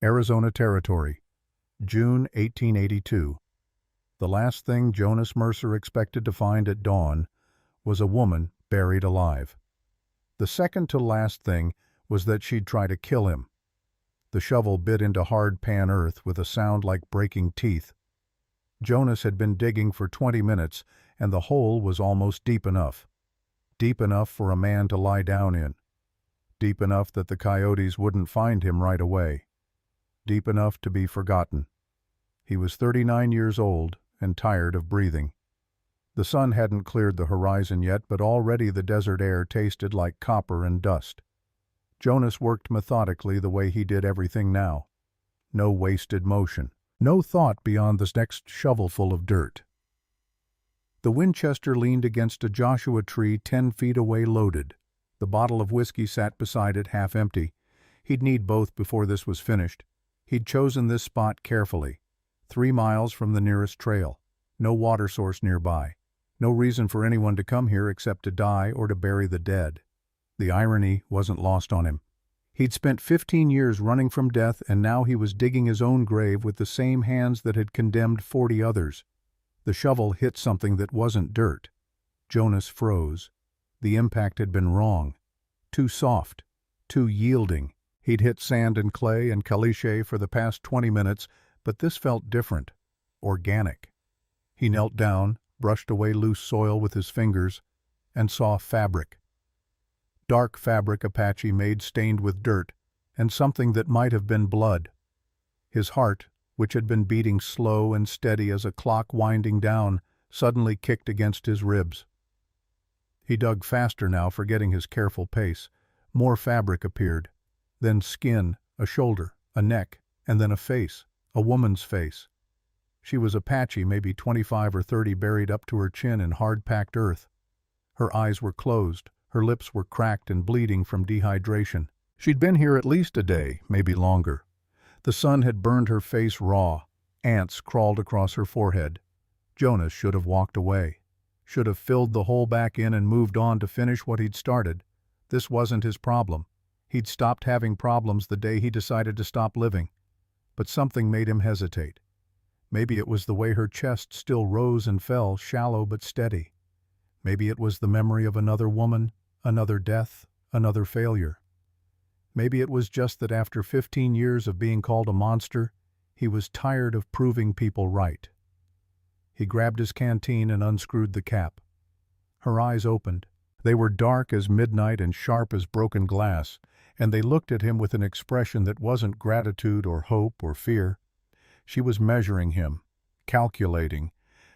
Arizona Territory, June 1882. The last thing Jonas Mercer expected to find at dawn was a woman buried alive. The second to last thing was that she'd try to kill him. The shovel bit into hard pan earth with a sound like breaking teeth. Jonas had been digging for 20 minutes, and the hole was almost deep enough. Deep enough for a man to lie down in. Deep enough that the coyotes wouldn't find him right away. Deep enough to be forgotten. He was 39 years old and tired of breathing. The sun hadn't cleared the horizon yet, but already the desert air tasted like copper and dust. Jonas worked methodically the way he did everything now. No wasted motion. No thought beyond this next shovelful of dirt. The Winchester leaned against a Joshua tree 10 feet away loaded. The bottle of whiskey sat beside it half empty. He'd need both before this was finished. He'd chosen this spot carefully. 3 miles from the nearest trail. No water source nearby. No reason for anyone to come here except to die or to bury the dead. The irony wasn't lost on him. He'd spent 15 years running from death, and now he was digging his own grave with the same hands that had condemned 40 others. The shovel hit something that wasn't dirt. Jonas froze. The impact had been wrong. Too soft. Too yielding. He'd hit sand and clay and caliche for the past 20 minutes, but this felt different. Organic. He knelt down, brushed away loose soil with his fingers, and saw fabric. Dark fabric Apache made stained with dirt, and something that might have been blood. His heart, which had been beating slow and steady as a clock winding down, suddenly kicked against his ribs. He dug faster now, forgetting his careful pace. More fabric appeared. Then skin, a shoulder, a neck, and then a face, a woman's face. She was Apache, maybe 25 or 30, buried up to her chin in hard-packed earth. Her eyes were closed, her lips were cracked and bleeding from dehydration. She'd been here at least a day, maybe longer. The sun had burned her face raw. Ants crawled across her forehead. Jonas should have walked away. Should have filled the hole back in and moved on to finish what he'd started. This wasn't his problem. He'd stopped having problems the day he decided to stop living. But something made him hesitate. Maybe it was the way her chest still rose and fell, shallow but steady. Maybe it was the memory of another woman, another death, another failure. Maybe it was just that after 15 years of being called a monster, he was tired of proving people right. He grabbed his canteen and unscrewed the cap. Her eyes opened. They were dark as midnight and sharp as broken glass, and they looked at him with an expression that wasn't gratitude or hope or fear. She was measuring him, calculating,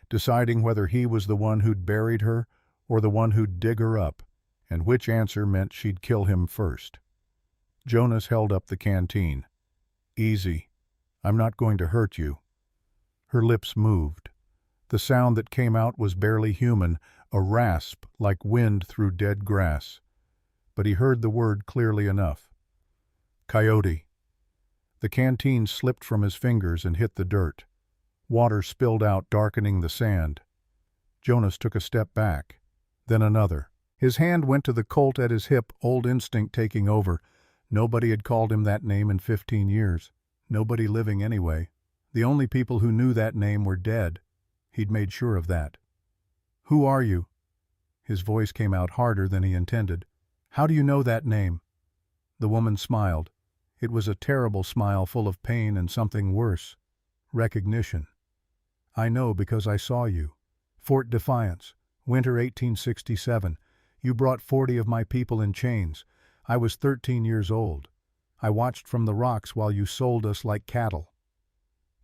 deciding whether he was the one who'd buried her or the one who'd dig her up, and which answer meant she'd kill him first. Jonas held up the canteen. "Easy. I'm not going to hurt you." Her lips moved. The sound that came out was barely human, a rasp like wind through dead grass. But he heard the word clearly enough. "Coyote." The canteen slipped from his fingers and hit the dirt. Water spilled out, darkening the sand. Jonas took a step back, then another. His hand went to the Colt at his hip, old instinct taking over. Nobody had called him that name in 15 years. Nobody living anyway. The only people who knew that name were dead. He'd made sure of that. "Who are you?" His voice came out harder than he intended. "How do you know that name?" The woman smiled. It was a terrible smile, full of pain and something worse. Recognition. "I know because I saw you. Fort Defiance, winter 1867. You brought 40 of my people in chains. I was 13 years old. I watched from the rocks while you sold us like cattle."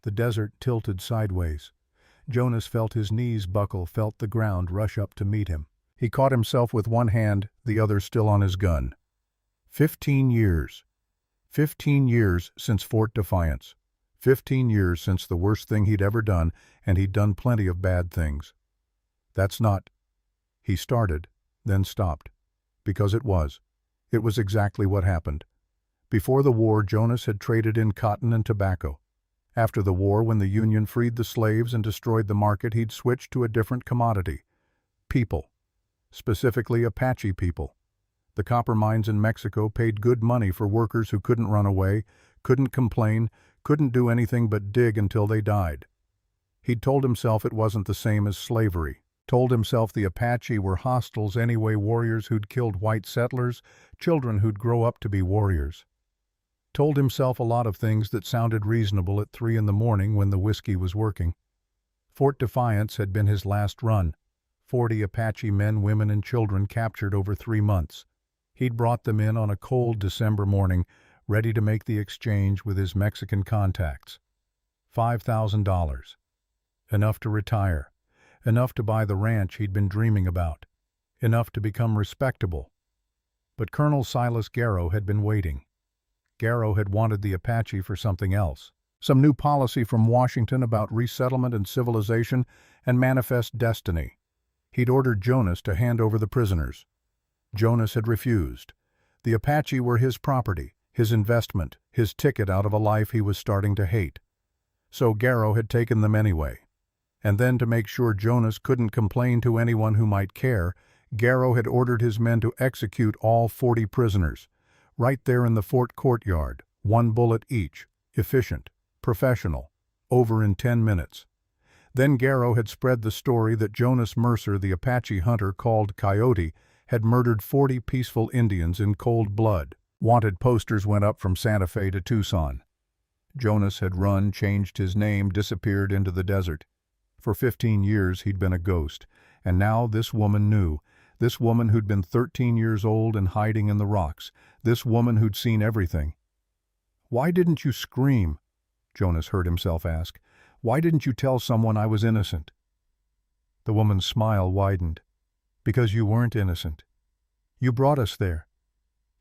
The desert tilted sideways. Jonas felt his knees buckle, felt the ground rush up to meet him. He caught himself with one hand, the other still on his gun. 15 years. 15 years since Fort Defiance. 15 years since the worst thing he'd ever done, and he'd done plenty of bad things. That's not... He started, then stopped. Because it was. It was exactly what happened. Before the war, Jonas had traded in cotton and tobacco. After the war, when the Union freed the slaves and destroyed the market, he'd switched to a different commodity. People. Specifically Apache people. The copper mines in Mexico paid good money for workers who couldn't run away, couldn't complain, couldn't do anything but dig until they died. He'd told himself it wasn't the same as slavery. Told himself the Apache were hostiles anyway, warriors who'd killed white settlers, children who'd grow up to be warriors. Told himself a lot of things that sounded reasonable at 3 in the morning when the whiskey was working. Fort Defiance had been his last run. 40 Apache men, women, and children captured over 3 months. He'd brought them in on a cold December morning, ready to make the exchange with his Mexican contacts. $5,000. Enough to retire. Enough to buy the ranch he'd been dreaming about. Enough to become respectable. But Colonel Silas Garrow had been waiting. Garrow had wanted the Apache for something else. Some new policy from Washington about resettlement and civilization and manifest destiny. He'd ordered Jonas to hand over the prisoners. Jonas had refused. The Apache were his property, his investment, his ticket out of a life he was starting to hate. So Garrow had taken them anyway. And then, to make sure Jonas couldn't complain to anyone who might care, Garrow had ordered his men to execute all 40 prisoners, right there in the fort courtyard, 1 bullet each, efficient, professional, over in 10 minutes. Then Garrow had spread the story that Jonas Mercer, the Apache hunter called Coyote, had murdered 40 peaceful Indians in cold blood. Wanted posters went up from Santa Fe to Tucson. Jonas had run, changed his name, disappeared into the desert. For 15 years he'd been a ghost, and now this woman knew. This woman who'd been 13 years old and hiding in the rocks. This woman who'd seen everything. "Why didn't you scream?" Jonas heard himself ask. "Why didn't you tell someone I was innocent?" The woman's smile widened. "Because you weren't innocent. You brought us there.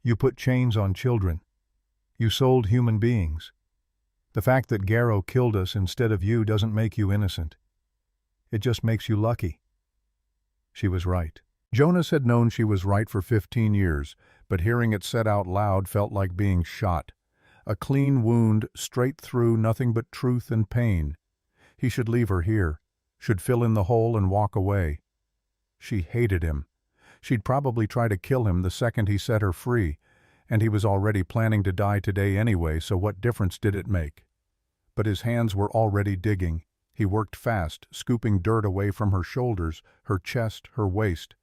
You put chains on children. You sold human beings. The fact that Garrow killed us instead of you doesn't make you innocent. It just makes you lucky." She was right. Jonas had known she was right for 15 years, but hearing it said out loud felt like being shot. A clean wound, straight through, nothing but truth and pain. He should leave her here, should fill in the hole and walk away. She hated him. She'd probably try to kill him the second he set her free, and he was already planning to die today anyway, so what difference did it make? But his hands were already digging. He worked fast, scooping dirt away from her shoulders, her chest, her waist.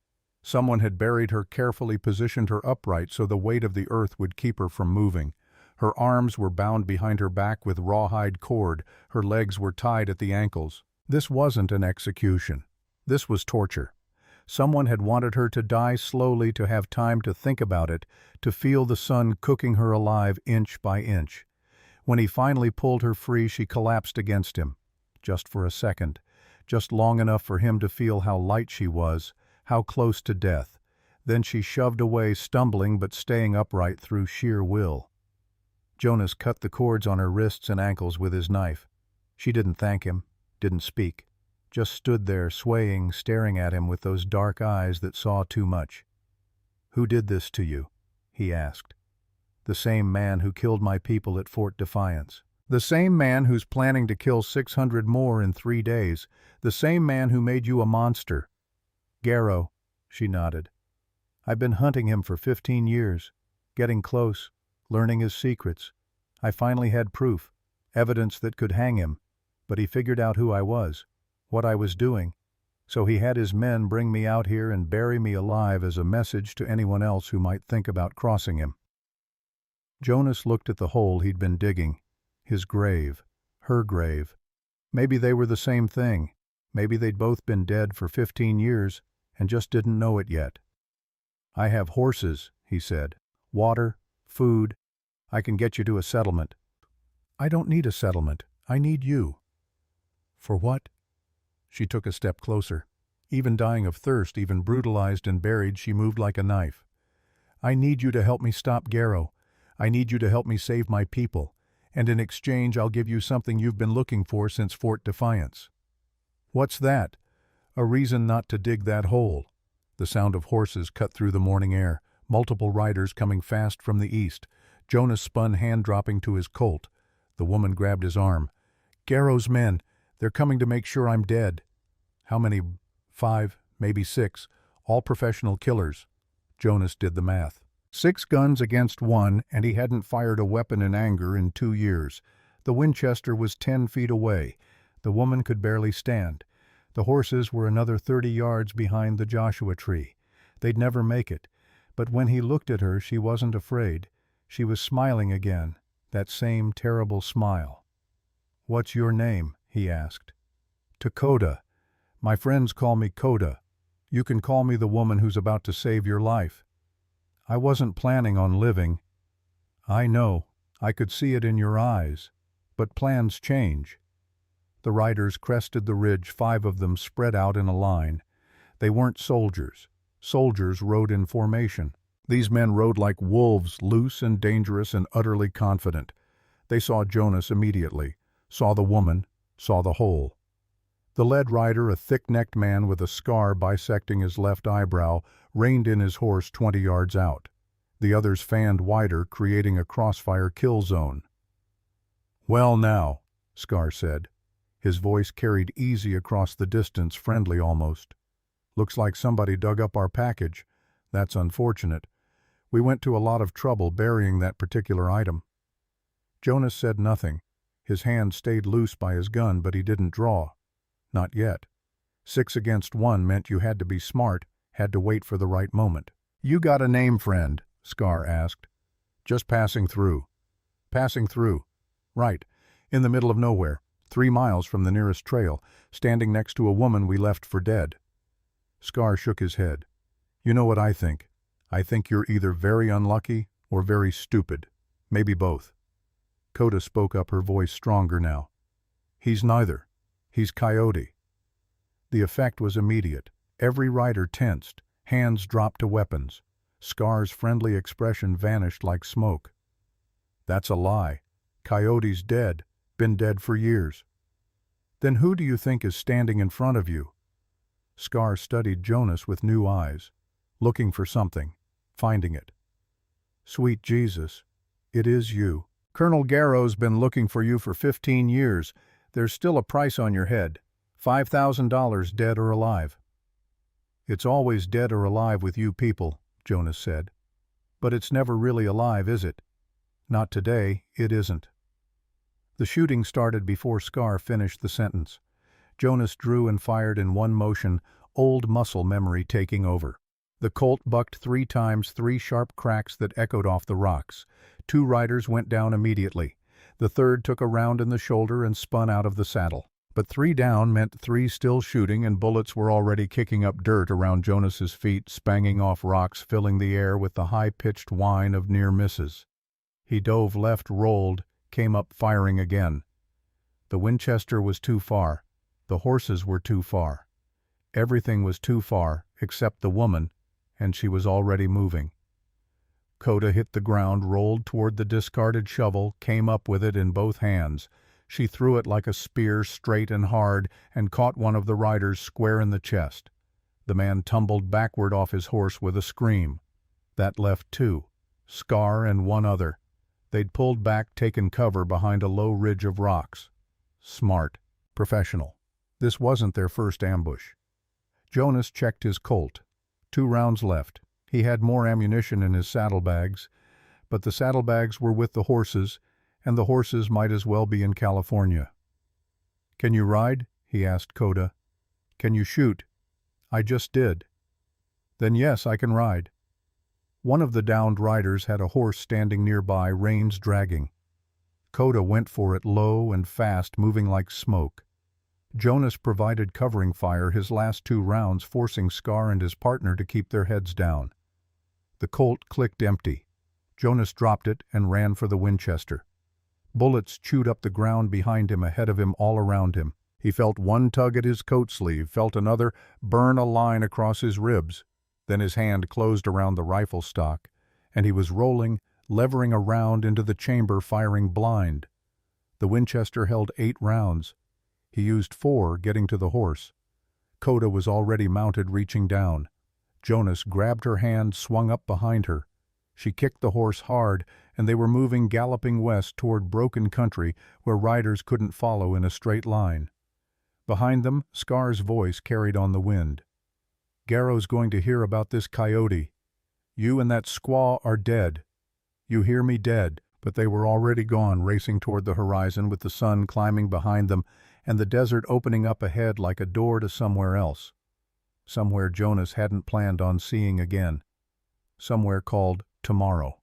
Someone had buried her, carefully positioned her upright so the weight of the earth would keep her from moving. Her arms were bound behind her back with rawhide cord. Her legs were tied at the ankles. This wasn't an execution. This was torture. Someone had wanted her to die slowly, to have time to think about it, to feel the sun cooking her alive inch by inch. When he finally pulled her free, she collapsed against him. Just for a second, just long enough for him to feel how light she was, how close to death. Then she shoved away, stumbling but staying upright through sheer will. Jonas cut the cords on her wrists and ankles with his knife. She didn't thank him, didn't speak, just stood there swaying, staring at him with those dark eyes that saw too much. "Who did this to you?" he asked. "The same man who killed my people at Fort Defiance. The same man who's planning to kill 600 more in 3 days. The same man who made you a monster." "Garrow," she nodded. "I've been hunting him for 15 years, getting close, learning his secrets. I finally had proof, evidence that could hang him, but he figured out who I was, what I was doing, so he had his men bring me out here and bury me alive as a message to anyone else who might think about crossing him." Jonas looked at the hole he'd been digging. His grave, her grave. Maybe they were the same thing. Maybe they'd both been dead for 15 years and just didn't know it yet. "I have horses," he said. "Water, food. I can get you to a settlement." "I don't need a settlement. I need you." "For what?" She took a step closer. Even dying of thirst, even brutalized and buried, she moved like a knife. "I need you to help me stop Garrow. I need you to help me save my people. And in exchange I'll give you something you've been looking for since Fort Defiance." "What's that?" "A reason not to dig that hole." The sound of horses cut through the morning air, multiple riders coming fast from the east. Jonas spun, hand-dropping to his colt. The woman grabbed his arm. "Garrow's men. They're coming to make sure I'm dead." "How many?" 5, maybe 6. All professional killers. Jonas did the math. 6 guns against 1, and he hadn't fired a weapon in anger in 2 years. The Winchester was 10 feet away. The woman could barely stand. The horses were another 30 yards behind the Joshua tree. They'd never make it. But when he looked at her, she wasn't afraid. She was smiling again, that same terrible smile. "What's your name?" he asked. "Dakota. My friends call me Coda. You can call me the woman who's about to save your life." "I wasn't planning on living." "I know. I could see it in your eyes. But plans change." The riders crested the ridge, 5 of them spread out in a line. They weren't soldiers. Soldiers rode in formation. These men rode like wolves, loose and dangerous and utterly confident. They saw Jonas immediately, saw the woman, saw the whole. The lead rider, a thick-necked man with a scar bisecting his left eyebrow, reined in his horse 20 yards out. The others fanned wider, creating a crossfire kill zone. "Well now," Scar said. His voice carried easy across the distance, friendly almost. "Looks like somebody dug up our package. That's unfortunate. We went to a lot of trouble burying that particular item." Jonas said nothing. His hand stayed loose by his gun, but he didn't draw. Not yet. 6 against 1 meant you had to be smart, had to wait for the right moment. "You got a name, friend?" Scar asked. "Just passing through." "Passing through." "Right. In the middle of nowhere, 3 miles from the nearest trail, standing next to a woman we left for dead." Scar shook his head. "You know what I think? I think you're either very unlucky or very stupid. Maybe both." Coda spoke up, her voice stronger now. "He's neither. He's Coyote." The effect was immediate. Every rider tensed, hands dropped to weapons. Scar's friendly expression vanished like smoke. "That's a lie. Coyote's dead, been dead for years." "Then who do you think is standing in front of you?" Scar studied Jonas with new eyes, looking for something, finding it. "Sweet Jesus, it is you. Colonel Garrow's been looking for you for 15 years. There's still a price on your head. $5,000 dead or alive." "It's always dead or alive with you people," Jonas said. "But it's never really alive, is it?" "Not today, it isn't." The shooting started before Scar finished the sentence. Jonas drew and fired in one motion, old muscle memory taking over. The Colt bucked 3 times, 3 sharp cracks that echoed off the rocks. 2 riders went down immediately. The third took a round in the shoulder and spun out of the saddle. But 3 down meant 3 still shooting, and bullets were already kicking up dirt around Jonas's feet, spanging off rocks, filling the air with the high-pitched whine of near misses. He dove left, rolled, came up firing again. The Winchester was too far. The horses were too far. Everything was too far, except the woman, and she was already moving. Coda hit the ground, rolled toward the discarded shovel, came up with it in both hands. She threw it like a spear, straight and hard, and caught one of the riders square in the chest. The man tumbled backward off his horse with a scream. That left 2, Scar and 1 other. They'd pulled back, taken cover behind a low ridge of rocks. Smart. Professional. This wasn't their first ambush. Jonas checked his Colt. 2 rounds left. He had more ammunition in his saddlebags, but the saddlebags were with the horses, and the horses might as well be in California. "Can you ride?" he asked Coda. "Can you shoot?" "I just did." "Then yes, I can ride." One of the downed riders had a horse standing nearby, reins dragging. Coda went for it low and fast, moving like smoke. Jonas provided covering fire his last 2 rounds, forcing Scar and his partner to keep their heads down. The Colt clicked empty. Jonas dropped it and ran for the Winchester. Bullets chewed up the ground behind him, ahead of him, all around him. He felt one tug at his coat sleeve, felt another burn a line across his ribs. Then his hand closed around the rifle stock, and he was rolling, levering a round into the chamber, firing blind. The Winchester held 8 rounds. He used 4, getting to the horse. Coda was already mounted, reaching down. Jonas grabbed her hand, swung up behind her. She kicked the horse hard, and they were moving galloping west toward broken country where riders couldn't follow in a straight line. Behind them, Scar's voice carried on the wind. "Garrow's going to hear about this Coyote." You and that squaw are dead. You hear me, dead." But they were already gone, racing toward the horizon with the sun climbing behind them and the desert opening up ahead like a door to somewhere else. Somewhere Jonas hadn't planned on seeing again. Somewhere called tomorrow.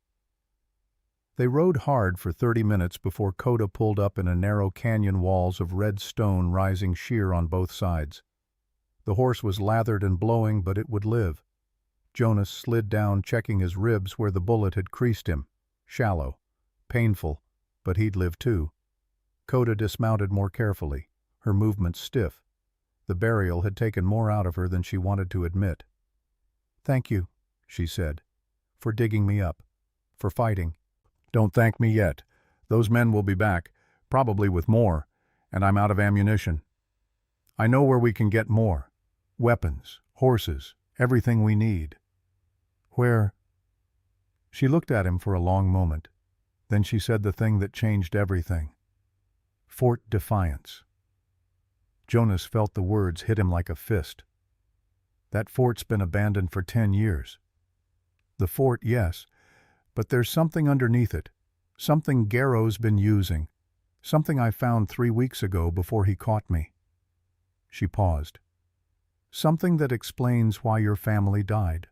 They rode hard for 30 minutes before Coda pulled up in a narrow canyon walls of red stone rising sheer on both sides. The horse was lathered and blowing, but it would live. Jonas slid down, checking his ribs where the bullet had creased him. Shallow. Painful, but he'd live too. Coda dismounted more carefully, her movements stiff. The burial had taken more out of her than she wanted to admit. "Thank you," she said, "for digging me up, for fighting." "Don't thank me yet. Those men will be back, probably with more, and I'm out of ammunition. I know where we can get more. Weapons, horses, everything we need." "Where?" She looked at him for a long moment. Then she said the thing that changed everything. "Fort Defiance." Jonas felt the words hit him like a fist. "That fort's been abandoned for 10 years. The fort, yes, but there's something underneath it, something Garrow's been using, something I found 3 weeks ago before he caught me." She paused. "Something that explains why your family died."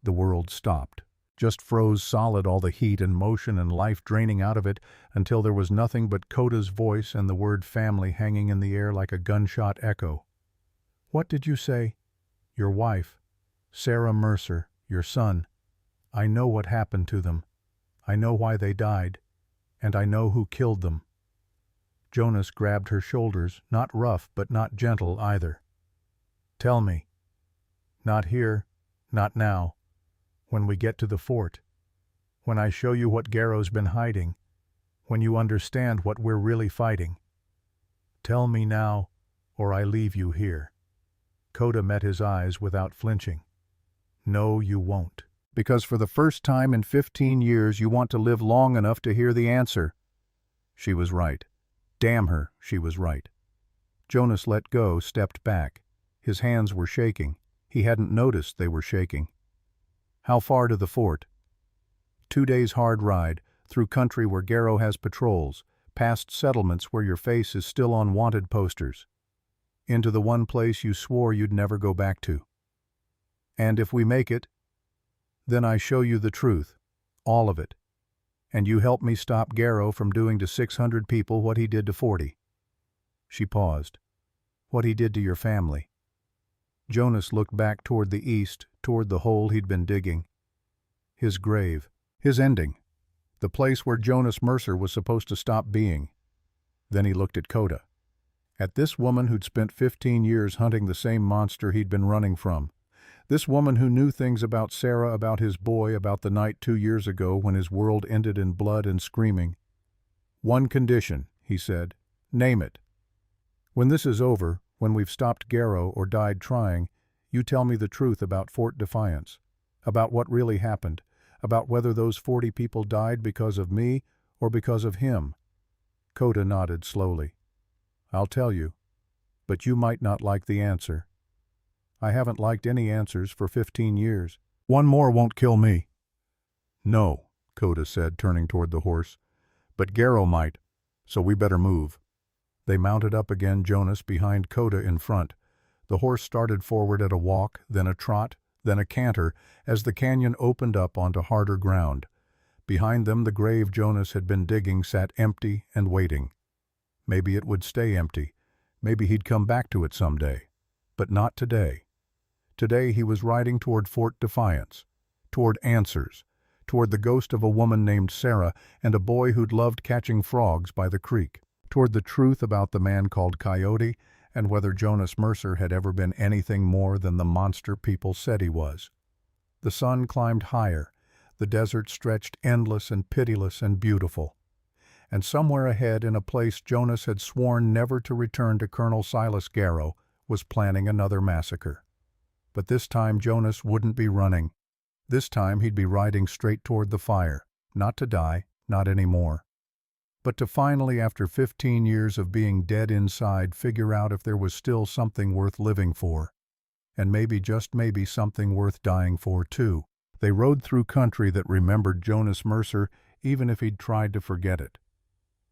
The world stopped. Just froze solid, all the heat and motion and life draining out of it until there was nothing but Coda's voice and the word family hanging in the air like a gunshot echo. "What did you say?" "Your wife, Sarah Mercer, your son. I know what happened to them. I know why they died. And I know who killed them." Jonas grabbed her shoulders, not rough but not gentle either. "Tell me." "Not here, not now. When we get to the fort. When I show you what Garrow's been hiding. When you understand what we're really fighting. Tell me now, or I leave you here." Coda met his eyes without flinching. "No, you won't. Because for the first time in 15 years you want to live long enough to hear the answer." She was right. Damn her, she was right. Jonas let go, stepped back. His hands were shaking. He hadn't noticed they were shaking. "How far to the fort?" 2 days' hard ride, through country where Garrow has patrols, past settlements where your face is still on wanted posters. Into the one place you swore you'd never go back to. And if we make it, then I show you the truth, all of it. And you help me stop Garrow from doing to 600 people what he did to 40. She paused. "What he did to your family." Jonas looked back toward the east, toward the hole he'd been digging. His grave. His ending. The place where Jonas Mercer was supposed to stop being. Then he looked at Coda. At this woman who'd spent 15 years hunting the same monster he'd been running from. This woman who knew things about Sarah, about his boy, about the night 2 years ago when his world ended in blood and screaming. "One condition," he said. "Name it. When this is over, when we've stopped Garrow or died trying, you tell me the truth about Fort Defiance, about what really happened, about whether those 40 people died because of me or because of him." Coda nodded slowly. "I'll tell you, but you might not like the answer. I haven't liked any answers for 15 years. One more won't kill me." "No," Coda said, turning toward the horse, "but Garrow might, so we better move." They mounted up again, Jonas behind, Coda in front. The horse started forward at a walk, then a trot, then a canter, as the canyon opened up onto harder ground. Behind them the grave Jonas had been digging sat empty and waiting. Maybe it would stay empty. Maybe he'd come back to it someday. But not today. Today he was riding toward Fort Defiance, toward answers, toward the ghost of a woman named Sarah and a boy who'd loved catching frogs by the creek, toward the truth about the man called Coyote and whether Jonas Mercer had ever been anything more than the monster people said he was. The sun climbed higher, the desert stretched endless and pitiless and beautiful. And somewhere ahead, in a place Jonas had sworn never to return to, Colonel Silas Garrow was planning another massacre. But this time Jonas wouldn't be running. This time he'd be riding straight toward the fire, not to die, not anymore. But to finally, after 15 years of being dead inside, figure out if there was still something worth living for. And maybe, just maybe, something worth dying for too. They rode through country that remembered Jonas Mercer even if he'd tried to forget it.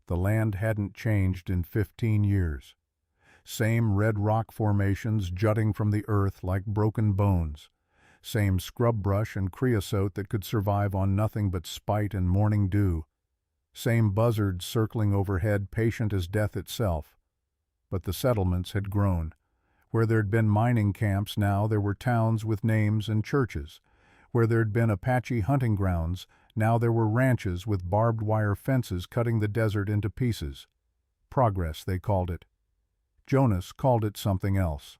The land hadn't changed in 15 years. Same red rock formations jutting from the earth like broken bones. Same scrub brush and creosote that could survive on nothing but spite and morning dew. Same buzzards circling overhead, patient as death itself. But the settlements had grown. Where there'd been mining camps, now there were towns with names and churches. Where there'd been Apache hunting grounds, now there were ranches with barbed wire fences cutting the desert into pieces. Progress, they called it. Jonas called it something else.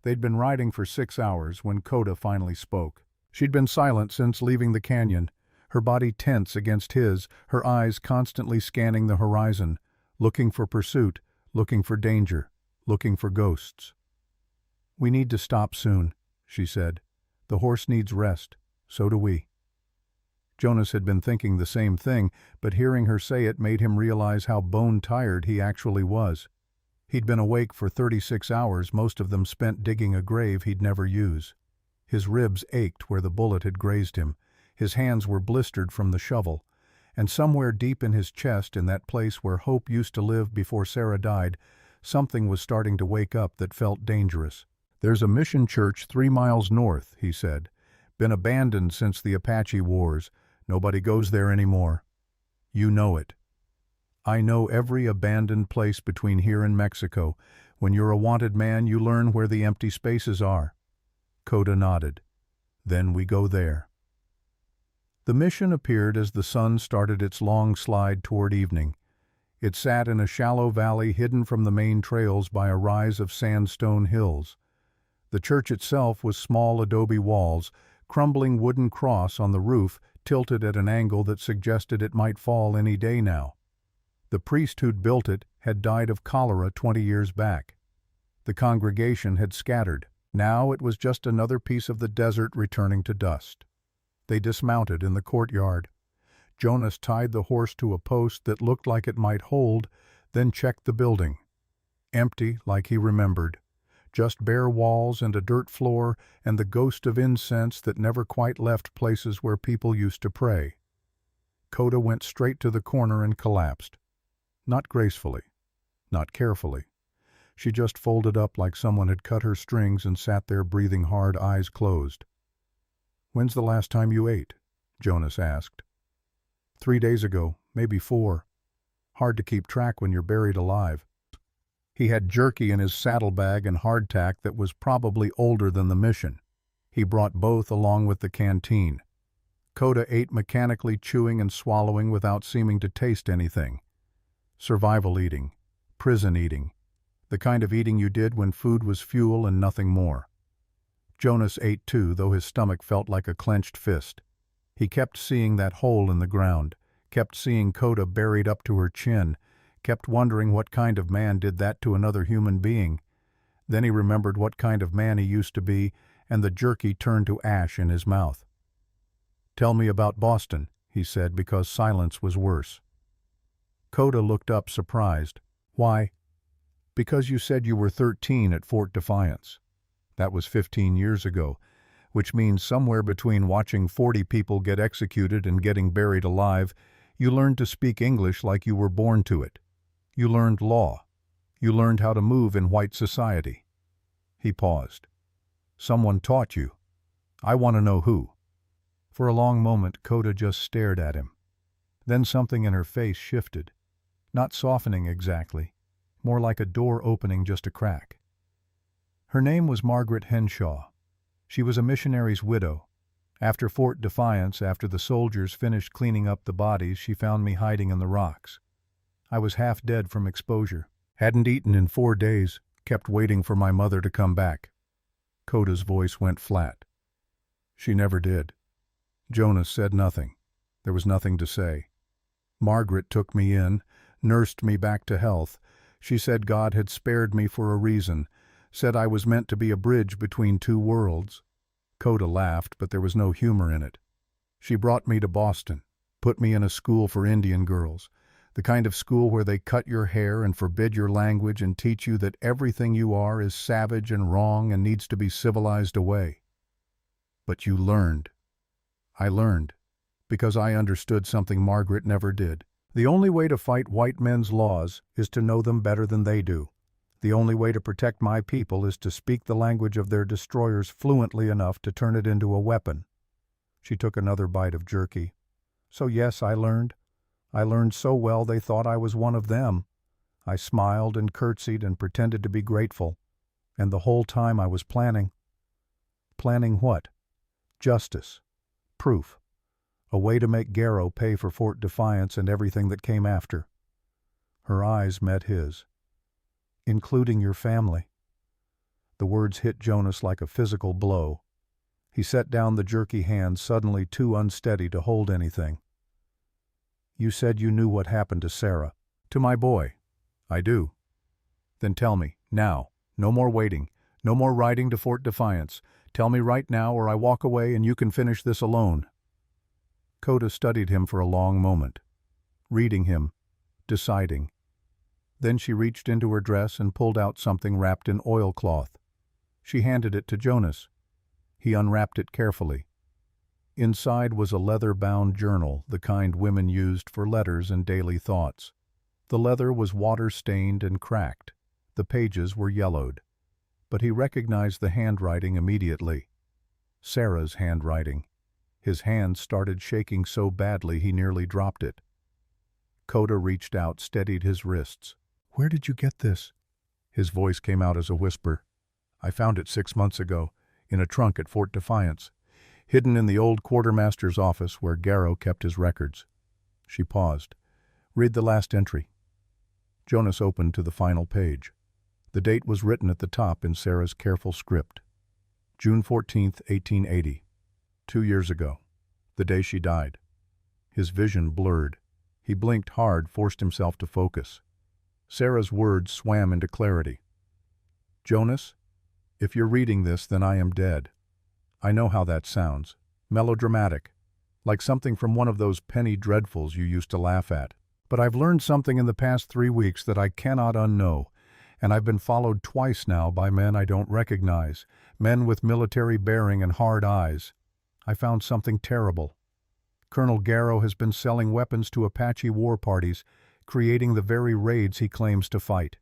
They'd been riding for 6 hours when Coda finally spoke. She'd been silent since leaving the canyon, her body tense against his, her eyes constantly scanning the horizon, looking for pursuit, looking for danger, looking for ghosts. "We need to stop soon," she said. "The horse needs rest. So do we." Jonas had been thinking the same thing, but hearing her say it made him realize how bone-tired he actually was. He'd been awake for 36 hours, most of them spent digging a grave he'd never use. His ribs ached where the bullet had grazed him, his hands were blistered from the shovel, and somewhere deep in his chest, in that place where Hope used to live before Sarah died, something was starting to wake up that felt dangerous. "There's a mission church 3 miles north," he said. "Been abandoned since the Apache wars. Nobody goes there anymore. You know it. I know every abandoned place between here and Mexico. When you're a wanted man, you learn where the empty spaces are." Coda nodded. "Then we go there." The mission appeared as the sun started its long slide toward evening. It sat in a shallow valley hidden from the main trails by a rise of sandstone hills. The church itself was small adobe walls, crumbling wooden cross on the roof tilted at an angle that suggested it might fall any day now. The priest who'd built it had died of cholera 20 years back. The congregation had scattered. Now it was just another piece of the desert returning to dust. They dismounted in the courtyard. Jonas tied the horse to a post that looked like it might hold, then checked the building. Empty, like he remembered. Just bare walls and a dirt floor and the ghost of incense that never quite left places where people used to pray. Coda went straight to the corner and collapsed. Not gracefully, not carefully. She just folded up like someone had cut her strings and sat there breathing hard, eyes closed. "When's the last time you ate?" Jonas asked. 3 days ago, maybe 4. Hard to keep track when you're buried alive. He had jerky in his saddlebag and hardtack that was probably older than the mission. He brought both along with the canteen. Coda ate mechanically, chewing and swallowing without seeming to taste anything. Survival eating, prison eating, the kind of eating you did when food was fuel and nothing more. Jonas ate too, though his stomach felt like a clenched fist. He kept seeing that hole in the ground, kept seeing Coda buried up to her chin, kept wondering what kind of man did that to another human being. Then he remembered what kind of man he used to be, and the jerky turned to ash in his mouth. "Tell me about Boston," he said, because silence was worse. Coda looked up, surprised. "Why?" "Because you said you were 13 at Fort Defiance. That was 15 years ago, which means somewhere between watching 40 people get executed and getting buried alive, you learned to speak English like you were born to it. You learned law. You learned how to move in white society." He paused. "Someone taught you. I want to know who." For a long moment, Coda just stared at him. Then something in her face shifted. Not softening exactly, more like a door opening just a crack. Her name was Margaret Henshaw. She was a missionary's widow. After Fort Defiance, after the soldiers finished cleaning up the bodies, she found me hiding in the rocks. I was half dead from exposure. Hadn't eaten in 4 days, kept waiting for my mother to come back. Coda's voice went flat. She never did. Jonas said nothing. There was nothing to say. Margaret took me in, nursed me back to health. She said God had spared me for a reason, said I was meant to be a bridge between 2 worlds. Coda laughed, but there was no humor in it. She brought me to Boston, put me in a school for Indian girls, the kind of school where they cut your hair and forbid your language and teach you that everything you are is savage and wrong and needs to be civilized away. But you learned. I learned. Because I understood something Margaret never did. The only way to fight white men's laws is to know them better than they do. The only way to protect my people is to speak the language of their destroyers fluently enough to turn it into a weapon. She took another bite of jerky. So yes, I learned. I learned so well they thought I was one of them. I smiled and curtsied and pretended to be grateful. And the whole time I was planning. Planning what? Justice. Proof. A way to make Garrow pay for Fort Defiance and everything that came after. Her eyes met his. Including your family. The words hit Jonas like a physical blow. He set down the jerky hand, suddenly too unsteady to hold anything. You said you knew what happened to Sarah. To my boy. I do. Then tell me, now. No more waiting. No more riding to Fort Defiance. Tell me right now or I walk away and you can finish this alone. Coda studied him for a long moment. Reading him. Deciding. Then she reached into her dress and pulled out something wrapped in oilcloth. She handed it to Jonas. He unwrapped it carefully. Inside was a leather-bound journal, the kind women used for letters and daily thoughts. The leather was water-stained and cracked. The pages were yellowed. But he recognized the handwriting immediately. Sarah's handwriting. His hand started shaking so badly he nearly dropped it. Coda reached out, steadied his wrists. Where did you get this? His voice came out as a whisper. I found it 6 months ago, in a trunk at Fort Defiance, hidden in the old quartermaster's office where Garrow kept his records. She paused. Read the last entry. Jonas opened to the final page. The date was written at the top in Sarah's careful script. June 14th, 1880. 2 years ago. The day she died. His vision blurred. He blinked hard, forced himself to focus. Sarah's words swam into clarity. Jonas, if you're reading this, then I am dead. I know how that sounds. Melodramatic. Like something from one of those penny dreadfuls you used to laugh at. But I've learned something in the past 3 weeks that I cannot unknow, and I've been followed twice now by men I don't recognize, men with military bearing and hard eyes. I found something terrible. Colonel Garrow has been selling weapons to Apache war parties, creating the very raids he claims to fight.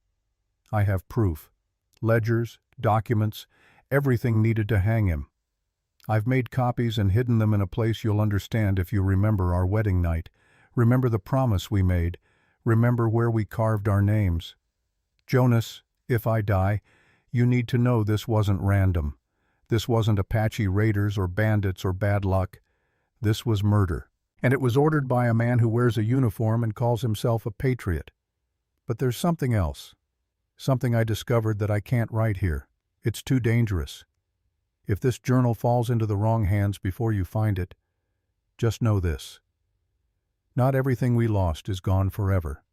I have proof. Ledgers, documents, everything needed to hang him. I've made copies and hidden them in a place you'll understand if you remember our wedding night. Remember the promise we made. Remember where we carved our names. Jonas, if I die, you need to know this wasn't random. This wasn't Apache raiders or bandits or bad luck. This was murder. And it was ordered by a man who wears a uniform and calls himself a patriot. But there's something else. Something I discovered that I can't write here. It's too dangerous. If this journal falls into the wrong hands before you find it, just know this. Not everything we lost is gone forever.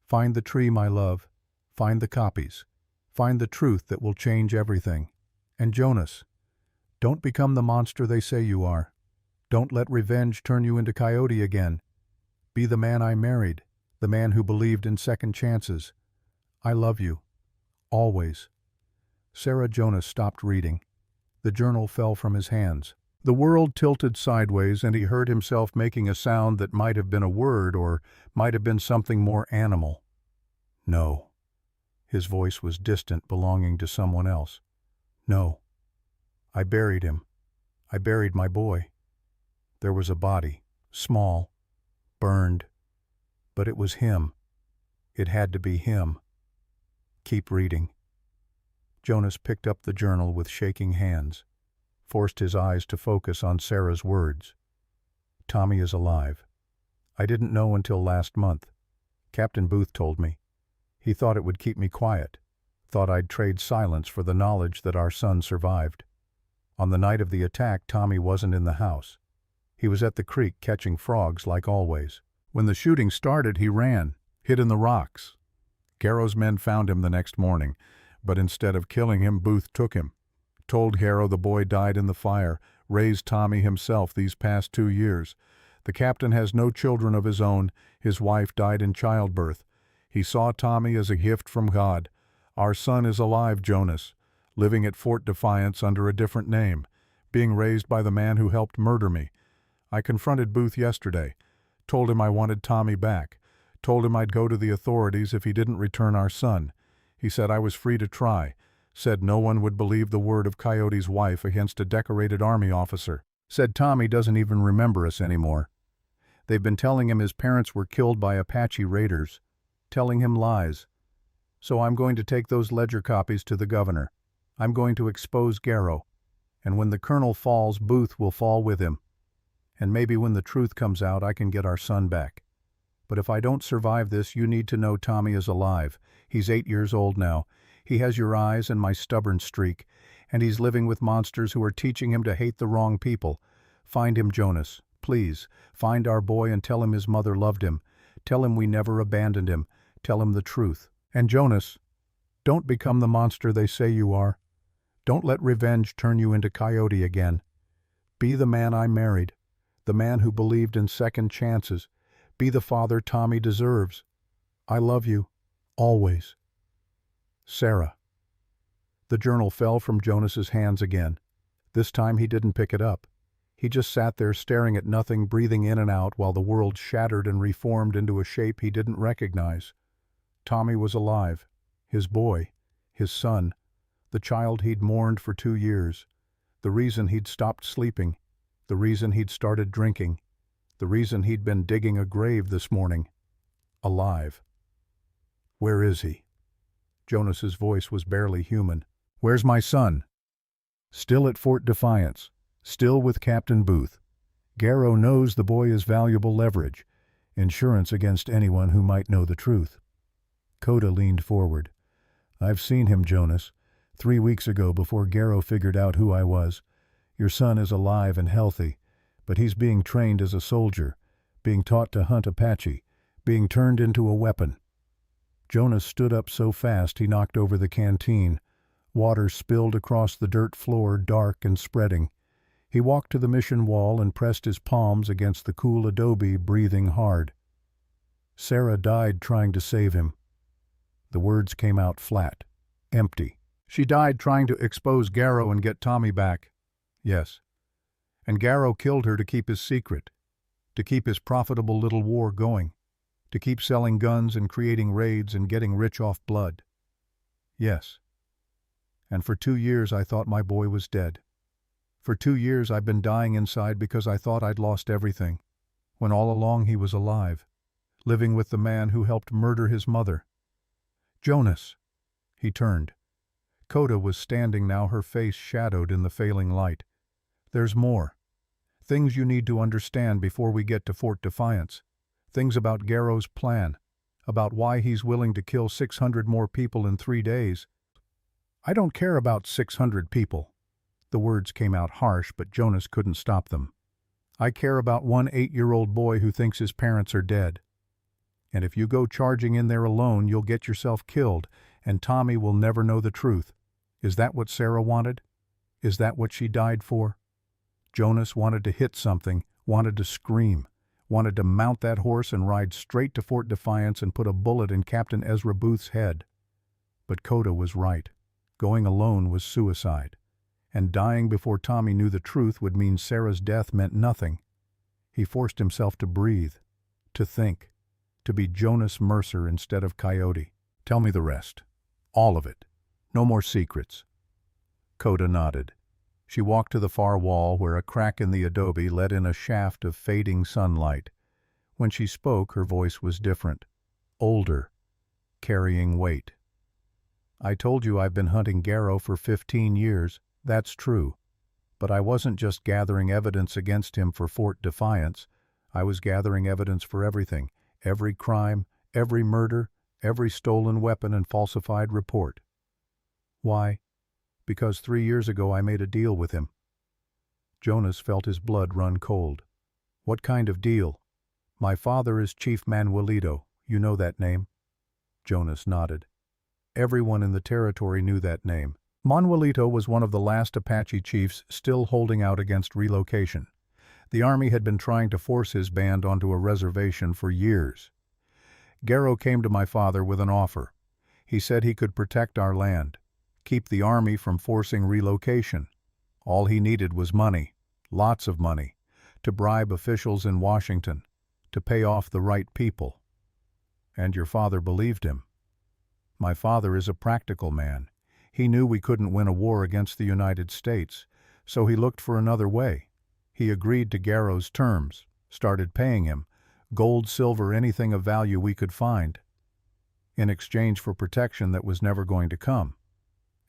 Find the tree, my love. Find the copies. Find the truth that will change everything. And Jonas, don't become the monster they say you are. Don't let revenge turn you into Coyote again. Be the man I married, the man who believed in second chances. I love you. Always. Sarah Jonas stopped reading. The journal fell from his hands. The world tilted sideways and he heard himself making a sound that might have been a word or might have been something more animal. No. His voice was distant, belonging to someone else. No. I buried him. I buried my boy. There was a body, small, burned, but it was him. It had to be him. Keep reading. Jonas picked up the journal with shaking hands, forced his eyes to focus on Sarah's words. Tommy is alive. I didn't know until last month. Captain Booth told me. He thought it would keep me quiet, thought I'd trade silence for the knowledge that our son survived. On the night of the attack, Tommy wasn't in the house. He was at the creek catching frogs like always. When the shooting started, he ran, hid in the rocks. Garrow's men found him the next morning, but instead of killing him, Booth took him. Told Garrow the boy died in the fire, raised Tommy himself these past 2 years. The captain has no children of his own. His wife died in childbirth. He saw Tommy as a gift from God. Our son is alive, Jonas, living at Fort Defiance under a different name, being raised by the man who helped murder me. I confronted Booth yesterday, told him I wanted Tommy back, told him I'd go to the authorities if he didn't return our son. He said I was free to try, said no one would believe the word of Coyote's wife against a decorated Army officer, said Tommy doesn't even remember us anymore. They've been telling him his parents were killed by Apache raiders, telling him lies. So I'm going to take those ledger copies to the governor. I'm going to expose Garrow. And when the colonel falls, Booth will fall with him. And maybe when the truth comes out, I can get our son back. But if I don't survive this, you need to know Tommy is alive. He's 8 years old now. He has your eyes and my stubborn streak. And he's living with monsters who are teaching him to hate the wrong people. Find him, Jonas. Please, find our boy and tell him his mother loved him. Tell him we never abandoned him. Tell him the truth. And Jonas, don't become the monster they say you are. Don't let revenge turn you into Coyote again. Be the man I married, the man who believed in second chances. Be the father Tommy deserves. I love you, always. Sarah. The journal fell from Jonas's hands again. This time he didn't pick it up. He just sat there staring at nothing, breathing in and out while the world shattered and reformed into a shape he didn't recognize. Tommy was alive. His boy. His son. The child he'd mourned for 2 years. The reason he'd stopped sleeping. The reason he'd started drinking. The reason he'd been digging a grave this morning. Alive. Where is he? Jonas's voice was barely human. Where's my son? Still at Fort Defiance. Still with Captain Booth. Garrow knows the boy is valuable leverage. Insurance against anyone who might know the truth. Coda leaned forward. I've seen him, Jonas. 3 weeks ago, before Garrow figured out who I was. Your son is alive and healthy, but he's being trained as a soldier, being taught to hunt Apache, being turned into a weapon. Jonas stood up so fast he knocked over the canteen. Water spilled across the dirt floor, dark and spreading. He walked to the mission wall and pressed his palms against the cool adobe, breathing hard. Sarah died trying to save him. The words came out flat, empty. She died trying to expose Garrow and get Tommy back. Yes. And Garrow killed her to keep his secret, to keep his profitable little war going, to keep selling guns and creating raids and getting rich off blood. Yes. And for 2 years I thought my boy was dead. For 2 years I've been dying inside because I thought I'd lost everything, when all along he was alive, living with the man who helped murder his mother. Jonas. He turned. Coda was standing now, her face shadowed in the failing light. There's more. Things you need to understand before we get to Fort Defiance. Things about Garrow's plan, about why he's willing to kill 600 more people in 3 days. I don't care about 600 people. The words came out harsh, but Jonas couldn't stop them. I care about one 8-year-old boy who thinks his parents are dead. And if you go charging in there alone, you'll get yourself killed, and Tommy will never know the truth. Is that what Sarah wanted? Is that what she died for? Jonas wanted to hit something, wanted to scream, wanted to mount that horse and ride straight to Fort Defiance and put a bullet in Captain Ezra Booth's head. But Coda was right. Going alone was suicide. And dying before Tommy knew the truth would mean Sarah's death meant nothing. He forced himself to breathe, to think, to be Jonas Mercer instead of Coyote. Tell me the rest. All of it. No more secrets. Coda nodded. She walked to the far wall where a crack in the adobe let in a shaft of fading sunlight. When she spoke, her voice was different. Older. Carrying weight. I told you I've been hunting Garrow for 15 years. That's true. But I wasn't just gathering evidence against him for Fort Defiance. I was gathering evidence for everything. Every crime, every murder, every stolen weapon and falsified report. Why? Because 3 years ago I made a deal with him. Jonas felt his blood run cold. What kind of deal? My father is Chief Manuelito. You know that name? Jonas nodded. Everyone in the territory knew that name. Manuelito was one of the last Apache chiefs still holding out against relocation. The army had been trying to force his band onto a reservation for years. Garrow came to my father with an offer. He said he could protect our land, keep the army from forcing relocation. All he needed was money, lots of money, to bribe officials in Washington, to pay off the right people. And your father believed him. My father is a practical man. He knew we couldn't win a war against the United States, so he looked for another way. He agreed to Garrow's terms, started paying him, gold, silver, anything of value we could find, in exchange for protection that was never going to come.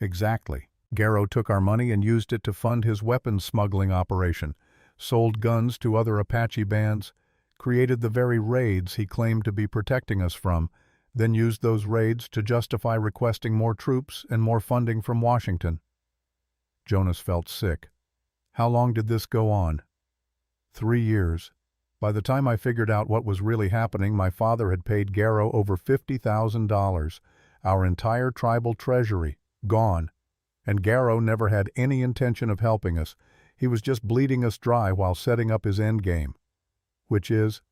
Exactly. Garrow took our money and used it to fund his weapons smuggling operation, sold guns to other Apache bands, created the very raids he claimed to be protecting us from, then used those raids to justify requesting more troops and more funding from Washington. Jonas felt sick. How long did this go on? 3 years. By the time I figured out what was really happening, my father had paid Garrow over $50,000, our entire tribal treasury, gone. And Garrow never had any intention of helping us. He was just bleeding us dry while setting up his endgame, which is,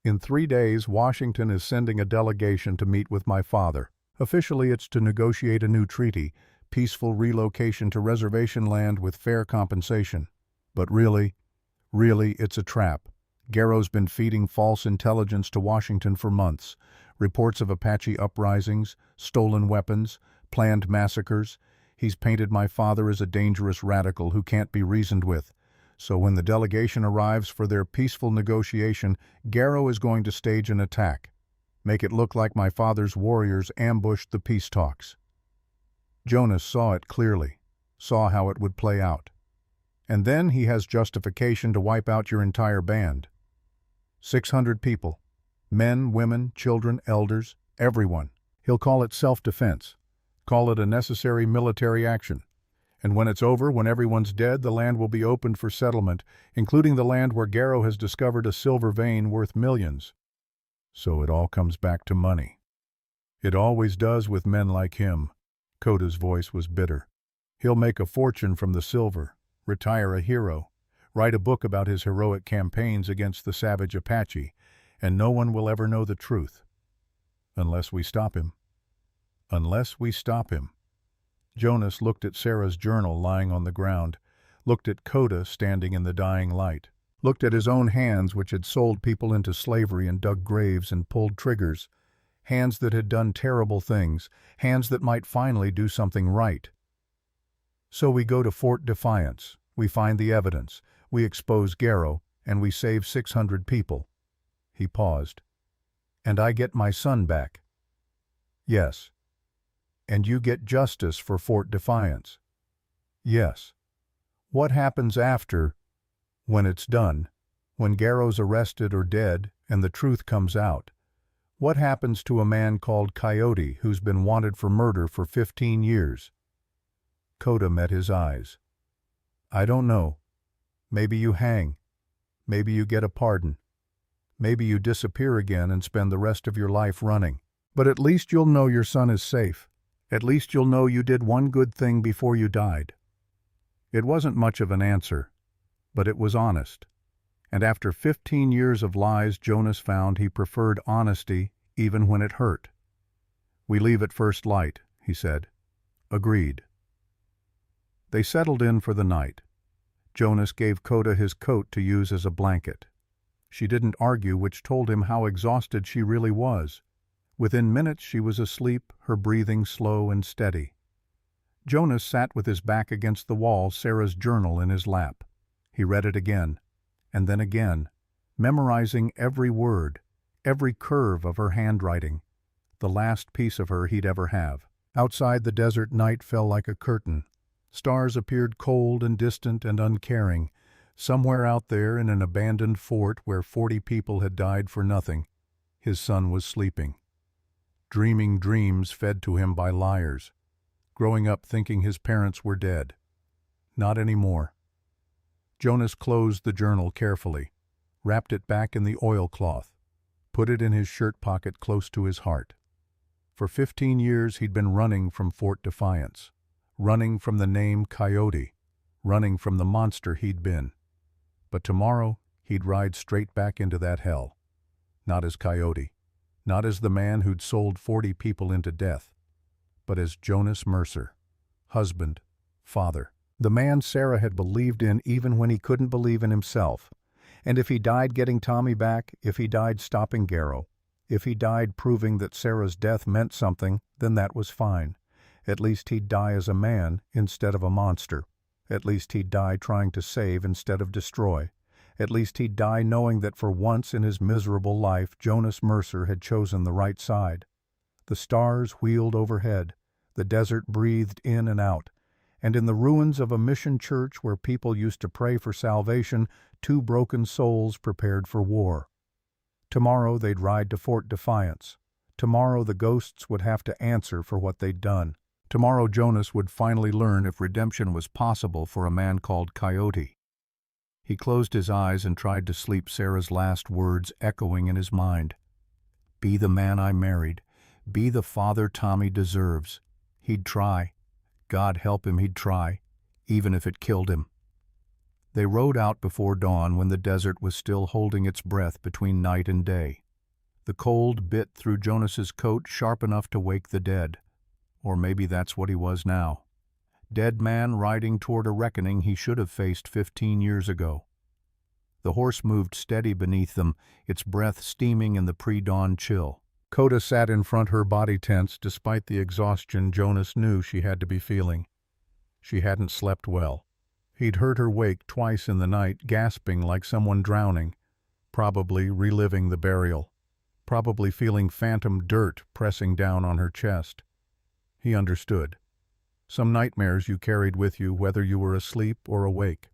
in 3 days, Washington is sending a delegation to meet with my father. Officially, it's to negotiate a new treaty, peaceful relocation to reservation land with fair compensation. But really, it's a trap. Garrow's been feeding false intelligence to Washington for months. Reports of Apache uprisings, stolen weapons, planned massacres. He's painted my father as a dangerous radical who can't be reasoned with. So when the delegation arrives for their peaceful negotiation, Garrow is going to stage an attack, make it look like my father's warriors ambushed the peace talks. Jonas saw it clearly, saw how it would play out. And then he has justification to wipe out your entire band. 600 people, men, women, children, elders, everyone. He'll call it self-defense, call it a necessary military action. And when it's over, when everyone's dead, the land will be opened for settlement, including the land where Garrow has discovered a silver vein worth millions. So it all comes back to money. It always does with men like him. Coda's voice was bitter. He'll make a fortune from the silver, retire a hero, write a book about his heroic campaigns against the savage Apache, and no one will ever know the truth. Unless we stop him. Unless we stop him. Jonas looked at Sarah's journal lying on the ground, looked at Coda standing in the dying light, looked at his own hands which had sold people into slavery and dug graves and pulled triggers, hands that had done terrible things, hands that might finally do something right. So we go to Fort Defiance, we find the evidence, we expose Garrow, and we save 600 people. He paused. And I get my son back. Yes. And you get justice for Fort Defiance. Yes. What happens after, when it's done, when Garrow's arrested or dead and the truth comes out? What happens to a man called Coyote who's been wanted for murder for 15 years? Coda met his eyes. I don't know. Maybe you hang. Maybe you get a pardon. Maybe you disappear again and spend the rest of your life running. But at least you'll know your son is safe. At least you'll know you did one good thing before you died. It wasn't much of an answer, but it was honest. And after 15 years of lies, Jonas found he preferred honesty even when it hurt. We leave at first light, he said. Agreed. They settled in for the night. Jonas gave Coda his coat to use as a blanket. She didn't argue, which told him how exhausted she really was. Within minutes she was asleep, her breathing slow and steady. Jonas sat with his back against the wall, Sarah's journal in his lap. He read it again, and then again, memorizing every word, every curve of her handwriting, the last piece of her he'd ever have. Outside, the desert night fell like a curtain. Stars appeared cold and distant and uncaring. Somewhere out there in an abandoned fort where 40 people had died for nothing, his son was sleeping. Dreaming dreams fed to him by liars, growing up thinking his parents were dead. Not anymore. Jonas closed the journal carefully, wrapped it back in the oilcloth, put it in his shirt pocket close to his heart. For 15 years he'd been running from Fort Defiance, running from the name Coyote, running from the monster he'd been. But tomorrow he'd ride straight back into that hell. Not as Coyote, not as the man who'd sold 40 people into death, but as Jonas Mercer, husband, father, The man Sarah had believed in even when he couldn't believe in himself. And if he died getting Tommy back, if he died stopping Garrow, if he died proving that Sarah's death meant something, then that was fine. At least he'd die as a man instead of a monster. At least he'd die trying to save instead of destroy. At least he'd die knowing that for once in his miserable life Jonas Mercer had chosen the right side. The stars wheeled overhead. The desert breathed in and out. And in the ruins of a mission church where people used to pray for salvation, two broken souls prepared for war. Tomorrow they'd ride to Fort Defiance. Tomorrow the ghosts would have to answer for what they'd done. Tomorrow Jonas would finally learn if redemption was possible for a man called Coyote. He closed his eyes and tried to sleep, Sarah's last words echoing in his mind. Be the man I married. Be the father Tommy deserves. He'd try. God help him, he'd try, even if it killed him. They rode out before dawn when the desert was still holding its breath between night and day. The cold bit through Jonas's coat sharp enough to wake the dead. Or maybe that's what he was now. Dead man riding toward a reckoning he should have faced 15 years ago. The horse moved steady beneath them, its breath steaming in the pre-dawn chill. Coda sat in front, her body tense despite the exhaustion Jonas knew she had to be feeling. She hadn't slept well. He'd heard her wake twice in the night, gasping like someone drowning, probably reliving the burial, probably feeling phantom dirt pressing down on her chest. He understood. Some nightmares you carried with you whether you were asleep or awake.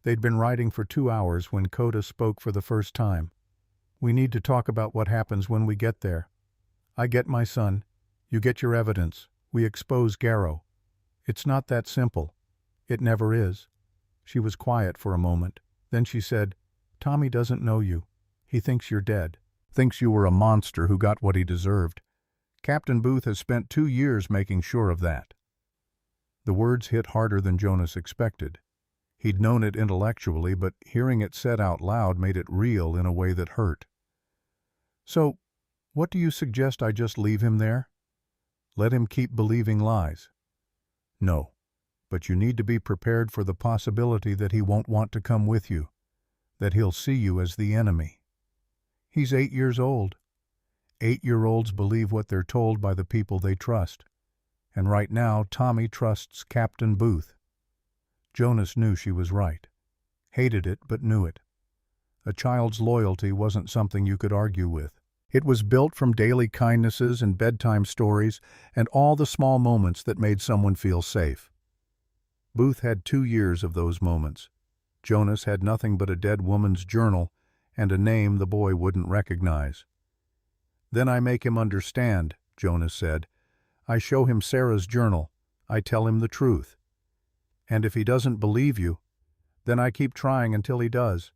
They'd been riding for 2 hours when Coda spoke for the first time. We need to talk about what happens when we get there. I get my son. You get your evidence. We expose Garrow. It's not that simple. It never is. She was quiet for a moment. Then she said, Tommy doesn't know you. He thinks you're dead. Thinks you were a monster who got what he deserved. Captain Booth has spent 2 years making sure of that. The words hit harder than Jonas expected. He'd known it intellectually, but hearing it said out loud made it real in a way that hurt. So, what do you suggest I just leave him there? Let him keep believing lies? No, but you need to be prepared for the possibility that he won't want to come with you, that he'll see you as the enemy. He's 8 years old. 8-year-olds believe what they're told by the people they trust. And right now, Tommy trusts Captain Booth. Jonas knew she was right. Hated it, but knew it. A child's loyalty wasn't something you could argue with. It was built from daily kindnesses and bedtime stories and all the small moments that made someone feel safe. Booth had 2 years of those moments. Jonas had nothing but a dead woman's journal and a name the boy wouldn't recognize. Then I make him understand, Jonas said. I show him Sarah's journal. I tell him the truth. And if he doesn't believe you, then I keep trying until he does.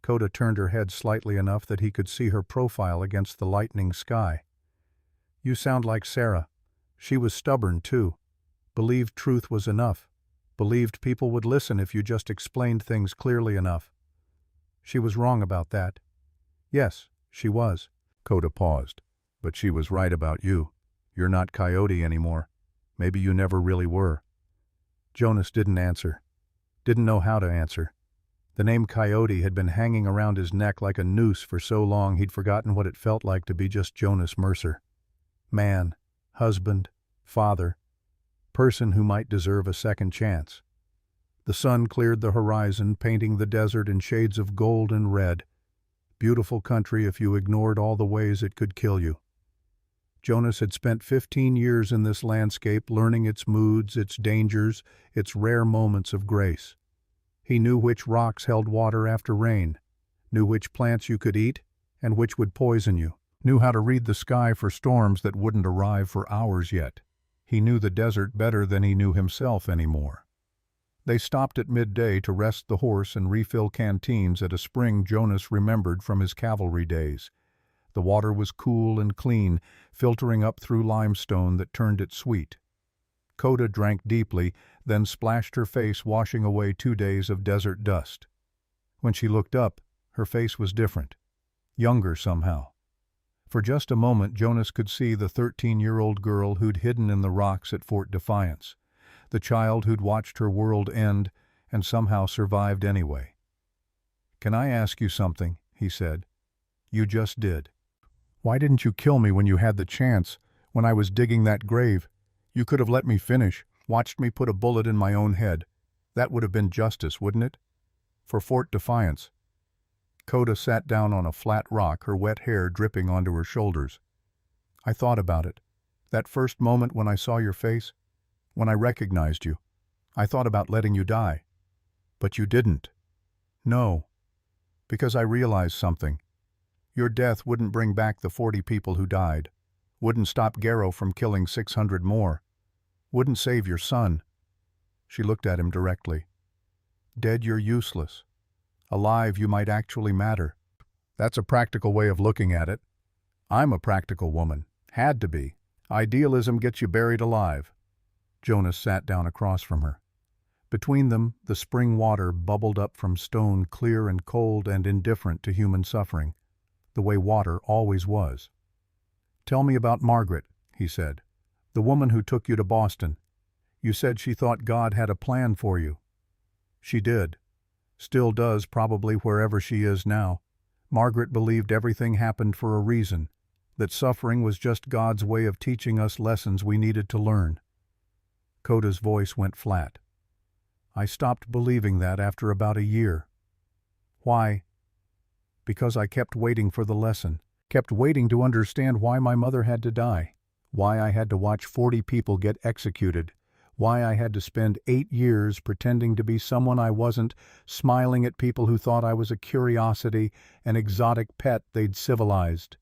Coda turned her head slightly enough that he could see her profile against the lightening sky. You sound like Sarah. She was stubborn, too. Believed truth was enough. Believed people would listen if you just explained things clearly enough. She was wrong about that. Yes, she was. Coda paused. But she was right about you. You're not Coyote anymore. Maybe you never really were. Jonas didn't answer. Didn't know how to answer. The name Coyote had been hanging around his neck like a noose for so long he'd forgotten what it felt like to be just Jonas Mercer. Man, husband, father, person who might deserve a second chance. The sun cleared the horizon, painting the desert in shades of gold and red. Beautiful country if you ignored all the ways it could kill you. Jonas had spent 15 years in this landscape, learning its moods, its dangers, its rare moments of grace. He knew which rocks held water after rain, knew which plants you could eat and which would poison you, knew how to read the sky for storms that wouldn't arrive for hours yet. He knew the desert better than he knew himself anymore. They stopped at midday to rest the horse and refill canteens at a spring Jonas remembered from his cavalry days. The water was cool and clean, filtering up through limestone that turned it sweet. Coda drank deeply, then splashed her face, washing away 2 days of desert dust. When she looked up, her face was different, younger somehow. For just a moment Jonas could see the 13-year-old girl who'd hidden in the rocks at Fort Defiance, the child who'd watched her world end and somehow survived anyway. "Can I ask you something?" he said. "You just did. Why didn't you kill me when you had the chance, when I was digging that grave? You could have let me finish, watched me put a bullet in my own head. That would have been justice, wouldn't it? For Fort Defiance." Coda sat down on a flat rock, her wet hair dripping onto her shoulders. "I thought about it. That first moment when I saw your face, when I recognized you, I thought about letting you die. But you didn't. No. Because I realized something. Your death wouldn't bring back the 40 people who died, wouldn't stop Garrow from killing 600 more, wouldn't save your son." She looked at him directly. "Dead, you're useless. Alive, you might actually matter. That's a practical way of looking at it. I'm a practical woman. Had to be. Idealism gets you buried alive." Jonas sat down across from her. Between them, the spring water bubbled up from stone, clear and cold and indifferent to human suffering, the way water always was. "Tell me about Margaret," he said. "The woman who took you to Boston. You said she thought God had a plan for you." "She did. Still does, probably, wherever she is now. Margaret believed everything happened for a reason, that suffering was just God's way of teaching us lessons we needed to learn." Coda's voice went flat. "I stopped believing that after about a year." "Why?" "Because I kept waiting for the lesson, kept waiting to understand why my mother had to die, why I had to watch 40 people get executed, why I had to spend 8 years pretending to be someone I wasn't, smiling at people who thought I was a curiosity, an exotic pet they'd civilized."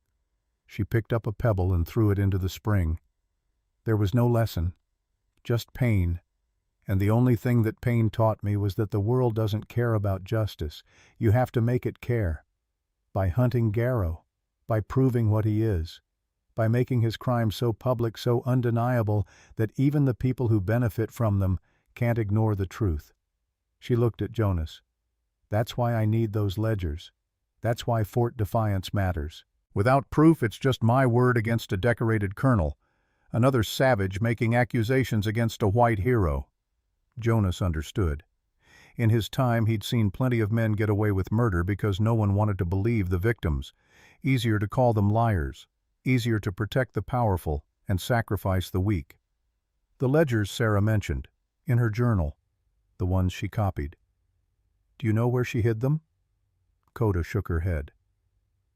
She picked up a pebble and threw it into the spring. "There was no lesson, just pain. And the only thing that pain taught me was that the world doesn't care about justice. You have to make it care. By hunting Garrow, by proving what he is, by making his crimes so public, so undeniable, that even the people who benefit from them can't ignore the truth." She looked at Jonas. "That's why I need those ledgers. That's why Fort Defiance matters. Without proof, it's just my word against a decorated colonel, another savage making accusations against a white hero." Jonas understood. In his time, he'd seen plenty of men get away with murder because no one wanted to believe the victims. Easier to call them liars, easier to protect the powerful and sacrifice the weak. The ledgers Sarah mentioned, in her journal, the ones she copied. "Do you know where she hid them?" Coda shook her head.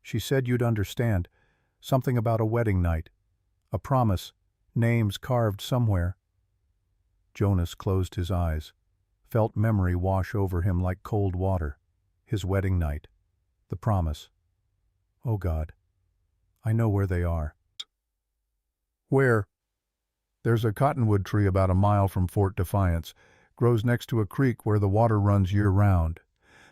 "She said you'd understand. Something about a wedding night. A promise, names carved somewhere." Jonas closed his eyes, felt memory wash over him like cold water. His wedding night. The promise. "Oh God, I know where they are." "Where?" "There's a cottonwood tree about a mile from Fort Defiance. Grows next to a creek where the water runs year-round.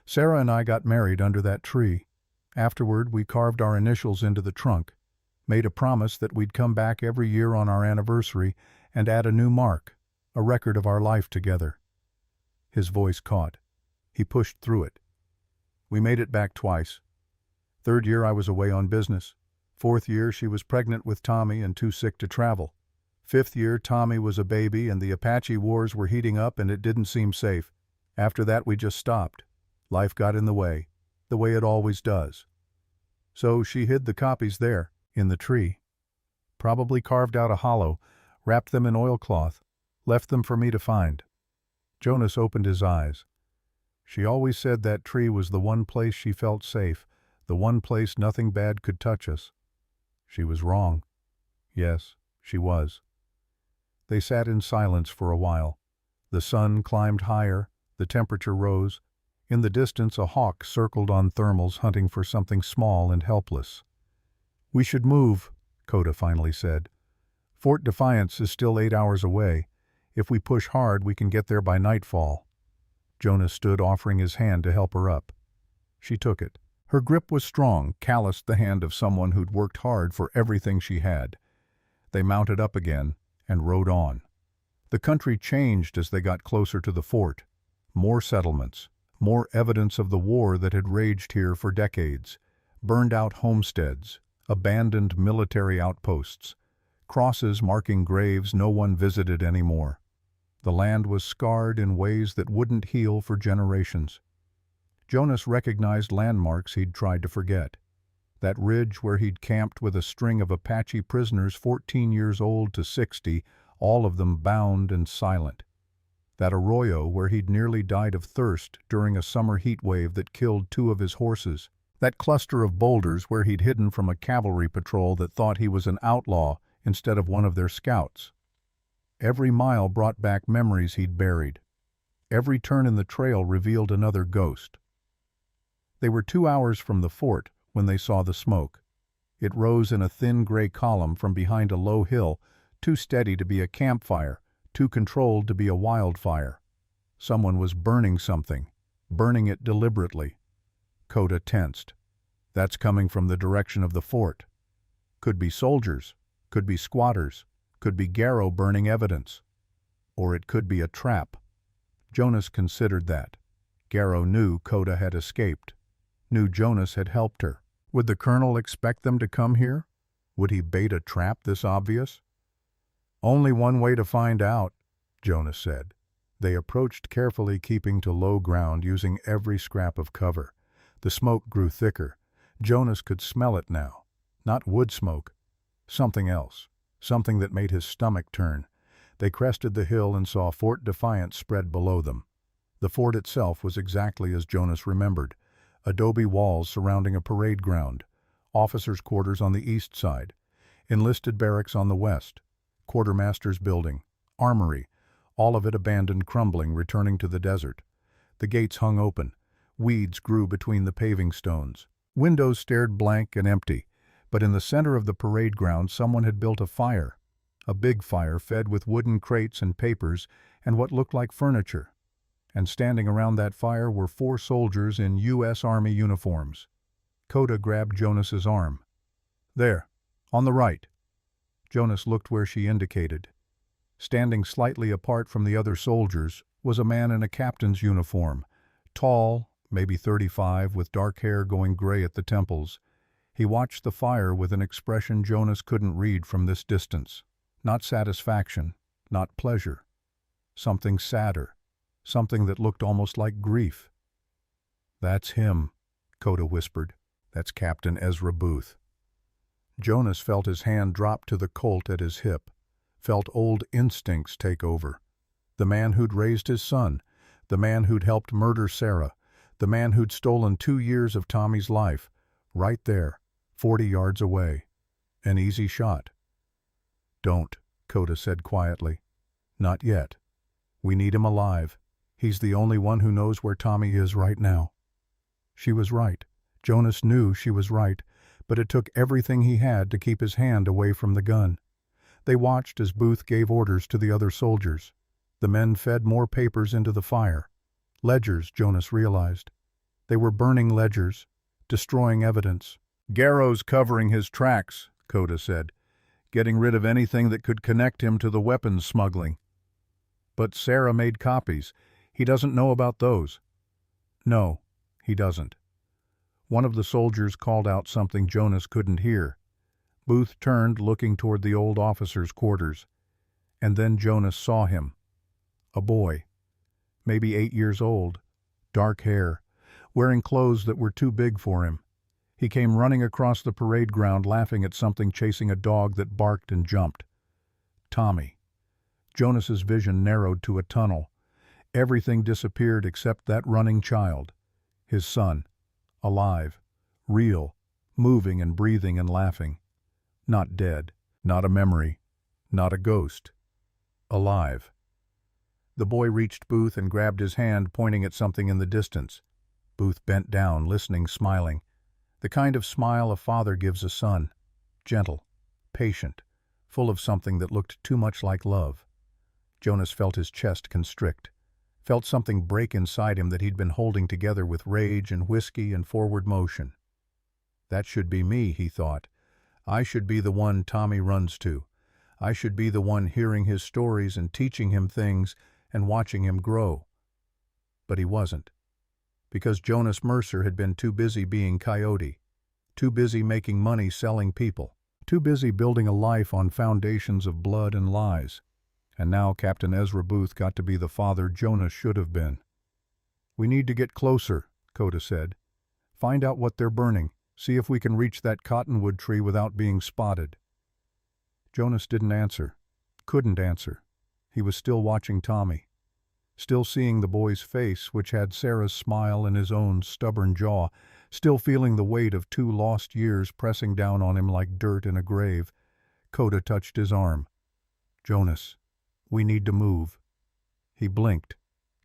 Sarah and I got married under that tree. Afterward, we carved our initials into the trunk, made a promise that we'd come back every year on our anniversary and add a new mark, a record of our life together." His voice caught. He pushed through it. "We made it back twice. 3rd year I was away on business. 4th year she was pregnant with Tommy and too sick to travel. 5th year Tommy was a baby and the Apache wars were heating up and it didn't seem safe. After that we just stopped. Life got in the way it always does. So she hid the copies there, in the tree. Probably carved out a hollow, wrapped them in oilcloth, left them for me to find." Jonas opened his eyes. She always said that tree was the one place she felt safe, the one place nothing bad could touch us. She was wrong. Yes, she was. They sat in silence for a while. The sun climbed higher, the temperature rose. In the distance, a hawk circled on thermals hunting for something small and helpless. "We should move," Coda finally said. "Fort Defiance is still 8 hours away. If we push hard, we can get there by nightfall." Jonas stood offering his hand to help her up. She took it. Her grip was strong, calloused the hand of someone who'd worked hard for everything she had. They mounted up again and rode on. The country changed as they got closer to the fort. More settlements, more evidence of the war that had raged here for decades, burned-out homesteads, abandoned military outposts, crosses marking graves no one visited anymore. The land was scarred in ways that wouldn't heal for generations. Jonas recognized landmarks he'd tried to forget. That ridge where he'd camped with a string of Apache prisoners 14 years old to 60, all of them bound and silent. That arroyo where he'd nearly died of thirst during a summer heat wave that killed 2 of his horses. That cluster of boulders where he'd hidden from a cavalry patrol that thought he was an outlaw instead of one of their scouts. Every mile brought back memories he'd buried. Every turn in the trail revealed another ghost. They were 2 hours from the fort when they saw the smoke. It rose in a thin gray column from behind a low hill, too steady to be a campfire, too controlled to be a wildfire. Someone was burning something, burning it deliberately. Coda tensed. That's coming from the direction of the fort. Could be soldiers, could be squatters, could be Garrow burning evidence. Or it could be a trap. Jonas considered that. Garrow knew Coda had escaped. Knew Jonas had helped her. Would the colonel expect them to come here? Would he bait a trap this obvious? Only one way to find out, Jonas said. They approached carefully, keeping to low ground, using every scrap of cover. The smoke grew thicker. Jonas could smell it now. Not wood smoke. Something else. Something that made his stomach turn. They crested the hill and saw Fort Defiance spread below them. The fort itself was exactly as Jonas remembered. Adobe walls surrounding a parade ground. Officers' quarters on the east side. Enlisted barracks on the west. Quartermaster's building. Armory. All of it abandoned, crumbling, returning to the desert. The gates hung open. Weeds grew between the paving stones. Windows stared blank and empty. But in the center of the parade ground someone had built a fire. A big fire fed with wooden crates and papers and what looked like furniture. And standing around that fire were 4 soldiers in U.S. Army uniforms. Coda grabbed Jonas's arm. There, on the right. Jonas looked where she indicated. Standing slightly apart from the other soldiers was a man in a captain's uniform, tall, maybe 35, with dark hair going gray at the temples. He watched the fire with an expression Jonas couldn't read from this distance. Not satisfaction, not pleasure. Something sadder. Something that looked almost like grief. That's him, Coda whispered. That's Captain Ezra Booth. Jonas felt his hand drop to the Colt at his hip, felt old instincts take over. The man who'd raised his son, the man who'd helped murder Sarah, the man who'd stolen 2 years of Tommy's life, right there, 40 yards away. An easy shot. Don't, Coda said quietly. Not yet. We need him alive. He's the only one who knows where Tommy is right now. She was right. Jonas knew she was right, but it took everything he had to keep his hand away from the gun. They watched as Booth gave orders to the other soldiers. The men fed more papers into the fire. Ledgers, Jonas realized. They were burning ledgers, destroying evidence. Garrow's covering his tracks, Coda said, getting rid of anything that could connect him to the weapons smuggling. But Sarah made copies. He doesn't know about those. No, he doesn't. One of the soldiers called out something Jonas couldn't hear. Booth turned, looking toward the old officers' quarters. And then Jonas saw him. A boy, maybe 8 years old, dark hair, wearing clothes that were too big for him. He came running across the parade ground, laughing at something chasing a dog that barked and jumped. Tommy. Jonas's vision narrowed to a tunnel. Everything disappeared except that running child. His son. Alive. Real. Moving and breathing and laughing. Not dead. Not a memory. Not a ghost. Alive. The boy reached Booth and grabbed his hand, pointing at something in the distance. Booth bent down, listening, smiling. The kind of smile a father gives a son. Gentle. Patient. Full of something that looked too much like love. Jonas felt his chest constrict. Felt something break inside him that he'd been holding together with rage and whiskey and forward motion. That should be me, he thought. I should be the one Tommy runs to. I should be the one hearing his stories and teaching him things and watching him grow. But he wasn't. Because Jonas Mercer had been too busy being Coyote. Too busy making money selling people. Too busy building a life on foundations of blood and lies. And now Captain Ezra Booth got to be the father Jonas should have been. "We need to get closer," Coda said. "Find out what they're burning. See if we can reach that cottonwood tree without being spotted." Jonas didn't answer. Couldn't answer. He was still watching Tommy. Still seeing the boy's face, which had Sarah's smile and his own stubborn jaw. Still feeling the weight of 2 lost years pressing down on him like dirt in a grave. Coda touched his arm. "Jonas, we need to move." He blinked,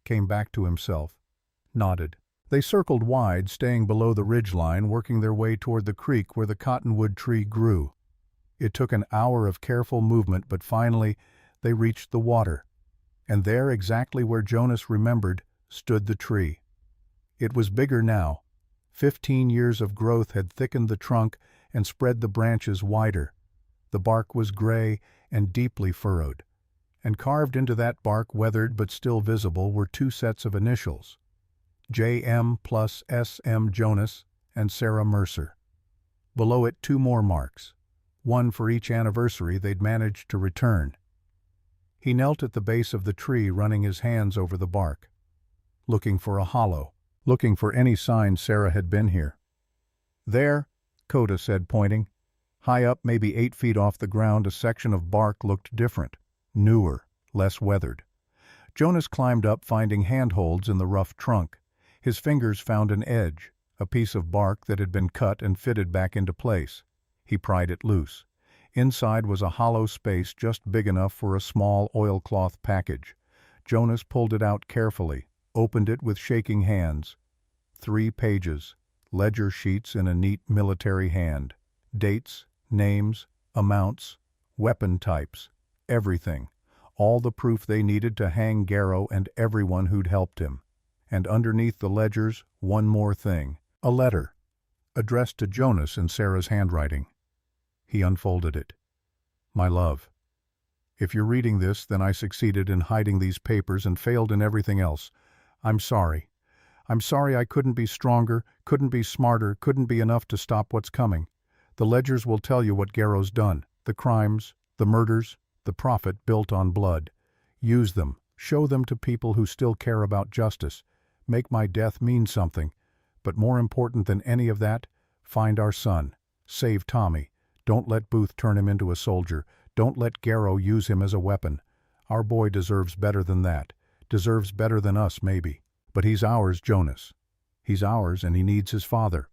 came back to himself, nodded. They circled wide, staying below the ridgeline, working their way toward the creek where the cottonwood tree grew. It took an hour of careful movement, but finally they reached the water. And there, exactly where Jonas remembered, stood the tree. It was bigger now. 15 years of growth had thickened the trunk and spread the branches wider. The bark was gray and deeply furrowed. And carved into that bark, weathered but still visible, were 2 sets of initials. J.M. plus S.M. Jonas and Sarah Mercer. Below it 2 more marks, one for each anniversary they'd managed to return. He knelt at the base of the tree, running his hands over the bark, looking for a hollow, looking for any sign Sarah had been here. "There," Coda said, pointing. High up, maybe 8 feet off the ground, a section of bark looked different, newer, less weathered. Jonas climbed up, finding handholds in the rough trunk. His fingers found an edge, a piece of bark that had been cut and fitted back into place. He pried it loose. Inside was a hollow space just big enough for a small oilcloth package. Jonas pulled it out carefully, opened it with shaking hands. 3 pages, ledger sheets in a neat military hand. Dates, names, amounts, weapon types, everything. All the proof they needed to hang Garrow and everyone who'd helped him. And underneath the ledgers, one more thing. A letter, addressed to Jonas in Sarah's handwriting. He unfolded it. "My love, if you're reading this, then I succeeded in hiding these papers and failed in everything else. I'm sorry. I'm sorry I couldn't be stronger, couldn't be smarter, couldn't be enough to stop what's coming. The ledgers will tell you what Garrow's done, the crimes, the murders, the profit built on blood. Use them, show them to people who still care about justice. Make my death mean something. But more important than any of that, find our son. Save Tommy. Don't let Booth turn him into a soldier. Don't let Garrow use him as a weapon. Our boy deserves better than that. Deserves better than us, maybe. But he's ours, Jonas. He's ours, and he needs his father.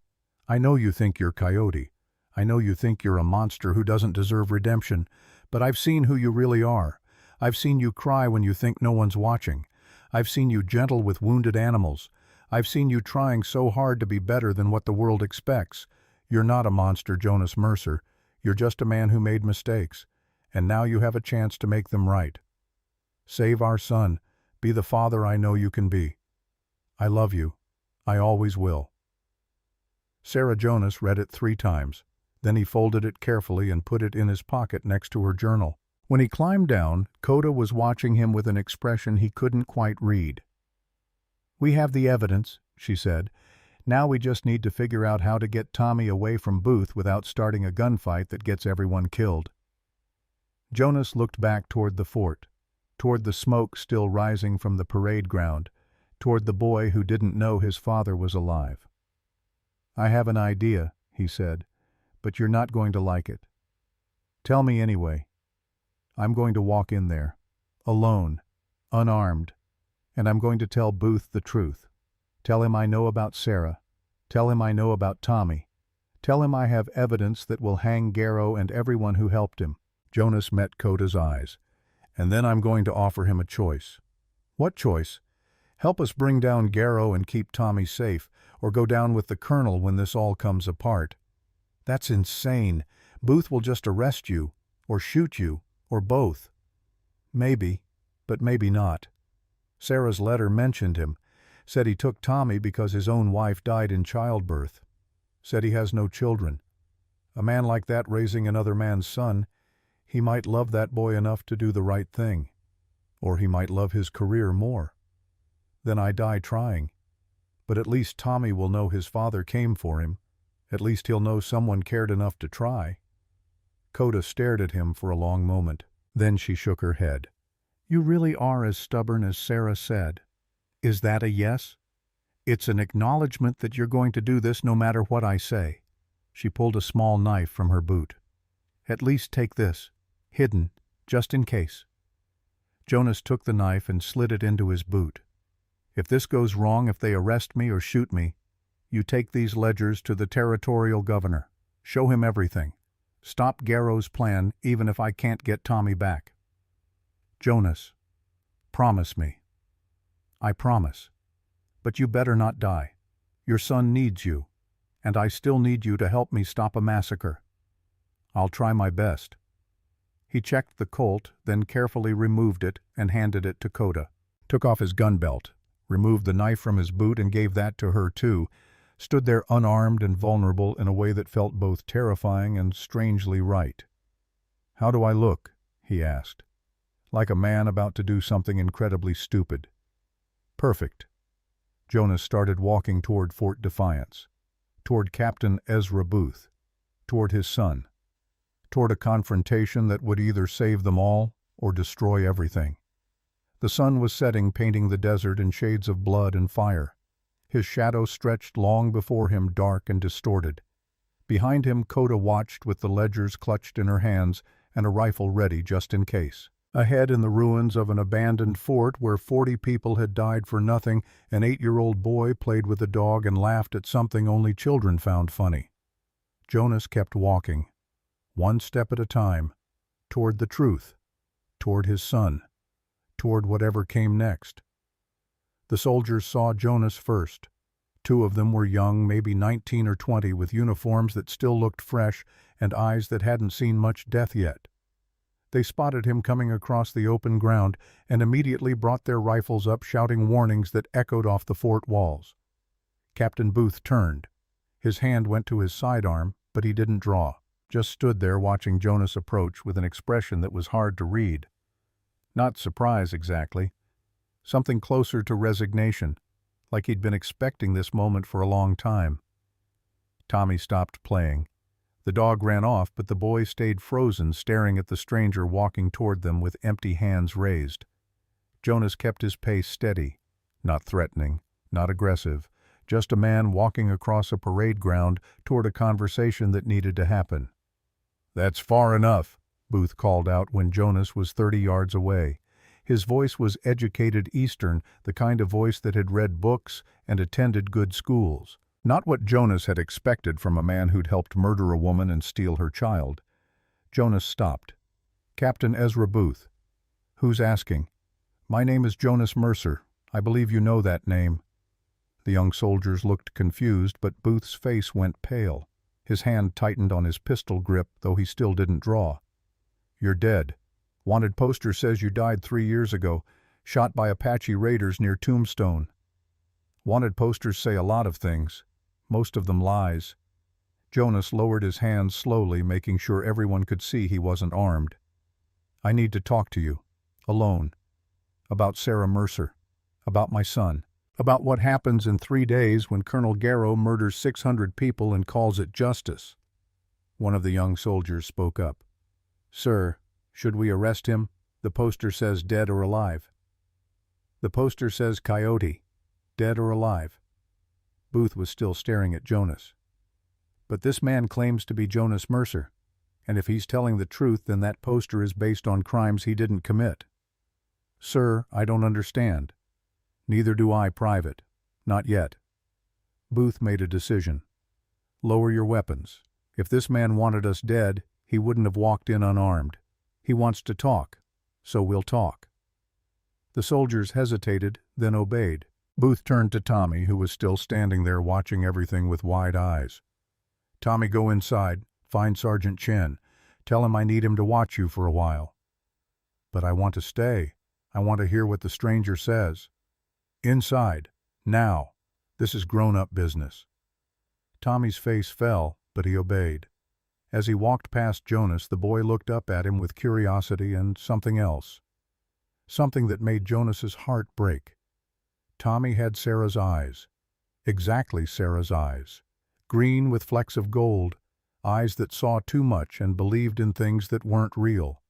I know you think you're Coyote. I know you think you're a monster who doesn't deserve redemption. But I've seen who you really are. I've seen you cry when you think no one's watching. I've seen you gentle with wounded animals. I've seen you trying so hard to be better than what the world expects. You're not a monster, Jonas Mercer. You're just a man who made mistakes. And now you have a chance to make them right. Save our son. Be the father I know you can be. I love you. I always will." Sarah Jonas read it 3 times. Then he folded it carefully and put it in his pocket next to her journal. When he climbed down, Coda was watching him with an expression he couldn't quite read. "We have the evidence," she said. "Now we just need to figure out how to get Tommy away from Booth without starting a gunfight that gets everyone killed." Jonas looked back toward the fort, toward the smoke still rising from the parade ground, toward the boy who didn't know his father was alive. "I have an idea," he said, "but you're not going to like it. Tell me anyway. I'm going to walk in there, alone, unarmed, and I'm going to tell Booth the truth. Tell him I know about Sarah. Tell him I know about Tommy. Tell him I have evidence that will hang Garrow and everyone who helped him." Jonas met Coda's eyes. "And then I'm going to offer him a choice." "What choice?" "Help us bring down Garrow and keep Tommy safe, or go down with the colonel when this all comes apart." "That's insane. Booth will just arrest you, or shoot you, or both." "Maybe, but maybe not. Sarah's letter mentioned him. Said he took Tommy because his own wife died in childbirth. Said he has no children. A man like that raising another man's son, he might love that boy enough to do the right thing. Or he might love his career more. Then I die trying. But at least Tommy will know his father came for him. At least he'll know someone cared enough to try." Coda stared at him for a long moment. Then she shook her head. You really are as stubborn as Sarah said. Is that a yes? It's an acknowledgement that you're going to do this no matter what I say. She pulled a small knife from her boot. At least take this, hidden, just in case. Jonas took the knife and slid it into his boot. If this goes wrong, if they arrest me or shoot me, you take these ledgers to the territorial governor. Show him everything. Stop Garrow's plan, even if I can't get Tommy back. Jonas, promise me. I promise. But you better not die. Your son needs you, and I still need you to help me stop a massacre. I'll try my best. He checked the Colt, then carefully removed it and handed it to Coda. Took off his gun belt, removed the knife from his boot and gave that to her too, stood there unarmed and vulnerable in a way that felt both terrifying and strangely right. How do I look? He asked. Like a man about to do something incredibly stupid. Perfect. Jonas started walking toward Fort Defiance, toward Captain Ezra Booth, toward his son, toward a confrontation that would either save them all or destroy everything. The sun was setting, painting the desert in shades of blood and fire. His shadow stretched long before him, dark and distorted. Behind him, Coda watched with the ledgers clutched in her hands and a rifle ready just in case. Ahead, in the ruins of an abandoned fort where 40 people had died for nothing, an 8-year-old boy played with a dog and laughed at something only children found funny. Jonas kept walking, one step at a time, toward the truth, toward his son, toward whatever came next. The soldiers saw Jonas first. 2 of them were young, maybe 19 or 20, with uniforms that still looked fresh and eyes that hadn't seen much death yet. They spotted him coming across the open ground and immediately brought their rifles up, shouting warnings that echoed off the fort walls. Captain Booth turned. His hand went to his sidearm, but he didn't draw, just stood there watching Jonas approach with an expression that was hard to read. Not surprise exactly. Something closer to resignation, like he'd been expecting this moment for a long time. Tommy stopped playing. The dog ran off, but the boy stayed frozen, staring at the stranger walking toward them with empty hands raised. Jonas kept his pace steady, not threatening, not aggressive, just a man walking across a parade ground toward a conversation that needed to happen. "That's far enough," Booth called out when Jonas was 30 yards away. His voice was educated Eastern, the kind of voice that had read books and attended good schools. Not what Jonas had expected from a man who'd helped murder a woman and steal her child. Jonas stopped. "Captain Ezra Booth." "Who's asking?" "My name is Jonas Mercer. I believe you know that name." The young soldiers looked confused, but Booth's face went pale. His hand tightened on his pistol grip, though he still didn't draw. "You're dead. Wanted poster says you died 3 years ago, shot by Apache raiders near Tombstone." Wanted posters say a lot of things, most of them lies. Jonas lowered his hands slowly, making sure everyone could see he wasn't armed. "I need to talk to you, alone, about Sarah Mercer, about my son, about what happens in 3 days when Colonel Garrow murders 600 people and calls it justice." One of the young soldiers spoke up. "Sir, should we arrest him? The poster says dead or alive." "The poster says Coyote, dead or alive." Booth was still staring at Jonas. "But this man claims to be Jonas Mercer, and if he's telling the truth, then that poster is based on crimes he didn't commit." "Sir, I don't understand." "Neither do I, Private. Not yet." Booth made a decision. "Lower your weapons. If this man wanted us dead, he wouldn't have walked in unarmed. He wants to talk, so we'll talk." The soldiers hesitated, then obeyed. Booth turned to Tommy, who was still standing there watching everything with wide eyes. "Tommy, go inside. Find Sergeant Chen. Tell him I need him to watch you for a while." "But I want to stay. I want to hear what the stranger says." "Inside. Now. This is grown-up business." Tommy's face fell, but he obeyed. As he walked past Jonas, the boy looked up at him with curiosity and something else. Something that made Jonas's heart break. Tommy had Sarah's eyes. Exactly Sarah's eyes. Green with flecks of gold. Eyes that saw too much and believed in things that weren't real.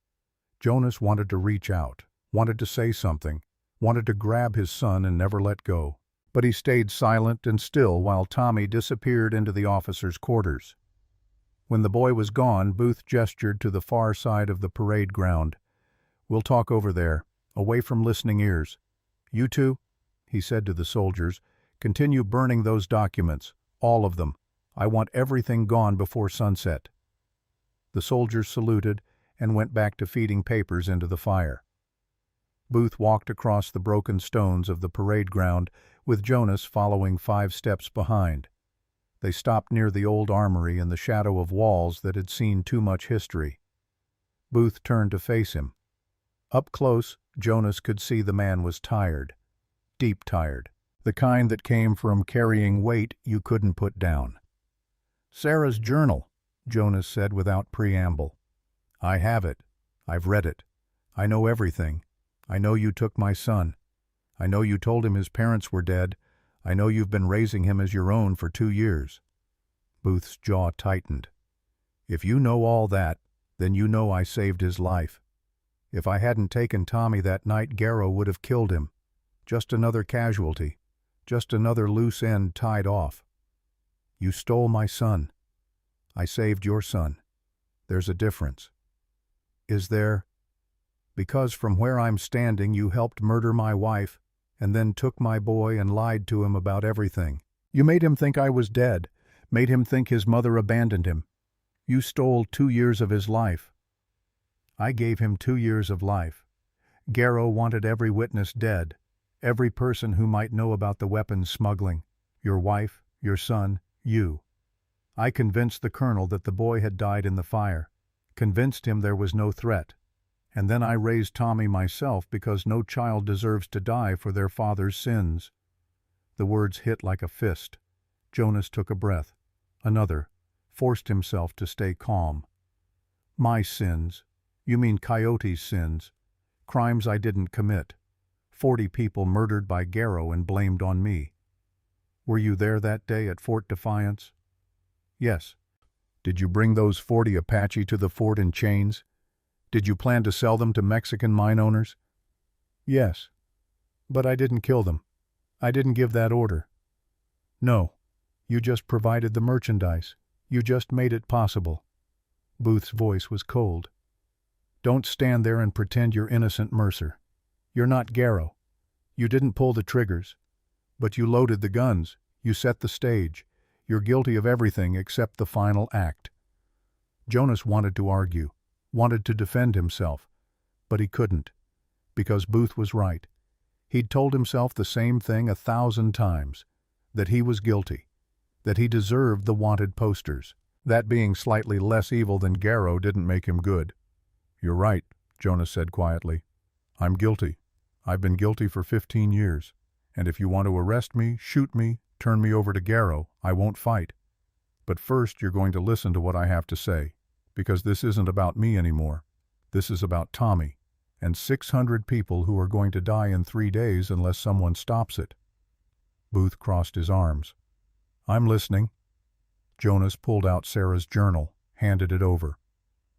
Jonas wanted to reach out, wanted to say something, wanted to grab his son and never let go. But he stayed silent and still while Tommy disappeared into the officers' quarters. When the boy was gone, Booth gestured to the far side of the parade ground. "We'll talk over there, away from listening ears. You two," he said to the soldiers, "continue burning those documents, all of them. I want everything gone before sunset." The soldiers saluted and went back to feeding papers into the fire. Booth walked across the broken stones of the parade ground, with Jonas following 5 steps behind. They stopped near the old armory in the shadow of walls that had seen too much history. Booth turned to face him. Up close, Jonas could see the man was tired. Deep tired. The kind that came from carrying weight you couldn't put down. "Sarah's journal," Jonas said without preamble. "I have it. I've read it. I know everything. I know you took my son. I know you told him his parents were dead. I know you've been raising him as your own for 2 years. Booth's jaw tightened. "If you know all that, then you know I saved his life. If I hadn't taken Tommy that night, Garrow would have killed him. Just another casualty. Just another loose end tied off. You stole my son. I saved your son. There's a difference." "Is there?" "Because from where I'm standing you helped murder my wife, and then took my boy and lied to him about everything. You made him think I was dead, made him think his mother abandoned him. You stole 2 years of his life." "I gave him 2 years of life. Garrow wanted every witness dead, every person who might know about the weapons smuggling, your wife, your son, you. I convinced the colonel that the boy had died in the fire, convinced him there was no threat. And then I raised Tommy myself because no child deserves to die for their father's sins." The words hit like a fist. Jonas took a breath. Another. Forced himself to stay calm. "My sins? You mean Coyote's sins? Crimes I didn't commit. 40 people murdered by Garrow and blamed on me. Were you there that day at Fort Defiance?" "Yes." "Did you bring those 40 Apache to the fort in chains? Did you plan to sell them to Mexican mine owners?" "Yes. But I didn't kill them. I didn't give that order." "No. You just provided the merchandise. You just made it possible." Booth's voice was cold. "Don't stand there and pretend you're innocent, Mercer. You're not Garrow. You didn't pull the triggers. But you loaded the guns. You set the stage. You're guilty of everything except the final act." Jonas wanted to argue, wanted to defend himself, but he couldn't, because Booth was right. He'd told himself the same thing 1,000 times, that he was guilty, that he deserved the wanted posters. That being slightly less evil than Garrow didn't make him good. "You're right," Jonas said quietly. "I'm guilty. I've been guilty for 15 years, and if you want to arrest me, shoot me, turn me over to Garrow, I won't fight. But first you're going to listen to what I have to say. Because this isn't about me anymore. This is about Tommy, and 600 people who are going to die in 3 days unless someone stops it." Booth crossed his arms. "I'm listening." Jonas pulled out Sarah's journal, handed it over.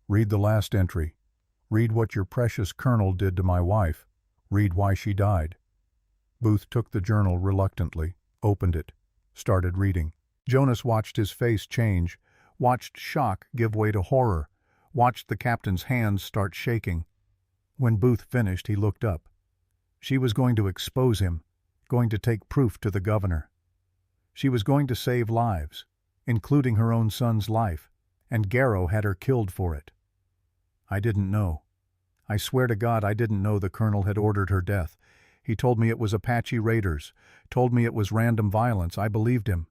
"Read the last entry. Read what your precious colonel did to my wife. Read why she died." Booth took the journal reluctantly, opened it, started reading. Jonas watched his face change, watched shock give way to horror, watched the captain's hands start shaking. When Booth finished, he looked up. She was going to expose him, going to take proof to the governor. She was going to save lives, including her own son's life, and Garrow had her killed for it. "I didn't know. I swear to God I didn't know the colonel had ordered her death. He told me it was Apache raiders, told me it was random violence. I believed him.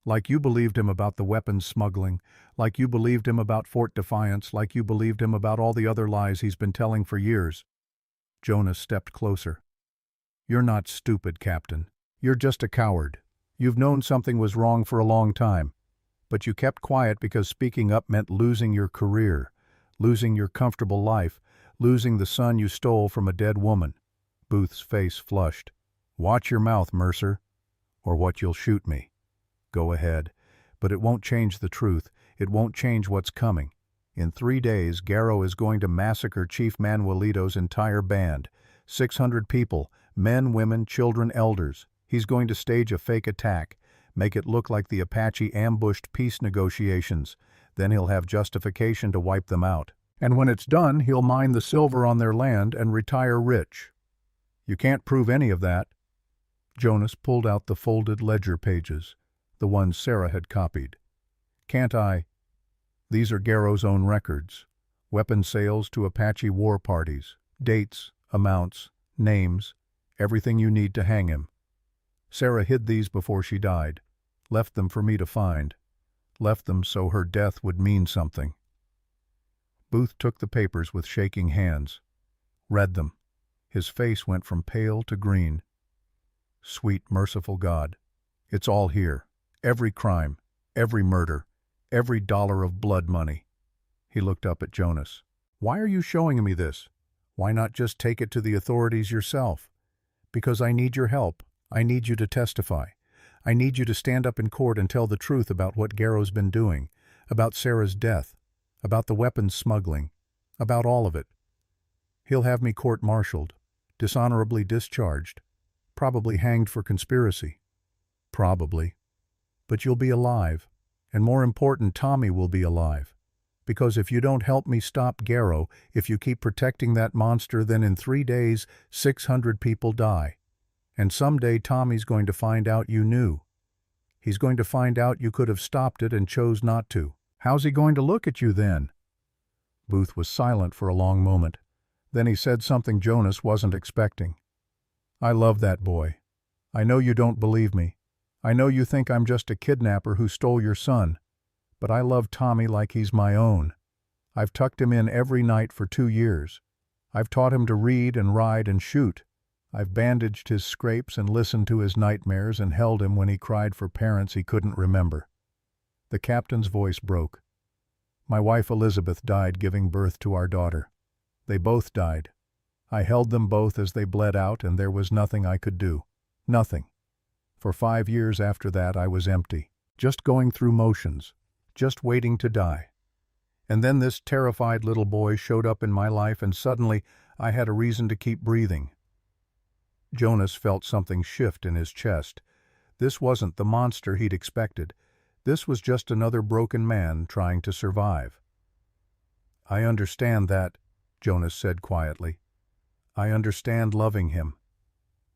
Like you believed him about the weapons smuggling, like you believed him about Fort Defiance, like you believed him about all the other lies he's been telling for years." Jonas stepped closer. "You're not stupid, Captain. You're just a coward. You've known something was wrong for a long time. But you kept quiet because speaking up meant losing your career, losing your comfortable life, losing the son you stole from a dead woman." Booth's face flushed. "Watch your mouth, Mercer, or what you'll shoot me. Go ahead, but it won't change the truth. It won't change what's coming. In 3 days, Garrow is going to massacre Chief Manuelito's entire band. 600 people, men, women, children, elders. He's going to stage a fake attack, make it look like the Apache ambushed peace negotiations. Then he'll have justification to wipe them out. And when it's done, he'll mine the silver on their land and retire rich. You can't prove any of that. Jonas pulled out the folded ledger pages, the ones Sarah had copied. Can't I? These are Garrow's own records. Weapon sales to Apache war parties, dates, amounts, names, everything you need to hang him. Sarah hid these before she died, left them for me to find, left them so her death would mean something. Booth took the papers with shaking hands, read them. His face went from pale to green. Sweet, merciful God, it's all here. Every crime, every murder, every dollar of blood money. He looked up at Jonas. Why are you showing me this? Why not just take it to the authorities yourself? Because I need your help. I need you to testify. I need you to stand up in court and tell the truth about what Garrow's been doing, about Sarah's death, about the weapons smuggling, about all of it. He'll have me court-martialed, dishonorably discharged, probably hanged for conspiracy. Probably. But you'll be alive, and more important, Tommy will be alive. Because if you don't help me stop Garrow, if you keep protecting that monster, then in 3 days, 600 people die. And someday Tommy's going to find out you knew. He's going to find out you could have stopped it and chose not to. How's he going to look at you then? Booth was silent for a long moment. Then he said something Jonas wasn't expecting. I love that boy. I know you don't believe me. I know you think I'm just a kidnapper who stole your son. But I love Tommy like he's my own. I've tucked him in every night for 2 years. I've taught him to read and ride and shoot. I've bandaged his scrapes and listened to his nightmares and held him when he cried for parents he couldn't remember. The captain's voice broke. My wife Elizabeth died giving birth to our daughter. They both died. I held them both as they bled out, and there was nothing I could do. Nothing. For 5 years after that I was empty, just going through motions, just waiting to die. And then this terrified little boy showed up in my life, and suddenly I had a reason to keep breathing. Jonas felt something shift in his chest. This wasn't the monster he'd expected. This was just another broken man trying to survive. I understand that, Jonas said quietly. I understand loving him.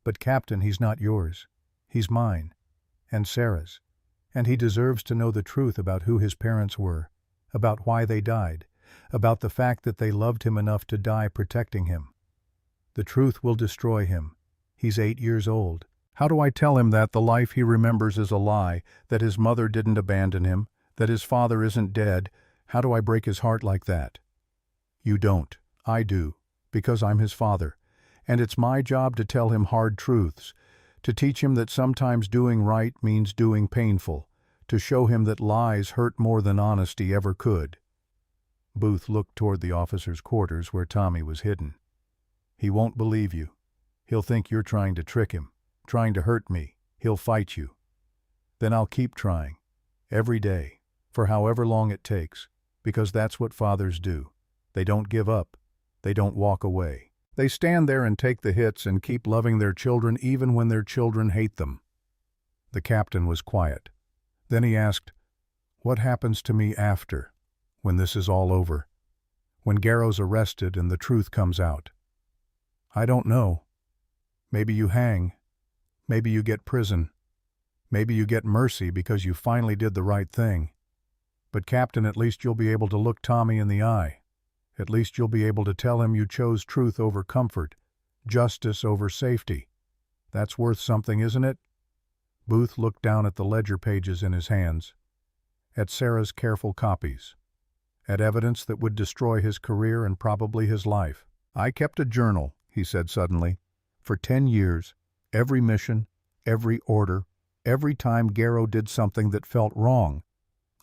But Captain, he's not yours. He's mine, and Sarah's. And he deserves to know the truth about who his parents were, about why they died, about the fact that they loved him enough to die protecting him. The truth will destroy him. He's 8 years old. How do I tell him that the life he remembers is a lie, that his mother didn't abandon him, that his father isn't dead? How do I break his heart like that? You don't. I do, because I'm his father. And it's my job to tell him hard truths, to teach him that sometimes doing right means doing painful, to show him that lies hurt more than honesty ever could. Booth looked toward the officers' quarters where Tommy was hidden. He won't believe you. He'll think you're trying to trick him, trying to hurt me. He'll fight you. Then I'll keep trying, every day, for however long it takes, because that's what fathers do. They don't give up. They don't walk away. They stand there and take the hits and keep loving their children even when their children hate them. The captain was quiet. Then he asked, what happens to me after, when this is all over, when Garrow's arrested and the truth comes out? I don't know. Maybe you hang. Maybe you get prison. Maybe you get mercy because you finally did the right thing. But Captain, at least you'll be able to look Tommy in the eye. At least you'll be able to tell him you chose truth over comfort, justice over safety. That's worth something, isn't it? Booth looked down at the ledger pages in his hands, at Sarah's careful copies, at evidence that would destroy his career and probably his life. I kept a journal, he said suddenly, for 10 years, every mission, every order, every time Garrow did something that felt wrong.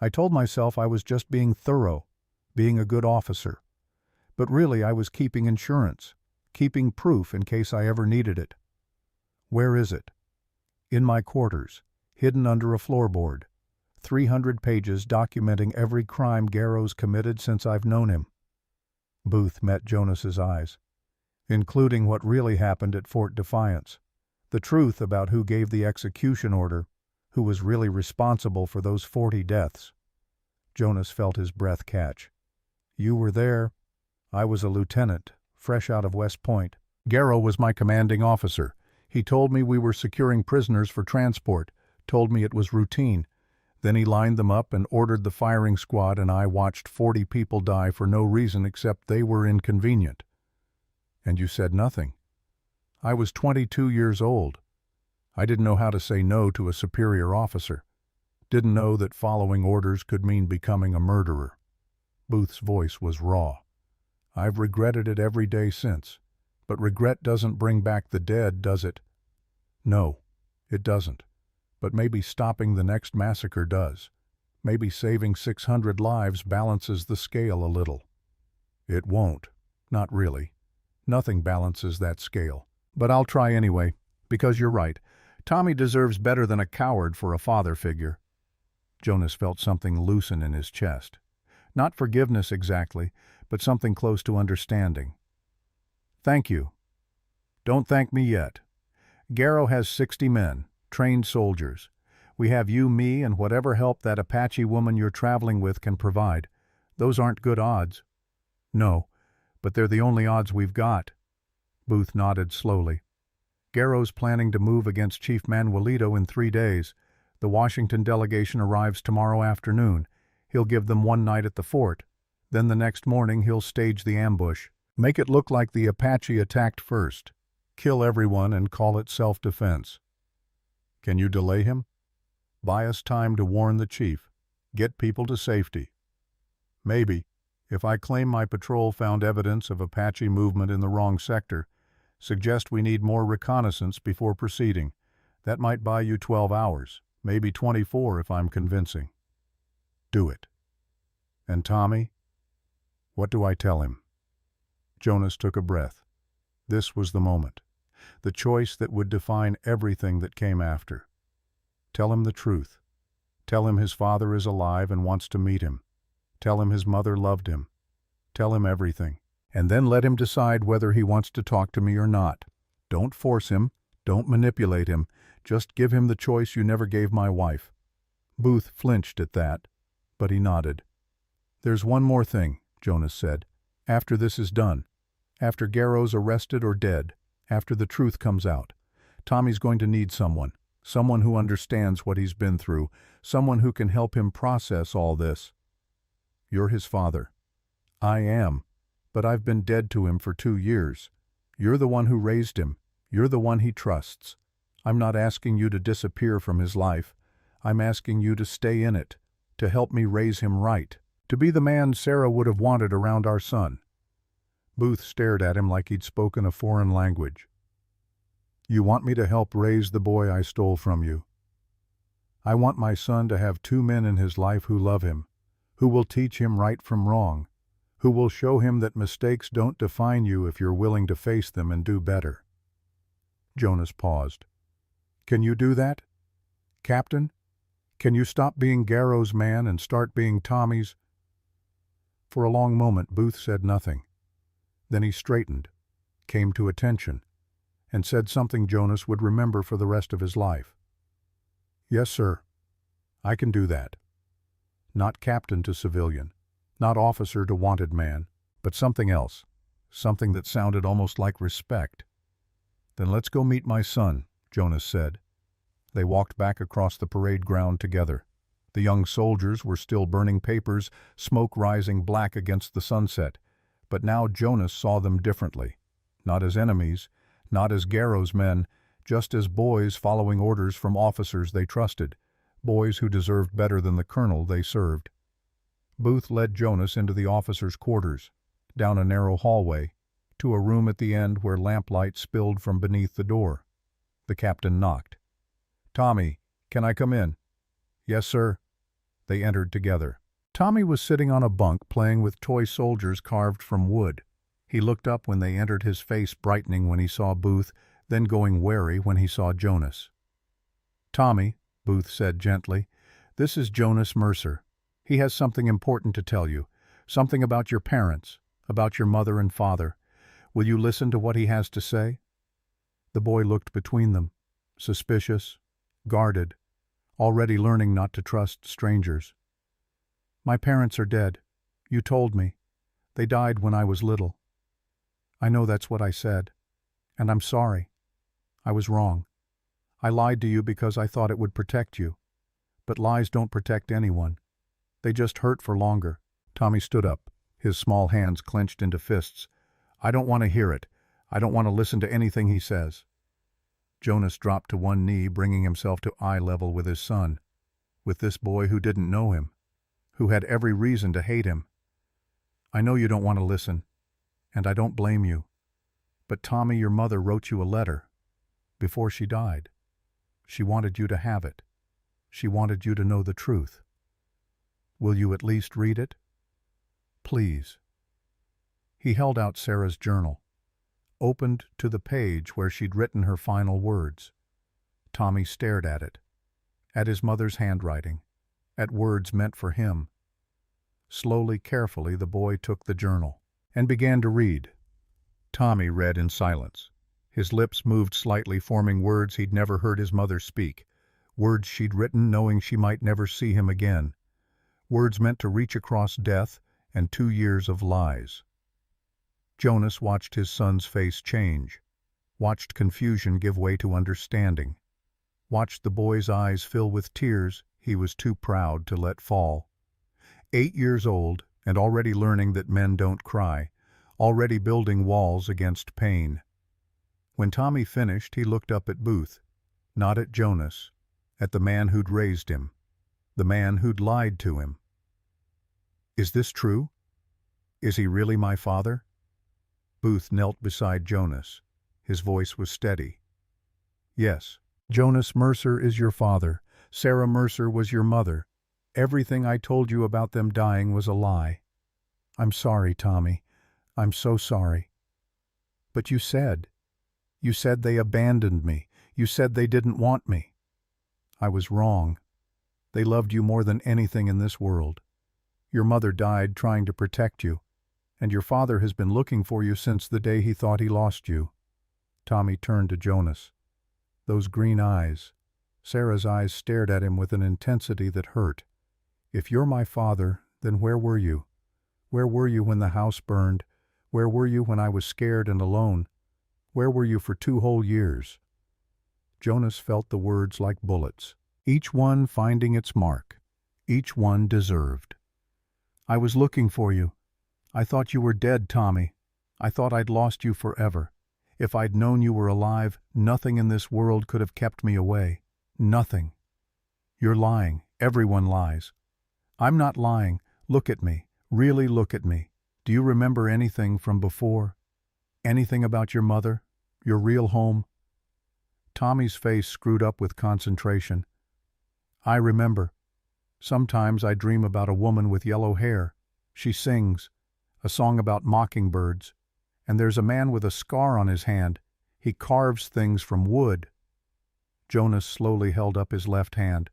I told myself I was just being thorough, being a good officer. But really I was keeping insurance, keeping proof in case I ever needed it. Where is it? In my quarters, hidden under a floorboard. 300 pages documenting every crime Garrow's committed since I've known him." Booth met Jonas's eyes. "Including what really happened at Fort Defiance. The truth about who gave the execution order, who was really responsible for those 40 deaths." Jonas felt his breath catch. "You were there. I was a lieutenant, fresh out of West Point. Garrow was my commanding officer. He told me we were securing prisoners for transport, told me it was routine. Then he lined them up and ordered the firing squad, and I watched 40 people die for no reason except they were inconvenient." "And you said nothing?" "I was 22 years old. I didn't know how to say no to a superior officer. Didn't know that following orders could mean becoming a murderer." Booth's voice was raw. "I've regretted it every day since. But regret doesn't bring back the dead, does it?" "No, it doesn't. But maybe stopping the next massacre does. Maybe saving 600 lives balances the scale a little." "It won't. Not really. Nothing balances that scale. But I'll try anyway, because you're right. Tommy deserves better than a coward for a father figure." Jonas felt something loosen in his chest. Not forgiveness exactly, but something close to understanding. "Thank you." "Don't thank me yet. Garrow has 60 men, trained soldiers. We have you, me, and whatever help that Apache woman you're traveling with can provide. Those aren't good odds." "No, but they're the only odds we've got." Booth nodded slowly. "Garrow's planning to move against Chief Manuelito in 3 days. The Washington delegation arrives tomorrow afternoon. He'll give them 1 night at the fort. Then the next morning he'll stage the ambush. Make it look like the Apache attacked first. Kill everyone and call it self-defense. Can you delay him? Buy us time to warn the chief. Get people to safety. Maybe, if I claim my patrol found evidence of Apache movement in the wrong sector, suggest we need more reconnaissance before proceeding. That might buy you 12 hours, maybe 24 if I'm convincing. Do it. And Tommy? What do I tell him?" Jonas took a breath. This was the moment. The choice that would define everything that came after. Tell him the truth. Tell him his father is alive and wants to meet him. Tell him his mother loved him. Tell him everything. And then let him decide whether he wants to talk to me or not. Don't force him. Don't manipulate him. Just give him the choice you never gave my wife." Booth flinched at that, but he nodded. "There's one more thing," Jonas said. "After this is done, after Garrow's arrested or dead, after the truth comes out, Tommy's going to need someone who understands what he's been through, someone who can help him process all this. You're his father." "I am, but I've been dead to him for 2 years. You're the one who raised him. You're the one he trusts. I'm not asking you to disappear from his life. I'm asking you to stay in it, to help me raise him right, to be the man Sarah would have wanted around our son." Booth stared at him like he'd spoken a foreign language. "You want me to help raise the boy I stole from you? I want my son to have 2 men in his life who love him, who will teach him right from wrong, who will show him that mistakes don't define you if you're willing to face them and do better." Jonas paused. "Can you do that? Captain? Can you stop being Garrow's man and start being Tommy's?" For a long moment Booth said nothing. Then he straightened, came to attention, and said something Jonas would remember for the rest of his life. "Yes, sir. I can do that. Not captain to civilian, not officer to wanted man, but something else, something that sounded almost like respect." "Then let's go meet my son," Jonas said. They walked back across the parade ground together. The young soldiers were still burning papers, smoke rising black against the sunset. But now Jonas saw them differently. Not as enemies, not as Garrow's men, just as boys following orders from officers they trusted, boys who deserved better than the colonel they served. Booth led Jonas into the officers' quarters, down a narrow hallway, to a room at the end where lamplight spilled from beneath the door. The captain knocked. "Tommy, can I come in?" "Yes, sir." They entered together. Tommy was sitting on a bunk playing with toy soldiers carved from wood. He looked up when they entered, his face brightening when he saw Booth, then going wary when he saw Jonas. "Tommy," Booth said gently, This is Jonas Mercer. He has something important to tell you. Something about your parents, about your mother and father. Will you listen to what he has to say?" The boy looked between them, suspicious, guarded, already learning not to trust strangers. "My parents are dead. You told me. They died when I was little. I know that's what I said. And I'm sorry. I was wrong. I lied to you because I thought it would protect you. But lies don't protect anyone. They just hurt for longer." Tommy stood up, his small hands clenched into fists. "I don't want to hear it. I don't want to listen to anything he says." Jonas dropped to one knee, bringing himself to eye level with his son, with this boy who didn't know him, who had every reason to hate him. "I know you don't want to listen, and I don't blame you. But Tommy, your mother wrote you a letter before she died. She wanted you to have it. She wanted you to know the truth. Will you at least read it? Please." He held out Sarah's journal, opened to the page where she'd written her final words. Tommy stared at it, at his mother's handwriting, at words meant for him. Slowly, carefully, the boy took the journal and began to read. Tommy read in silence. His lips moved slightly, forming words he'd never heard his mother speak, words she'd written knowing she might never see him again, words meant to reach across death and 2 years of lies. Jonas watched his son's face change, watched confusion give way to understanding, watched the boy's eyes fill with tears he was too proud to let fall. 8 years old and already learning that men don't cry, already building walls against pain. When Tommy finished, he looked up at Booth, not at Jonas, at the man who'd raised him, the man who'd lied to him. "Is this true? Is he really my father?" Booth knelt beside Jonas. His voice was steady. "Yes, Jonas Mercer is your father. Sarah Mercer was your mother. Everything I told you about them dying was a lie. I'm sorry, Tommy. I'm so sorry. But you said they abandoned me. You said they didn't want me. I was wrong. They loved you more than anything in this world. Your mother died trying to protect you, and your father has been looking for you since the day he thought he lost you." Tommy turned to Jonas. Those green eyes, Sarah's eyes, stared at him with an intensity that hurt. "If you're my father, then where were you? Where were you when the house burned? Where were you when I was scared and alone? Where were you for 2 whole years?" Jonas felt the words like bullets, each one finding its mark, each one deserved. "I was looking for you. I thought you were dead, Tommy. I thought I'd lost you forever. If I'd known you were alive, nothing in this world could have kept me away. Nothing." "You're lying. Everyone lies." "I'm not lying. Look at me. Really look at me. Do you remember anything from before? Anything about your mother? Your real home?" Tommy's face screwed up with concentration. "I remember. Sometimes I dream about a woman with yellow hair. She sings a song about mockingbirds. And there's a man with a scar on his hand. He carves things from wood." Jonas slowly held up his left hand.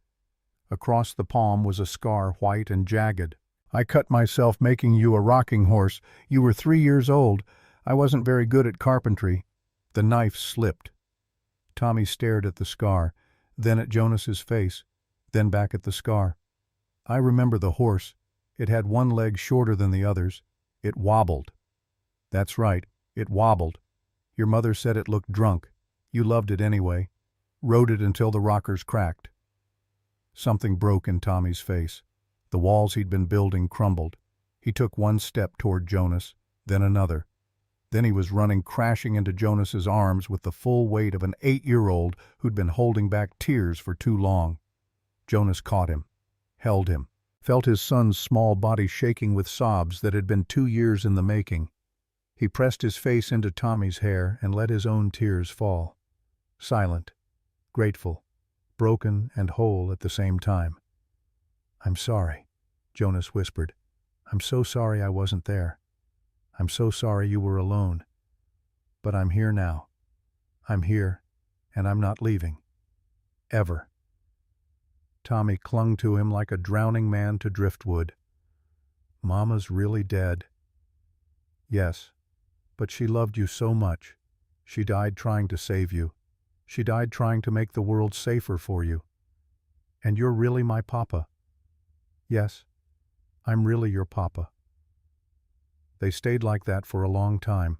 Across the palm was a scar, white and jagged. "I cut myself making you a rocking horse. You were 3 years old. I wasn't very good at carpentry." The knife slipped. Tommy stared at the scar, then at Jonas's face, then back at the scar. "I remember the horse. It had one leg shorter than the others. It wobbled." "That's right, it wobbled. Your mother said it looked drunk. You loved it anyway. Rode it until the rockers cracked." Something broke in Tommy's face. The walls he'd been building crumbled. He took one step toward Jonas, then another. Then he was running crashing into Jonas's arms with the full weight of an 8-year-old who'd been holding back tears for too long. Jonas caught him, held him, felt his son's small body shaking with sobs that had been 2 years in the making. He pressed his face into Tommy's hair and let his own tears fall. Silent, grateful, broken and whole at the same time. "I'm sorry," Jonas whispered. "I'm so sorry I wasn't there. I'm so sorry you were alone. But I'm here now. I'm here, and I'm not leaving. Ever." Tommy clung to him like a drowning man to driftwood. "Mama's really dead." "Yes, but she loved you so much. She died trying to save you. She died trying to make the world safer for you. And you're really my papa." "Yes, I'm really your papa." They stayed like that for a long time,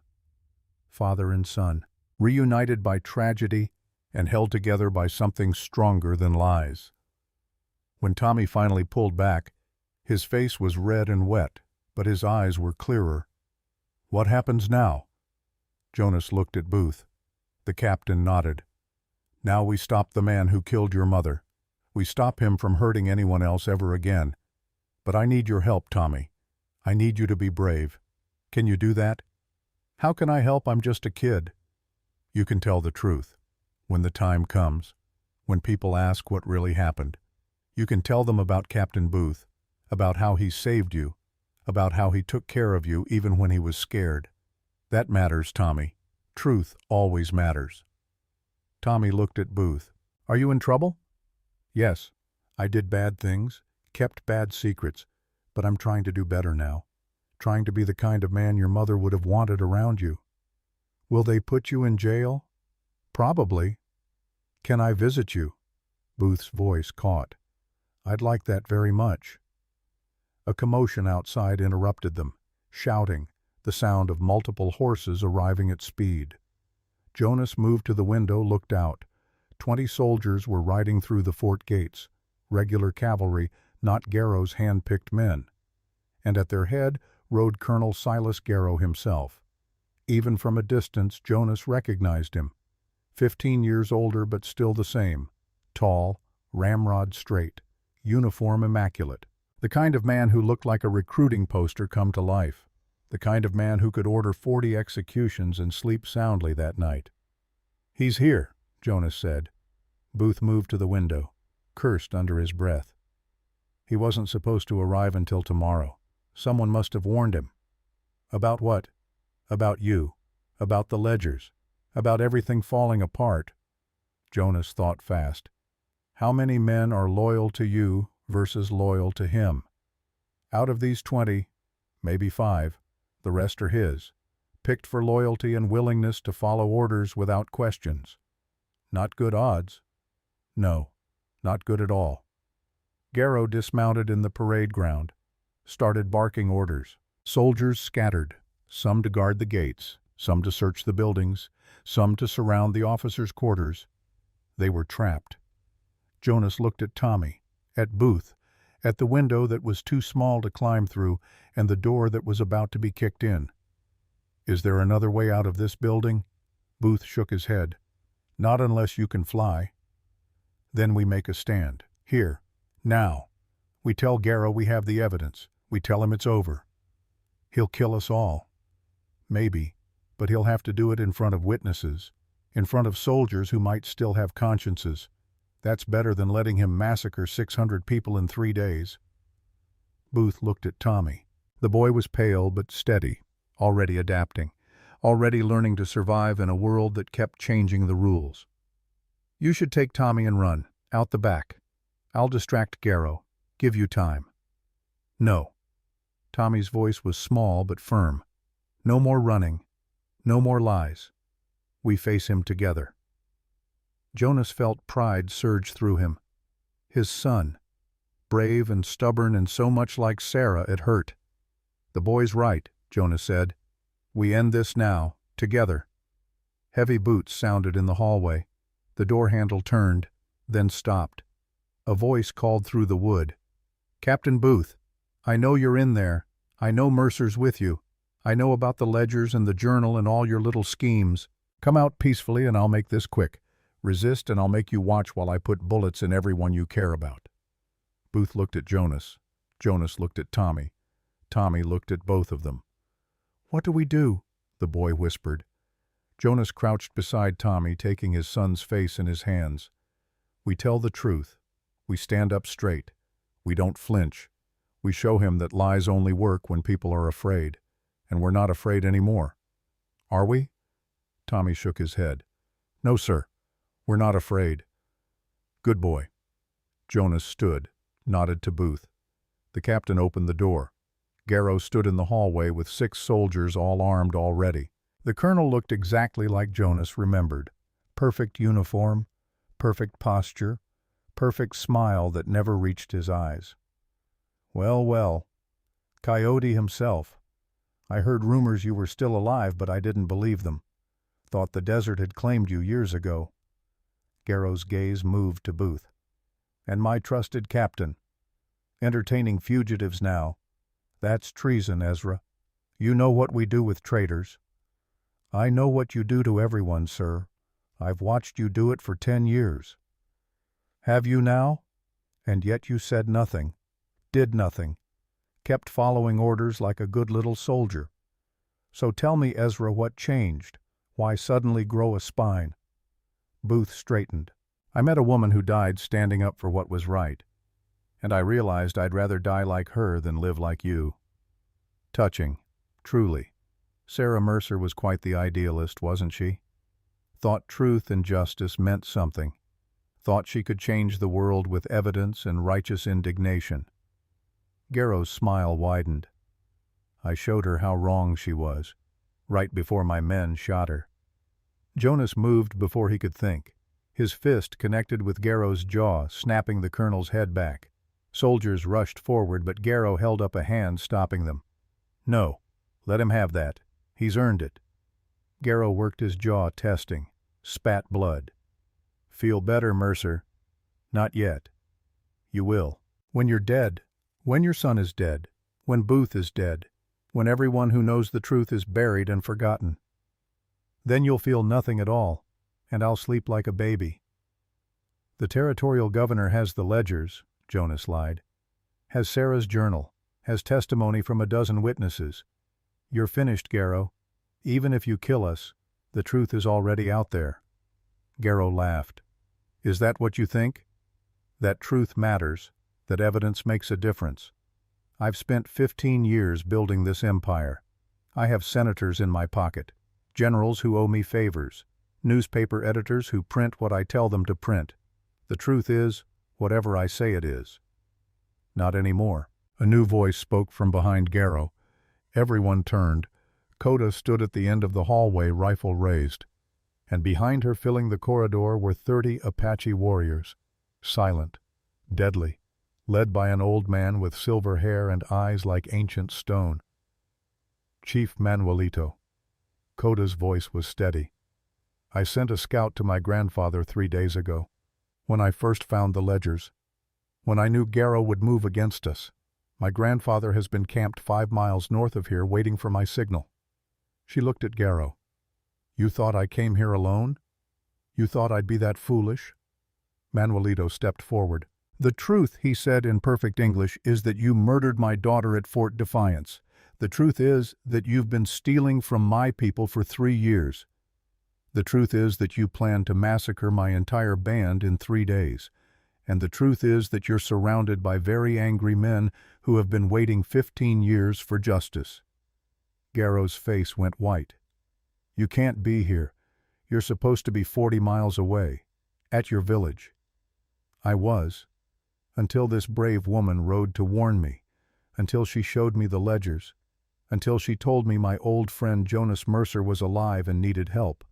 father and son, reunited by tragedy and held together by something stronger than lies. When Tommy finally pulled back, his face was red and wet, but his eyes were clearer. "What happens now?" Jonas looked at Booth. The captain nodded. "Now we stop the man who killed your mother. We stop him from hurting anyone else ever again. But I need your help, Tommy. I need you to be brave. Can you do that?" "How can I help? I'm just a kid." "You can tell the truth. When the time comes, when people ask what really happened, you can tell them about Captain Booth, about how he saved you, about how he took care of you even when he was scared. That matters, Tommy. Truth always matters." Tommy looked at Booth. "Are you in trouble?" "Yes. I did bad things, kept bad secrets, but I'm trying to do better now. Trying to be the kind of man your mother would have wanted around you." "Will they put you in jail?" "Probably." "Can I visit you?" Booth's voice caught. "I'd like that very much." A commotion outside interrupted them, shouting, the sound of multiple horses arriving at speed. Jonas moved to the window, looked out. 20 soldiers were riding through the fort gates, regular cavalry, not Garrow's hand-picked men. And at their head rode Colonel Silas Garrow himself. Even from a distance, Jonas recognized him. 15 years older, but still the same. Tall, ramrod straight, uniform immaculate. The kind of man who looked like a recruiting poster come to life. The kind of man who could order 40 executions and sleep soundly that night. "He's here," Jonas said. Booth moved to the window, cursed under his breath. "He wasn't supposed to arrive until tomorrow. Someone must have warned him." "About what?" "About you. About the ledgers. About everything falling apart." Jonas thought fast. How many men are loyal to you versus loyal to him? Out of these 20, maybe 5, the rest are his, picked for loyalty and willingness to follow orders without questions. Not good odds. No, not good at all. Garrow dismounted in the parade ground, started barking orders. Soldiers scattered, some to guard the gates, some to search the buildings, some to surround the officers' quarters. They were trapped. Jonas looked at Tommy, at Booth, at the window that was too small to climb through and the door that was about to be kicked in. "Is there another way out of this building?" Booth shook his head. "Not unless you can fly." "Then we make a stand. Here. Now. We tell Garrow we have the evidence. We tell him it's over. He'll kill us all. Maybe, but he'll have to do it in front of witnesses, in front of soldiers who might still have consciences. That's better than letting him massacre 600 people in 3 days." Booth looked at Tommy. The boy was pale but steady, already adapting, already learning to survive in a world that kept changing the rules. "You should take Tommy and run, out the back. I'll distract Garrow, give you time." "No." Tommy's voice was small but firm. "No more running. No more lies. We face him together." Jonas felt pride surge through him. His son, brave and stubborn and so much like Sarah, it hurt. "The boy's right," Jonas said. "We end this now, together." Heavy boots sounded in the hallway. The door handle turned, then stopped. A voice called through the wood. "Captain Booth, I know you're in there. I know Mercer's with you. I know about the ledgers and the journal and all your little schemes. Come out peacefully and I'll make this quick. Resist and I'll make you watch while I put bullets in everyone you care about." Booth looked at Jonas. Jonas looked at Tommy. Tommy looked at both of them. "What do we do?" the boy whispered. Jonas crouched beside Tommy, taking his son's face in his hands. "We tell the truth. We stand up straight. We don't flinch. We show him that lies only work when people are afraid. And we're not afraid anymore. Are we?" Tommy shook his head. "No, sir. We're not afraid." "Good boy." Jonas stood, nodded to Booth. The captain opened the door. Garrow stood in the hallway with 6 soldiers all armed already. The colonel looked exactly like Jonas remembered. Perfect uniform, perfect posture, perfect smile that never reached his eyes. "Well, well, Coyote himself. I heard rumors you were still alive, but I didn't believe them. Thought the desert had claimed you years ago." Garrow's gaze moved to Booth. "And my trusted captain. Entertaining fugitives now. That's treason, Ezra. You know what we do with traitors." "I know what you do to everyone, sir. I've watched you do it for 10 years. "Have you now? And yet you said nothing, did nothing, kept following orders like a good little soldier. So tell me, Ezra, what changed? Why suddenly grow a spine?" Booth straightened. "I met a woman who died standing up for what was right, and I realized I'd rather die like her than live like you." Touching, truly. Sarah Mercer was quite the idealist, wasn't she? Thought truth and justice meant something. Thought she could change the world with evidence and righteous indignation. Garrow's smile widened. "I showed her how wrong she was, right before my men shot her." Jonas moved before he could think. His fist connected with Garrow's jaw, snapping the colonel's head back. Soldiers rushed forward, but Garrow held up a hand, stopping them. "No, let him have that. He's earned it." Garrow worked his jaw, testing. Spat blood. "Feel better, Mercer?" "Not yet." "You will. When you're dead. When your son is dead. When Booth is dead. When everyone who knows the truth is buried and forgotten. Then you'll feel nothing at all, and I'll sleep like a baby." "The territorial governor has the ledgers," Jonas lied. "Has Sarah's journal. Has testimony from a dozen witnesses. You're finished, Garrow. Even if you kill us, the truth is already out there." Garrow laughed. "Is that what you think? That truth matters, that evidence makes a difference? I've spent 15 years building this empire. I have senators in my pocket, generals who owe me favors, newspaper editors who print what I tell them to print. The truth is, whatever I say it is." "Not anymore." A new voice spoke from behind Garrow. Everyone turned. Coda stood at the end of the hallway, rifle raised. And behind her, filling the corridor, were 30 Apache warriors. Silent, deadly, led by an old man with silver hair and eyes like ancient stone. "Chief Manuelito." Coda's voice was steady. "I sent a scout to my grandfather 3 days ago, when I first found the ledgers, when I knew Garrow would move against us. My grandfather has been camped 5 miles north of here waiting for my signal." She looked at Garrow. "You thought I came here alone? You thought I'd be that foolish?" Manuelito stepped forward. "The truth," he said in perfect English, "is that you murdered my daughter at Fort Defiance. The truth is that you've been stealing from my people for 3 years. The truth is that you planned to massacre my entire band in 3 days. And the truth is that you're surrounded by very angry men who have been waiting 15 years for justice." Garrow's face went white. "You can't be here. You're supposed to be 40 miles away, at your village." "I was, until this brave woman rode to warn me, until she showed me the ledgers, until she told me my old friend Jonas Mercer was alive and needed help."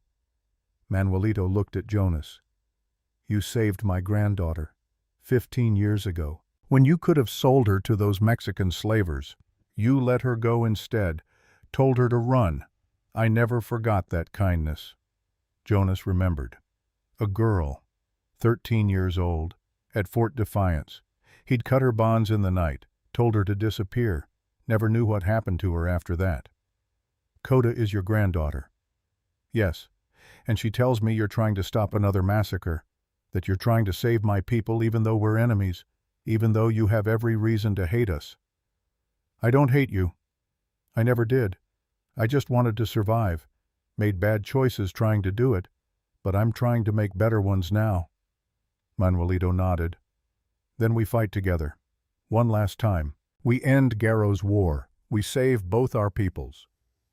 Manuelito looked at Jonas. "You saved my granddaughter 15 years ago, when you could have sold her to those Mexican slavers. You let her go instead, told her to run. I never forgot that kindness." Jonas remembered. A girl, 13 years old, at Fort Defiance. He'd cut her bonds in the night, told her to disappear, never knew what happened to her after that. "Coda is your granddaughter." "Yes, and she tells me you're trying to stop another massacre, that you're trying to save my people even though we're enemies, even though you have every reason to hate us." "I don't hate you. I never did. I just wanted to survive, made bad choices trying to do it, but I'm trying to make better ones now." Manuelito nodded. "Then we fight together. One last time. We end Garrow's war. We save both our peoples."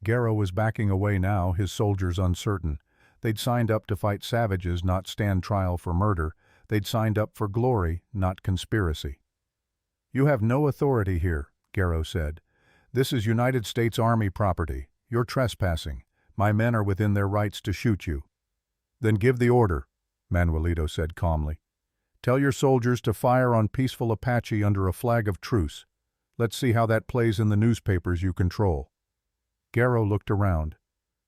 Garrow was backing away now, his soldiers uncertain. They'd signed up to fight savages, not stand trial for murder. They'd signed up for glory, not conspiracy. "You have no authority here," Garrow said. "This is United States Army property. You're trespassing. My men are within their rights to shoot you." "Then give the order," Manuelito said calmly. "Tell your soldiers to fire on peaceful Apache under a flag of truce. Let's see how that plays in the newspapers you control." Garrow looked around,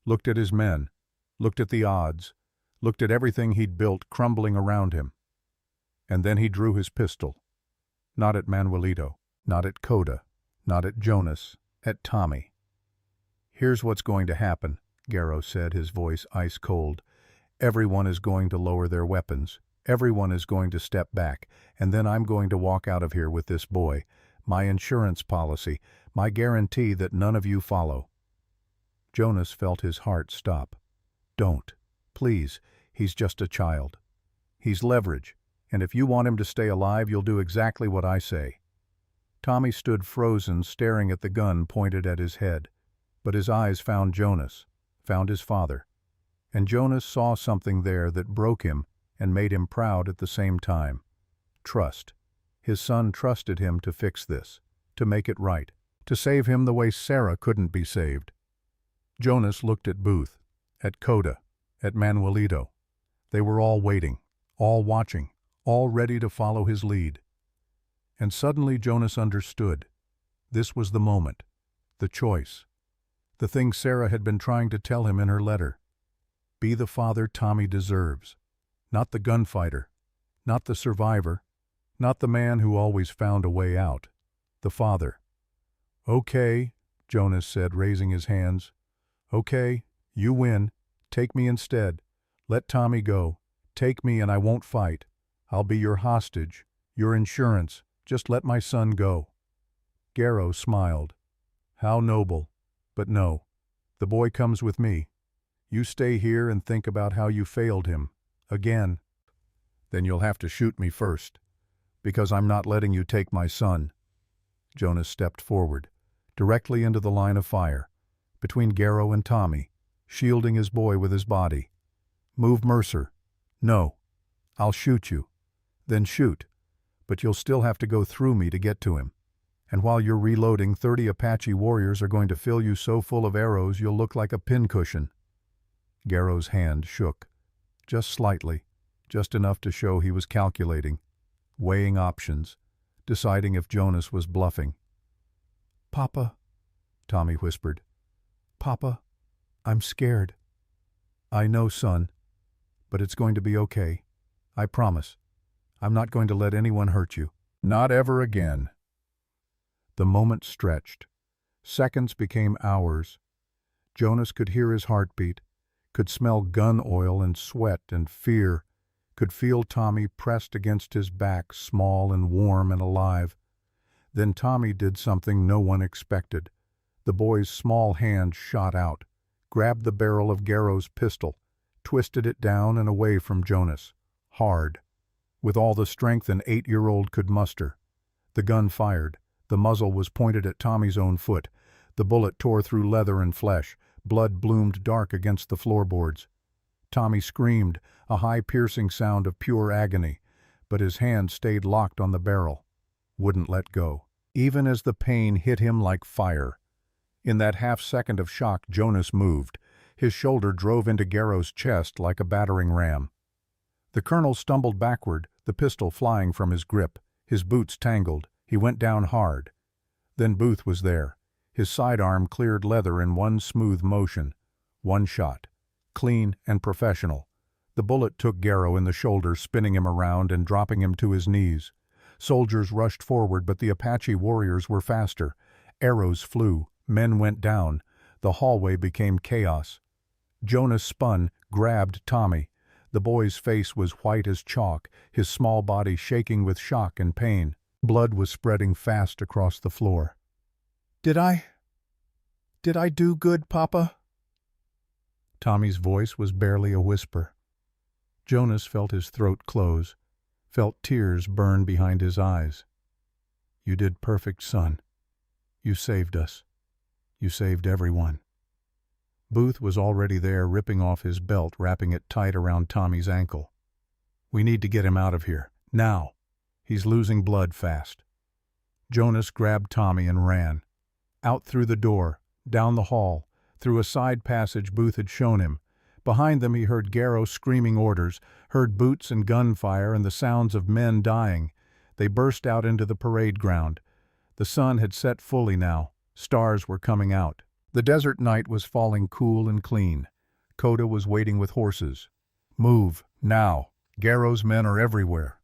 looked at his men, looked at the odds, looked at everything he'd built crumbling around him. And then he drew his pistol. Not at Manuelito, not at Coda, not at Jonas, at Tommy. "Here's what's going to happen," Garrow said, his voice ice cold. "Everyone is going to lower their weapons. Everyone is going to step back, and then I'm going to walk out of here with this boy, my insurance policy, my guarantee that none of you follow." Jonas felt his heart stop. "Don't. Please. He's just a child. He's leverage, and if you want him to stay alive, you'll do exactly what I say." Tommy stood frozen, staring at the gun pointed at his head, but his eyes found Jonas, found his father. And Jonas saw something there that broke him and made him proud at the same time. Trust. His son trusted him to fix this, to make it right, to save him the way Sarah couldn't be saved. Jonas looked at Booth, at Coda, at Manuelito. They were all waiting, all watching, all ready to follow his lead. And suddenly Jonas understood. This was the moment, the choice, the thing Sarah had been trying to tell him in her letter. Be the father Tommy deserves. Not the gunfighter, not the survivor, not the man who always found a way out. The father. "Okay," Jonas said, raising his hands. "Okay, you win. Take me instead. Let Tommy go. Take me and I won't fight. I'll be your hostage, your insurance. Just let my son go." Garrow smiled. "How noble. But no. The boy comes with me. You stay here and think about how you failed him. Again. Then you'll have to shoot me first, because I'm not letting you take my son." Jonas stepped forward, directly into the line of fire, between Garrow and Tommy, shielding his boy with his body. "Move, Mercer." "No. I'll shoot you." "Then shoot. But you'll still have to go through me to get to him. And while you're reloading, 30 Apache warriors are going to fill you so full of arrows you'll look like a pincushion." Garrow's hand shook. Just slightly, just enough to show he was calculating, weighing options, deciding if Jonas was bluffing. "Papa," Tommy whispered. "Papa, I'm scared." "I know, son, but it's going to be okay. I promise. I'm not going to let anyone hurt you. Not ever again." The moment stretched. Seconds became hours. Jonas could hear his heartbeat, could smell gun oil and sweat and fear, could feel Tommy pressed against his back, small and warm and alive. Then Tommy did something no one expected. The boy's small hand shot out, grabbed the barrel of Garrow's pistol, twisted it down and away from Jonas, hard, with all the strength an 8-year-old could muster. The gun fired. The muzzle was pointed at Tommy's own foot. The bullet tore through leather and flesh. Blood bloomed dark against the floorboards. Tommy screamed, a high piercing sound of pure agony, but his hand stayed locked on the barrel, wouldn't let go, even as the pain hit him like fire. In that half-second of shock, Jonas moved. His shoulder drove into Garrow's chest like a battering ram. The colonel stumbled backward, the pistol flying from his grip. His boots tangled. He went down hard. Then Booth was there. His sidearm cleared leather in one smooth motion. One shot. Clean and professional. The bullet took Garrow in the shoulder, spinning him around and dropping him to his knees. Soldiers rushed forward, but the Apache warriors were faster. Arrows flew. Men went down. The hallway became chaos. Jonas spun, grabbed Tommy. The boy's face was white as chalk, his small body shaking with shock and pain. Blood was spreading fast across the floor. Did I do good, Papa?" Tommy's voice was barely a whisper. Jonas felt his throat close, felt tears burn behind his eyes. "You did perfect, son. You saved us. You saved everyone." Booth was already there, ripping off his belt, wrapping it tight around Tommy's ankle. We need to get him out of here. Now. He's losing blood fast. Jonas grabbed Tommy and ran. Out through the door, down the hall, through a side passage Booth had shown him. Behind them he heard Garrow screaming orders, heard boots and gunfire and the sounds of men dying. They burst out into the parade ground. The sun had set fully now. Stars were coming out. The desert night was falling cool and clean. Coda was waiting with horses. Move, now. Garrow's men are everywhere.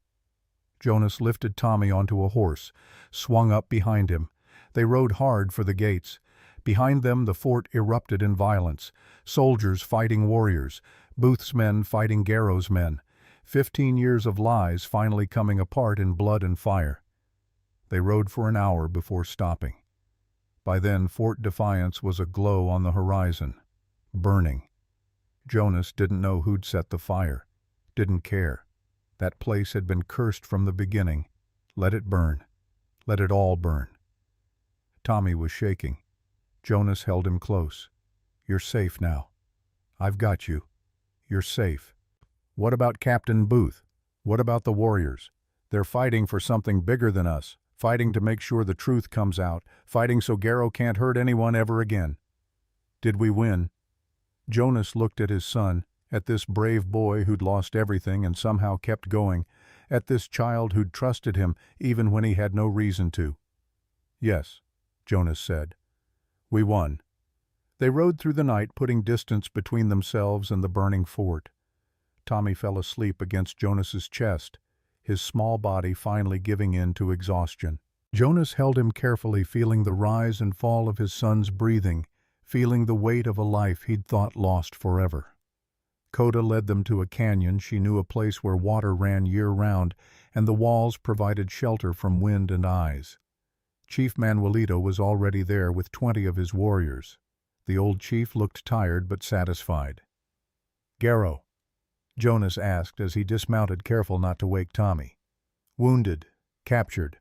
Jonas lifted Tommy onto a horse, swung up behind him. They rode hard for the gates. Behind them the fort erupted in violence. Soldiers fighting warriors, Booth's men fighting Garrow's men. 15 years of lies finally coming apart in blood and fire. They rode for an hour before stopping. By then Fort Defiance was aglow on the horizon, burning. Jonas didn't know who'd set the fire, didn't care. That place had been cursed from the beginning. Let it burn. Let it all burn. Tommy was shaking. Jonas held him close. You're safe now. I've got you. You're safe. What about Captain Booth? What about the warriors? They're fighting for something bigger than us, fighting to make sure the truth comes out, fighting so Garrow can't hurt anyone ever again. Did we win? Jonas looked at his son, at this brave boy who'd lost everything and somehow kept going, at this child who'd trusted him even when he had no reason to. Yes, Jonas said. We won. They rode through the night, putting distance between themselves and the burning fort. Tommy fell asleep against Jonas's chest, his small body finally giving in to exhaustion. Jonas held him carefully, feeling the rise and fall of his son's breathing, feeling the weight of a life he'd thought lost forever. Coda led them to a canyon. She knew a place where water ran year-round, and the walls provided shelter from wind and eyes. Chief Manuelito was already there with 20 of his warriors. The old chief looked tired but satisfied. Garrow? Jonas asked as he dismounted, careful not to wake Tommy. Wounded. Captured.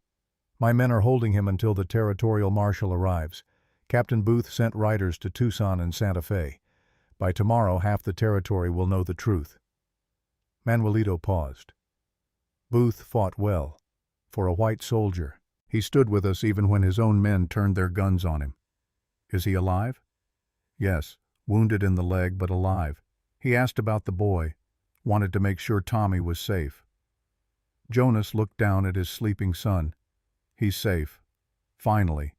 My men are holding him until the territorial marshal arrives. Captain Booth sent riders to Tucson and Santa Fe. By tomorrow half the territory will know the truth. Manuelito paused. Booth fought well. For a white soldier. He stood with us even when his own men turned their guns on him. Is he alive? Yes, wounded in the leg but alive. He asked about the boy, wanted to make sure Tommy was safe. Jonas looked down at his sleeping son. He's safe. Finally.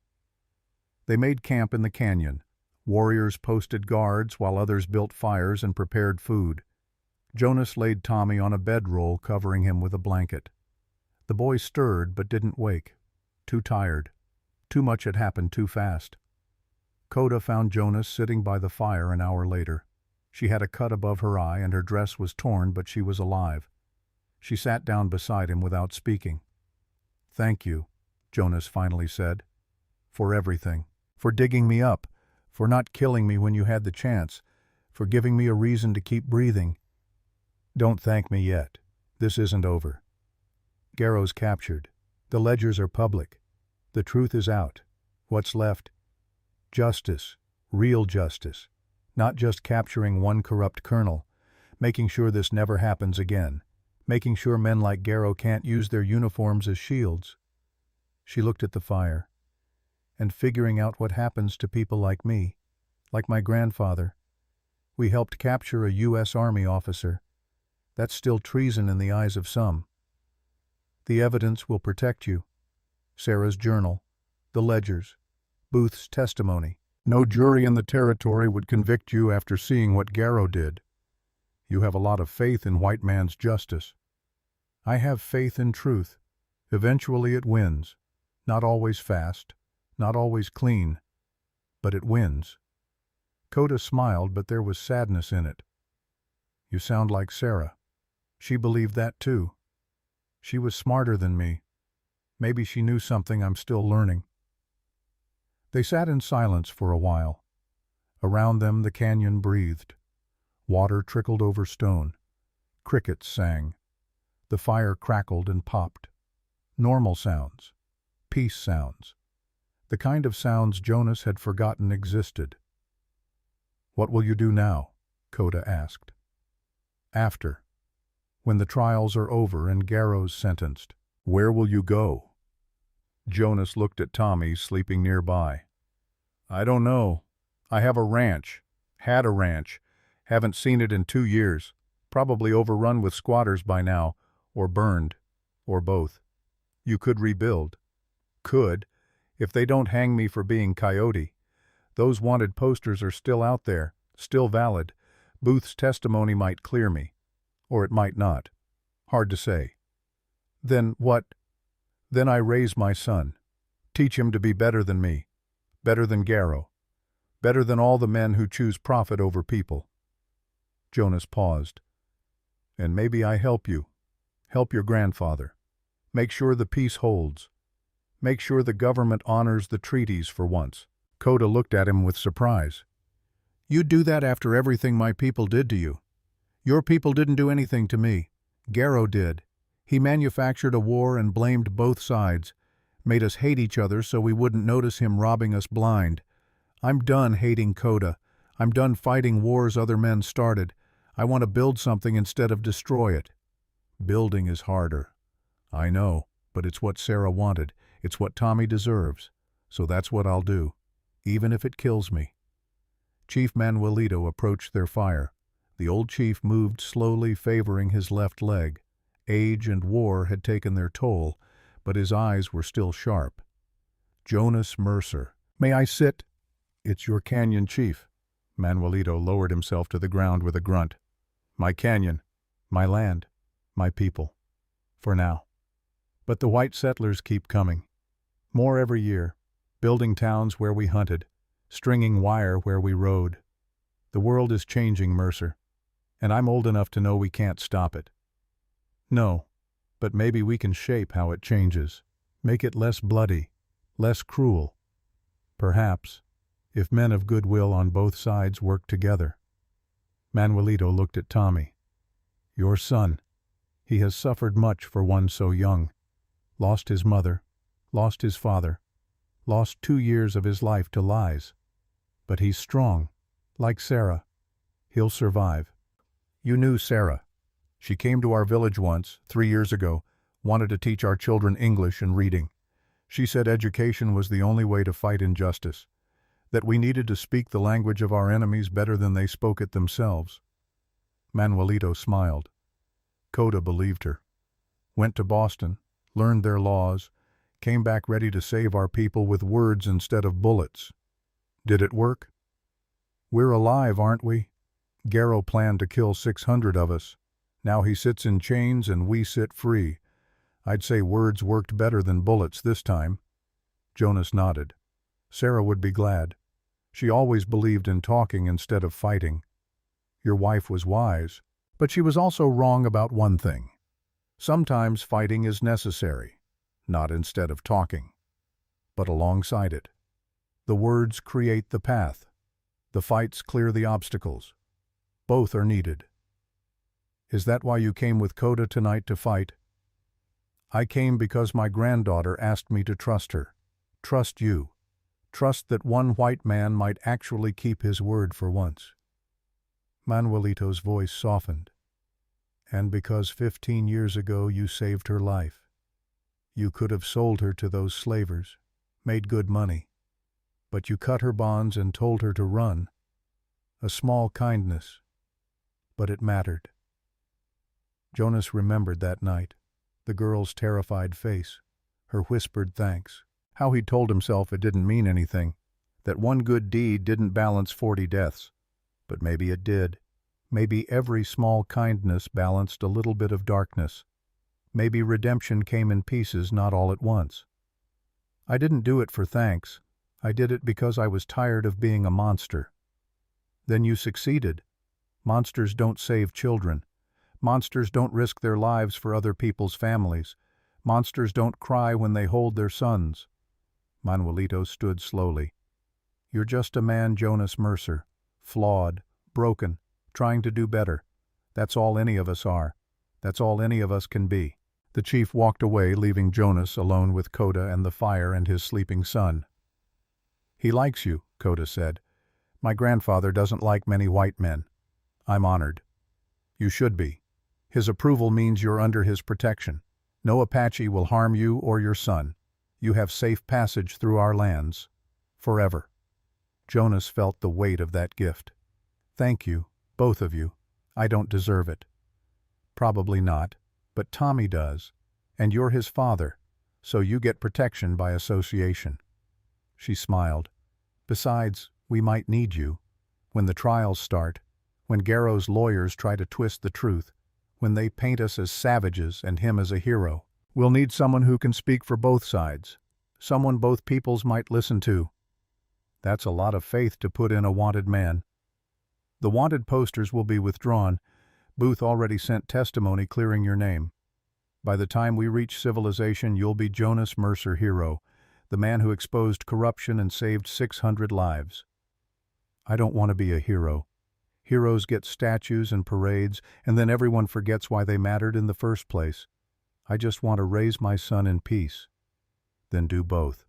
They made camp in the canyon. Warriors posted guards while others built fires and prepared food. Jonas laid Tommy on a bedroll, covering him with a blanket. The boy stirred but didn't wake. Too tired. Too much had happened too fast. Coda found Jonas sitting by the fire an hour later. She had a cut above her eye and her dress was torn, but she was alive. She sat down beside him without speaking. Thank you, Jonas finally said. For everything. For digging me up. For not killing me when you had the chance. For giving me a reason to keep breathing. Don't thank me yet. This isn't over. Garrow's captured. The ledgers are public. The truth is out. What's left? Justice. Real justice. Not just capturing one corrupt colonel. Making sure this never happens again. Making sure men like Garrow can't use their uniforms as shields. She looked at the fire. And figuring out what happens to people like me, like my grandfather. We helped capture a U.S. Army officer. That's still treason in the eyes of some. The evidence will protect you. Sarah's journal, the ledgers, Booth's testimony. No jury in the territory would convict you after seeing what Garrow did. You have a lot of faith in white man's justice. I have faith in truth. Eventually it wins. Not always fast. Not always clean, but it wins. Coda smiled, but there was sadness in it. You sound like Sarah. She believed that too. She was smarter than me. Maybe she knew something I'm still learning. They sat in silence for a while. Around them the canyon breathed. Water trickled over stone. Crickets sang. The fire crackled and popped. Normal sounds. Peace sounds. The kind of sounds Jonas had forgotten existed. What will you do now? Coda asked. After. when the trials are over and Garrow's sentenced. Where will you go? Jonas looked at Tommy sleeping nearby. I don't know. I have a ranch. Had a ranch. Haven't seen it in 2 years. Probably overrun with squatters by now, or burned, or both. You could rebuild. Could, if they don't hang me for being coyote. Those wanted posters are still out there, still valid. Booth's testimony might clear me. Or it might not. Hard to say. Then what? Then I raise my son. Teach him to be better than me. Better than Garrow. Better than all the men who choose profit over people. Jonas paused. And maybe I help you. Help your grandfather. Make sure the peace holds. Make sure the government honors the treaties for once. Coda looked at him with surprise. You'd do that after everything my people did to you. Your people didn't do anything to me. Garrow did. He manufactured a war and blamed both sides, made us hate each other so we wouldn't notice him robbing us blind. I'm done hating Coda. I'm done fighting wars other men started. I want to build something instead of destroy it. Building is harder. I know, but it's what Sarah wanted. It's what Tommy deserves. So that's what I'll do, even if it kills me. Chief Manuelito approached their fire. The old chief moved slowly, favoring his left leg. Age and war had taken their toll, but his eyes were still sharp. Jonas Mercer. May I sit? It's your canyon, chief. Manuelito lowered himself to the ground with a grunt. My canyon, my land, my people. For now. But the white settlers keep coming. More every year, building towns where we hunted, stringing wire where we rode. The world is changing, Mercer, and I'm old enough to know we can't stop it. No, but maybe we can shape how it changes, make it less bloody, less cruel. Perhaps, if men of goodwill on both sides work together. Manuelito looked at Tommy. Your son. He has suffered much for one so young. Lost his mother, lost his father, lost 2 years of his life to lies. But he's strong, like Sarah. He'll survive. You knew Sarah. She came to our village once, 3 years ago, wanted to teach our children English and reading. She said education was the only way to fight injustice, that we needed to speak the language of our enemies better than they spoke it themselves. Manuelito smiled. Coda believed her. Went to Boston, learned their laws, came back ready to save our people with words instead of bullets. Did it work? We're alive, aren't we? Garrow planned to kill 600 of us. Now he sits in chains and we sit free. I'd say words worked better than bullets this time. Jonas nodded. Sarah would be glad. She always believed in talking instead of fighting. Your wife was wise, but she was also wrong about one thing. Sometimes fighting is necessary, not instead of talking, but alongside it. The words create the path. The fights clear the obstacles. Both are needed. Is that why you came with Coda tonight to fight? I came because my granddaughter asked me to trust her. Trust you. Trust that one white man might actually keep his word for once. Manuelito's voice softened. And because 15 years ago you saved her life. You could have sold her to those slavers, made good money. But you cut her bonds and told her to run. A small kindness. But it mattered. Jonas remembered that night, the girl's terrified face, her whispered thanks, how he'd told himself it didn't mean anything, that one good deed didn't balance 40 deaths. But maybe it did. Maybe every small kindness balanced a little bit of darkness. Maybe redemption came in pieces, not all at once. I didn't do it for thanks. I did it because I was tired of being a monster. Then you succeeded. Monsters don't save children. Monsters don't risk their lives for other people's families. Monsters don't cry when they hold their sons. Manuelito stood slowly. You're just a man, Jonas Mercer. Flawed, broken, trying to do better. That's all any of us are. That's all any of us can be. The chief walked away, leaving Jonas alone with Coda and the fire and his sleeping son. He likes you, Coda said. My grandfather doesn't like many white men. I'm honored. You should be. His approval means you're under his protection. No Apache will harm you or your son. You have safe passage through our lands. Forever." Jonas felt the weight of that gift. "Thank you, both of you. I don't deserve it." "Probably not, but Tommy does. And you're his father, so you get protection by association." She smiled. "Besides, we might need you. When the trials start, when Garrow's lawyers try to twist the truth, when they paint us as savages and him as a hero, we'll need someone who can speak for both sides, someone both peoples might listen to." "That's a lot of faith to put in a wanted man." "The wanted posters will be withdrawn. Booth already sent testimony clearing your name. By the time we reach civilization, you'll be Jonas Mercer Hero, the man who exposed corruption and saved 600 lives." "I don't want to be a hero. Heroes get statues and parades, and then everyone forgets why they mattered in the first place. I just want to raise my son in peace." "Then do both.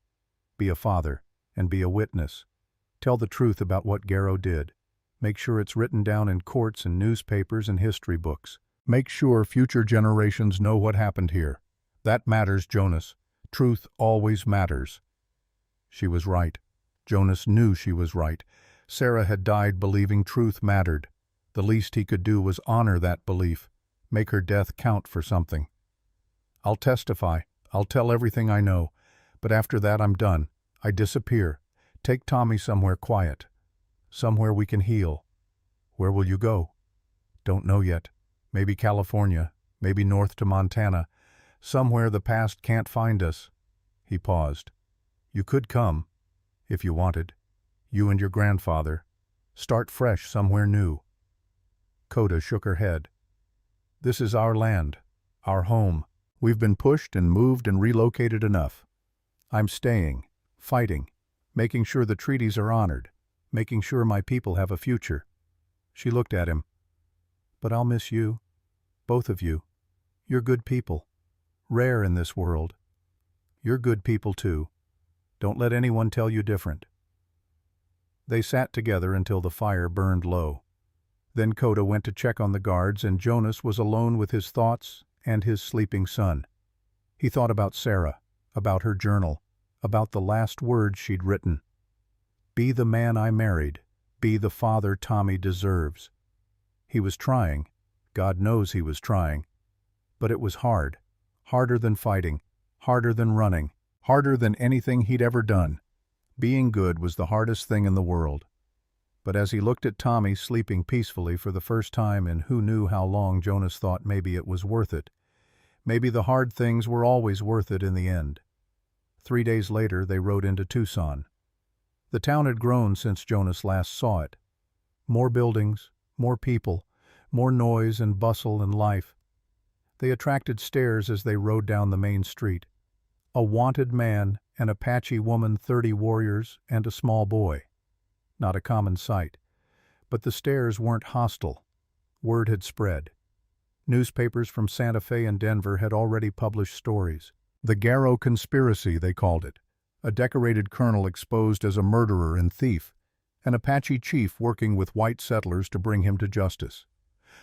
Be a father and be a witness. Tell the truth about what Garrow did. Make sure it's written down in courts and newspapers and history books. Make sure future generations know what happened here. That matters, Jonas. Truth always matters." She was right. Jonas knew she was right. Sarah had died believing truth mattered. The least he could do was honor that belief, make her death count for something. "I'll testify. I'll tell everything I know. But after that I'm done. I disappear. Take Tommy somewhere quiet. Somewhere we can heal." "Where will you go?" "Don't know yet. Maybe California, maybe north to Montana. Somewhere the past can't find us." He paused. "You could come, if you wanted. You and your grandfather. Start fresh somewhere new." Coda shook her head. "This is our land, our home. We've been pushed and moved and relocated enough. I'm staying, fighting, making sure the treaties are honored, making sure my people have a future." She looked at him. "But I'll miss you, both of you. You're good people. Rare in this world. You're good people too. Don't let anyone tell you different." They sat together until the fire burned low. Then Coda went to check on the guards, and Jonas was alone with his thoughts and his sleeping son. He thought about Sarah, about her journal, about the last words she'd written. "Be the man I married. Be the father Tommy deserves." He was trying. God knows he was trying. But it was hard. Harder than fighting. Harder than running. Harder than anything he'd ever done. Being good was the hardest thing in the world. But as he looked at Tommy sleeping peacefully for the first time in who knew how long, Jonas thought maybe it was worth it. Maybe the hard things were always worth it in the end. 3 days later they rode into Tucson. The town had grown since Jonas last saw it. More buildings, more people, more noise and bustle and life. They attracted stares as they rode down the main street. A wanted man, an Apache woman, 30 warriors, and a small boy. Not a common sight. But the stares weren't hostile. Word had spread. Newspapers from Santa Fe and Denver had already published stories. The Garrow Conspiracy, they called it. A decorated colonel exposed as a murderer and thief. An Apache chief working with white settlers to bring him to justice.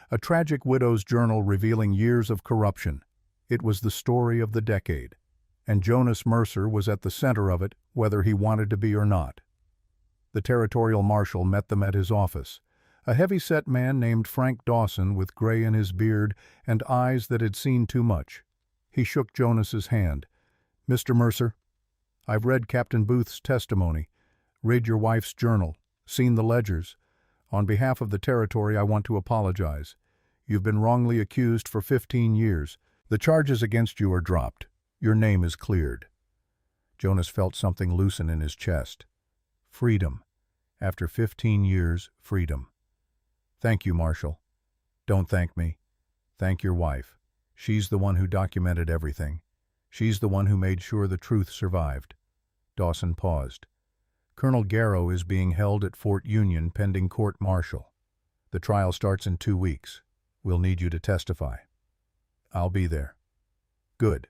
A tragic widow's journal revealing years of corruption. It was the story of the decade. And Jonas Mercer was at the center of it, whether he wanted to be or not. The territorial marshal met them at his office. A heavy-set man named Frank Dawson with gray in his beard and eyes that had seen too much. He shook Jonas's hand. "Mr. Mercer, I've read Captain Booth's testimony, read your wife's journal, seen the ledgers. On behalf of the territory, I want to apologize. You've been wrongly accused for 15 years. The charges against you are dropped. Your name is cleared." Jonas felt something loosen in his chest. Freedom. After 15 years, freedom. "Thank you, Marshal." "Don't thank me. Thank your wife. She's the one who documented everything. She's the one who made sure the truth survived." Dawson paused. "Colonel Garrow is being held at Fort Union pending court-martial. The trial starts in 2 weeks. We'll need you to testify." "I'll be there." "Good.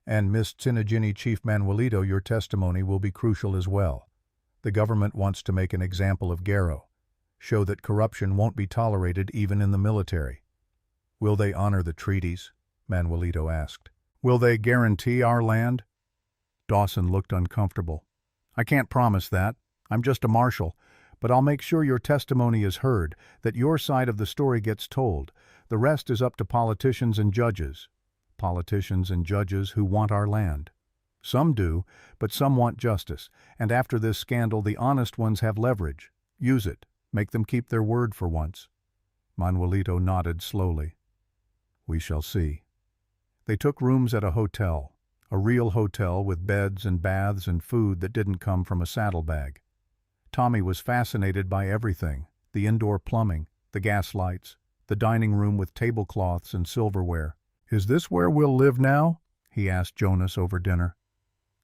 And Miss Tsinagini, Chief Manuelito, your testimony will be crucial as well. The government wants to make an example of Garrow, show that corruption won't be tolerated even in the military." Will they honor the treaties? Manuelito asked. Will they guarantee our land? Dawson looked uncomfortable. I can't promise that. I'm just a marshal, but I'll make sure your testimony is heard, that your side of the story gets told. The rest is up to politicians and judges. Politicians and judges who want our land. Some do, but some want justice, and after this scandal the honest ones have leverage. Use it. Make them keep their word for once. Manuelito nodded slowly. We shall see. They took rooms at a hotel, a real hotel with beds and baths and food that didn't come from a saddlebag. Tommy was fascinated by everything, the indoor plumbing, the gas lights, the dining room with tablecloths and silverware. Is this where we'll live now? He asked Jonas over dinner.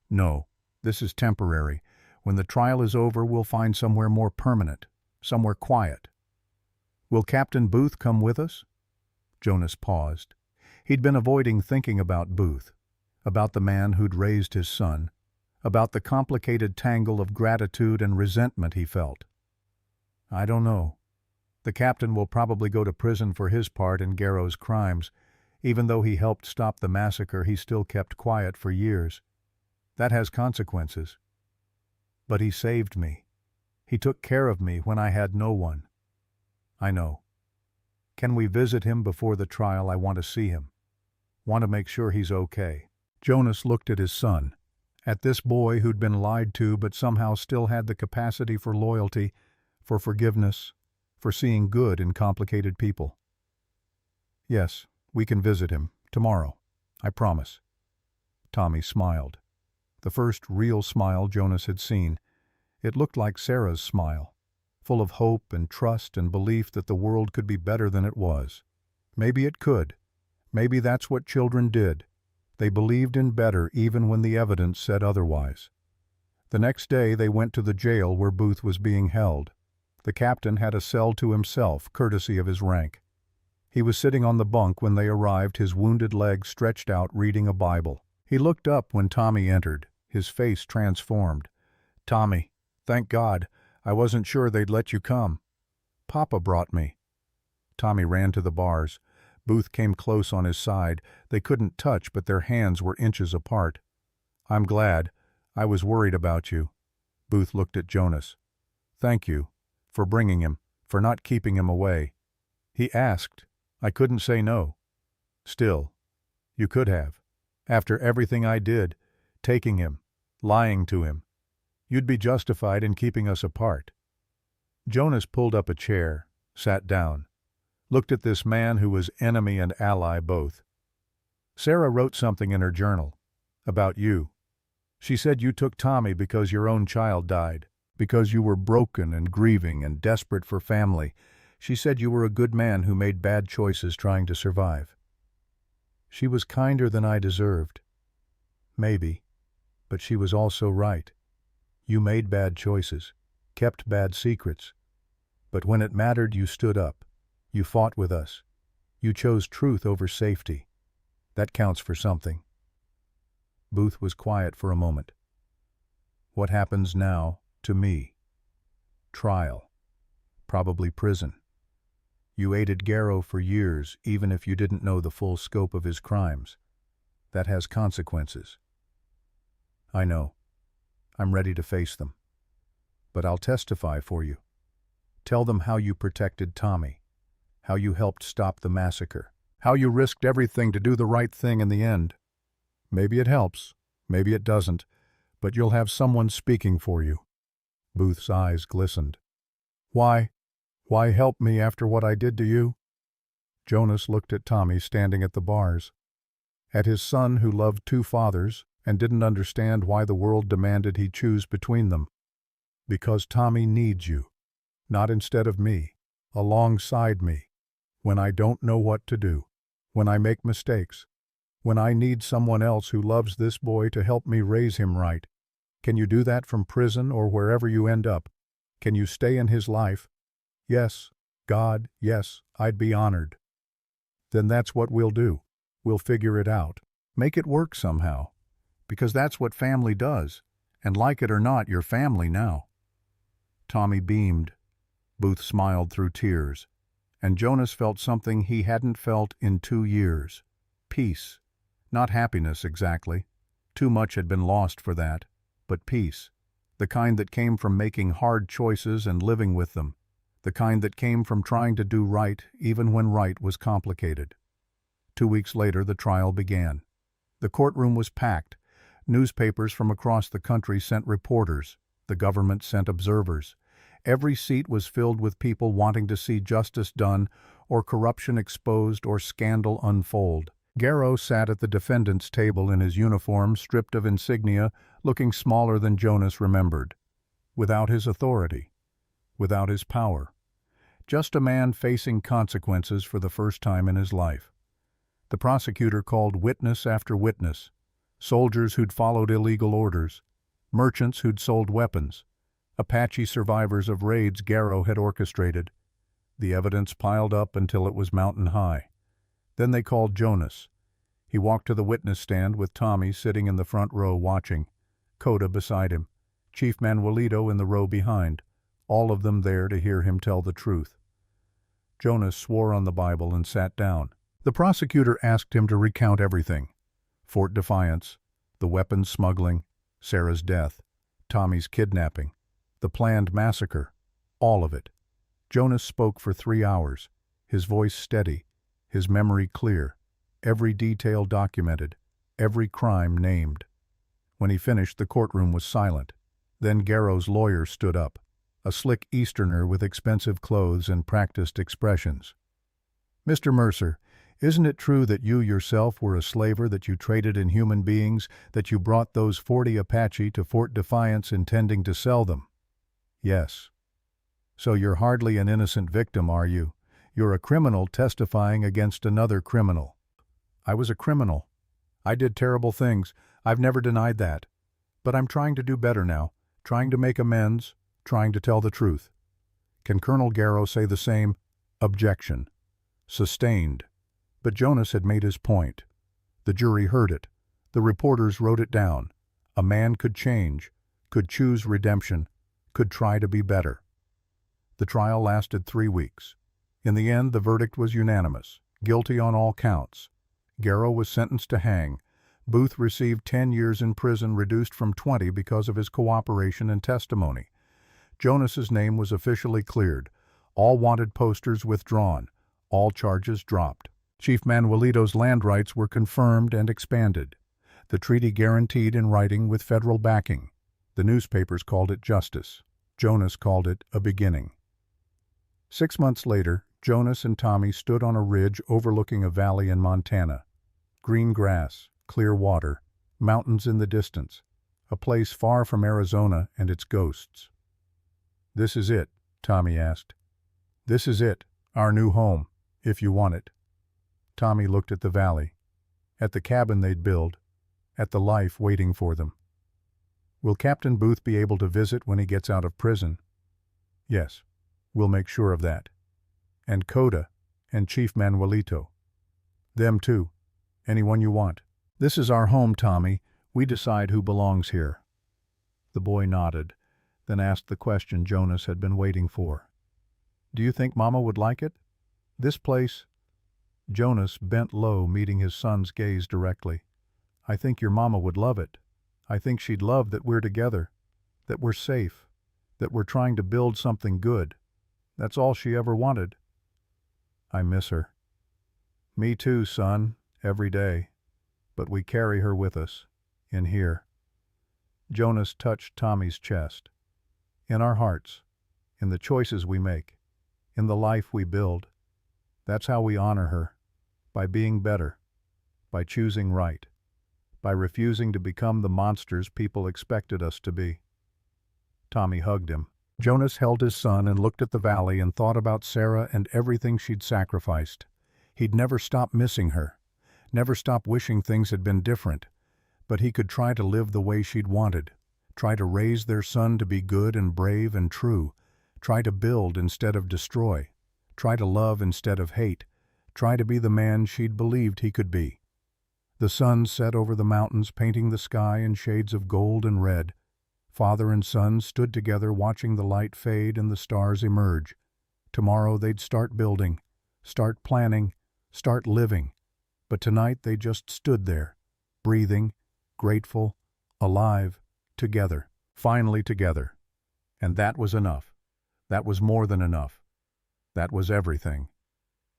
No, this is temporary. When the trial is over, we'll find somewhere more permanent, somewhere quiet. Will Captain Booth come with us? Jonas paused. He'd been avoiding thinking about Booth, about the man who'd raised his son, about the complicated tangle of gratitude and resentment he felt. I don't know. The captain will probably go to prison for his part in Garrow's crimes. Even though he helped stop the massacre, he still kept quiet for years. That has consequences. But he saved me. He took care of me when I had no one. I know. Can we visit him before the trial? I want to see him. Want to make sure he's okay. Jonas looked at his son, at this boy who'd been lied to but somehow still had the capacity for loyalty, for forgiveness, for seeing good in complicated people. Yes, we can visit him, tomorrow. I promise. Tommy smiled. The first real smile Jonas had seen. It looked like Sarah's smile, full of hope and trust and belief that the world could be better than it was. Maybe it could. Maybe that's what children did. They believed in better even when the evidence said otherwise. The next day they went to the jail where Booth was being held. The captain had a cell to himself, courtesy of his rank. He was sitting on the bunk when they arrived, his wounded leg stretched out, reading a Bible. He looked up when Tommy entered, his face transformed. Tommy, thank God. I wasn't sure they'd let you come. Papa brought me. Tommy ran to the bars. Booth came close on his side. They couldn't touch, but their hands were inches apart. I'm glad. I was worried about you. Booth looked at Jonas. Thank you. For bringing him. For not keeping him away. He asked. I couldn't say no. Still, you could have. After everything I did, taking him, lying to him. You'd be justified in keeping us apart. Jonas pulled up a chair, sat down, looked at this man who was enemy and ally both. Sarah wrote something in her journal about you. She said you took Tommy because your own child died, because you were broken and grieving and desperate for family. She said you were a good man who made bad choices trying to survive. She was kinder than I deserved. Maybe, but she was also right. You made bad choices, kept bad secrets. But when it mattered, you stood up. You fought with us. You chose truth over safety. That counts for something. Booth was quiet for a moment. What happens now to me? Trial. Probably prison. You aided Garrow for years, even if you didn't know the full scope of his crimes. That has consequences. I know. I'm ready to face them. But I'll testify for you. Tell them how you protected Tommy, how you helped stop the massacre, how you risked everything to do the right thing in the end. Maybe it helps, maybe it doesn't, but you'll have someone speaking for you. Booth's eyes glistened. Why? Why help me after what I did to you? Jonas looked at Tommy standing at the bars, at his son who loved two fathers and didn't understand why the world demanded he choose between them. Because Tommy needs you, not instead of me, alongside me, when I don't know what to do, when I make mistakes, when I need someone else who loves this boy to help me raise him right. Can you do that from prison or wherever you end up? Can you stay in his life? Yes, God, yes, I'd be honored. Then that's what we'll do. We'll figure it out. Make it work somehow. Because that's what family does. And like it or not, you're family now. Tommy beamed. Booth smiled through tears. And Jonas felt something he hadn't felt in 2 years. Peace. Not happiness, exactly. Too much had been lost for that. But peace. The kind that came from making hard choices and living with them. The kind that came from trying to do right, even when right was complicated. 2 weeks later, the trial began. The courtroom was packed. Newspapers from across the country sent reporters. The government sent observers. Every seat was filled with people wanting to see justice done, or corruption exposed, or scandal unfold. Garrow sat at the defendant's table in his uniform, stripped of insignia, looking smaller than Jonas remembered. Without his authority. Without his power. Just a man facing consequences for the first time in his life. The prosecutor called witness after witness. Soldiers who'd followed illegal orders. Merchants who'd sold weapons. Apache survivors of raids Garrow had orchestrated. The evidence piled up until it was mountain high. Then they called Jonas. He walked to the witness stand with Tommy sitting in the front row watching, Coda beside him, Chief Manuelito in the row behind, all of them there to hear him tell the truth. Jonas swore on the Bible and sat down. The prosecutor asked him to recount everything. Fort Defiance, the weapons smuggling, Sarah's death, Tommy's kidnapping, the planned massacre, all of it. Jonas spoke for 3 hours, his voice steady, his memory clear, every detail documented, every crime named. When he finished, the courtroom was silent. Then Garrow's lawyer stood up, a slick Easterner with expensive clothes and practiced expressions. "Mr. Mercer, isn't it true that you yourself were a slaver, that you traded in human beings, that you brought those 40 Apache to Fort Defiance intending to sell them?" "Yes." "So you're hardly an innocent victim, are you? You're a criminal testifying against another criminal." "I was a criminal. I did terrible things. I've never denied that. But I'm trying to do better now, trying to make amends, trying to tell the truth." Can Colonel Garrow say the same? Objection. Sustained. But Jonas had made his point. The jury heard it. The reporters wrote it down. A man could change, could choose redemption, could try to be better. The trial lasted 3 weeks. In the end, the verdict was unanimous, guilty on all counts. Garrow was sentenced to hang. Booth received 10 years in prison, reduced from 20 because of his cooperation and testimony. Jonas's name was officially cleared. All wanted posters withdrawn. All charges dropped. Chief Manuelito's land rights were confirmed and expanded. The treaty guaranteed in writing with federal backing. The newspapers called it justice. Jonas called it a beginning. 6 months later, Jonas and Tommy stood on a ridge overlooking a valley in Montana. Green grass, clear water, mountains in the distance, a place far from Arizona and its ghosts. "This is it?" Tommy asked. "This is it, our new home, if you want it." Tommy looked at the valley, at the cabin they'd build, at the life waiting for them. "Will Captain Booth be able to visit when he gets out of prison?" "Yes, we'll make sure of that. And Coda, and Chief Manuelito. Them too. Anyone you want. This is our home, Tommy. We decide who belongs here." The boy nodded, then asked the question Jonas had been waiting for. "Do you think Mama would like it? This place—" Jonas bent low, meeting his son's gaze directly. "I think your Mama would love it. I think she'd love that we're together, that we're safe, that we're trying to build something good. That's all she ever wanted." "I miss her." "Me too, son, every day. But we carry her with us, in here." Jonas touched Tommy's chest. "In our hearts, in the choices we make, in the life we build. That's how we honor her, by being better, by choosing right, by refusing to become the monsters people expected us to be." Tommy hugged him. Jonas held his son and looked at the valley and thought about Sarah and everything she'd sacrificed. He'd never stop missing her, never stop wishing things had been different, but he could try to live the way she'd wanted, try to raise their son to be good and brave and true, try to build instead of destroy, try to love instead of hate, try to be the man she'd believed he could be. The sun set over the mountains, painting the sky in shades of gold and red. Father and son stood together watching the light fade and the stars emerge. Tomorrow they'd start building, start planning, start living. But tonight they just stood there, breathing, grateful, alive, together, finally together. And that was enough. That was more than enough. That was everything.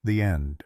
The end.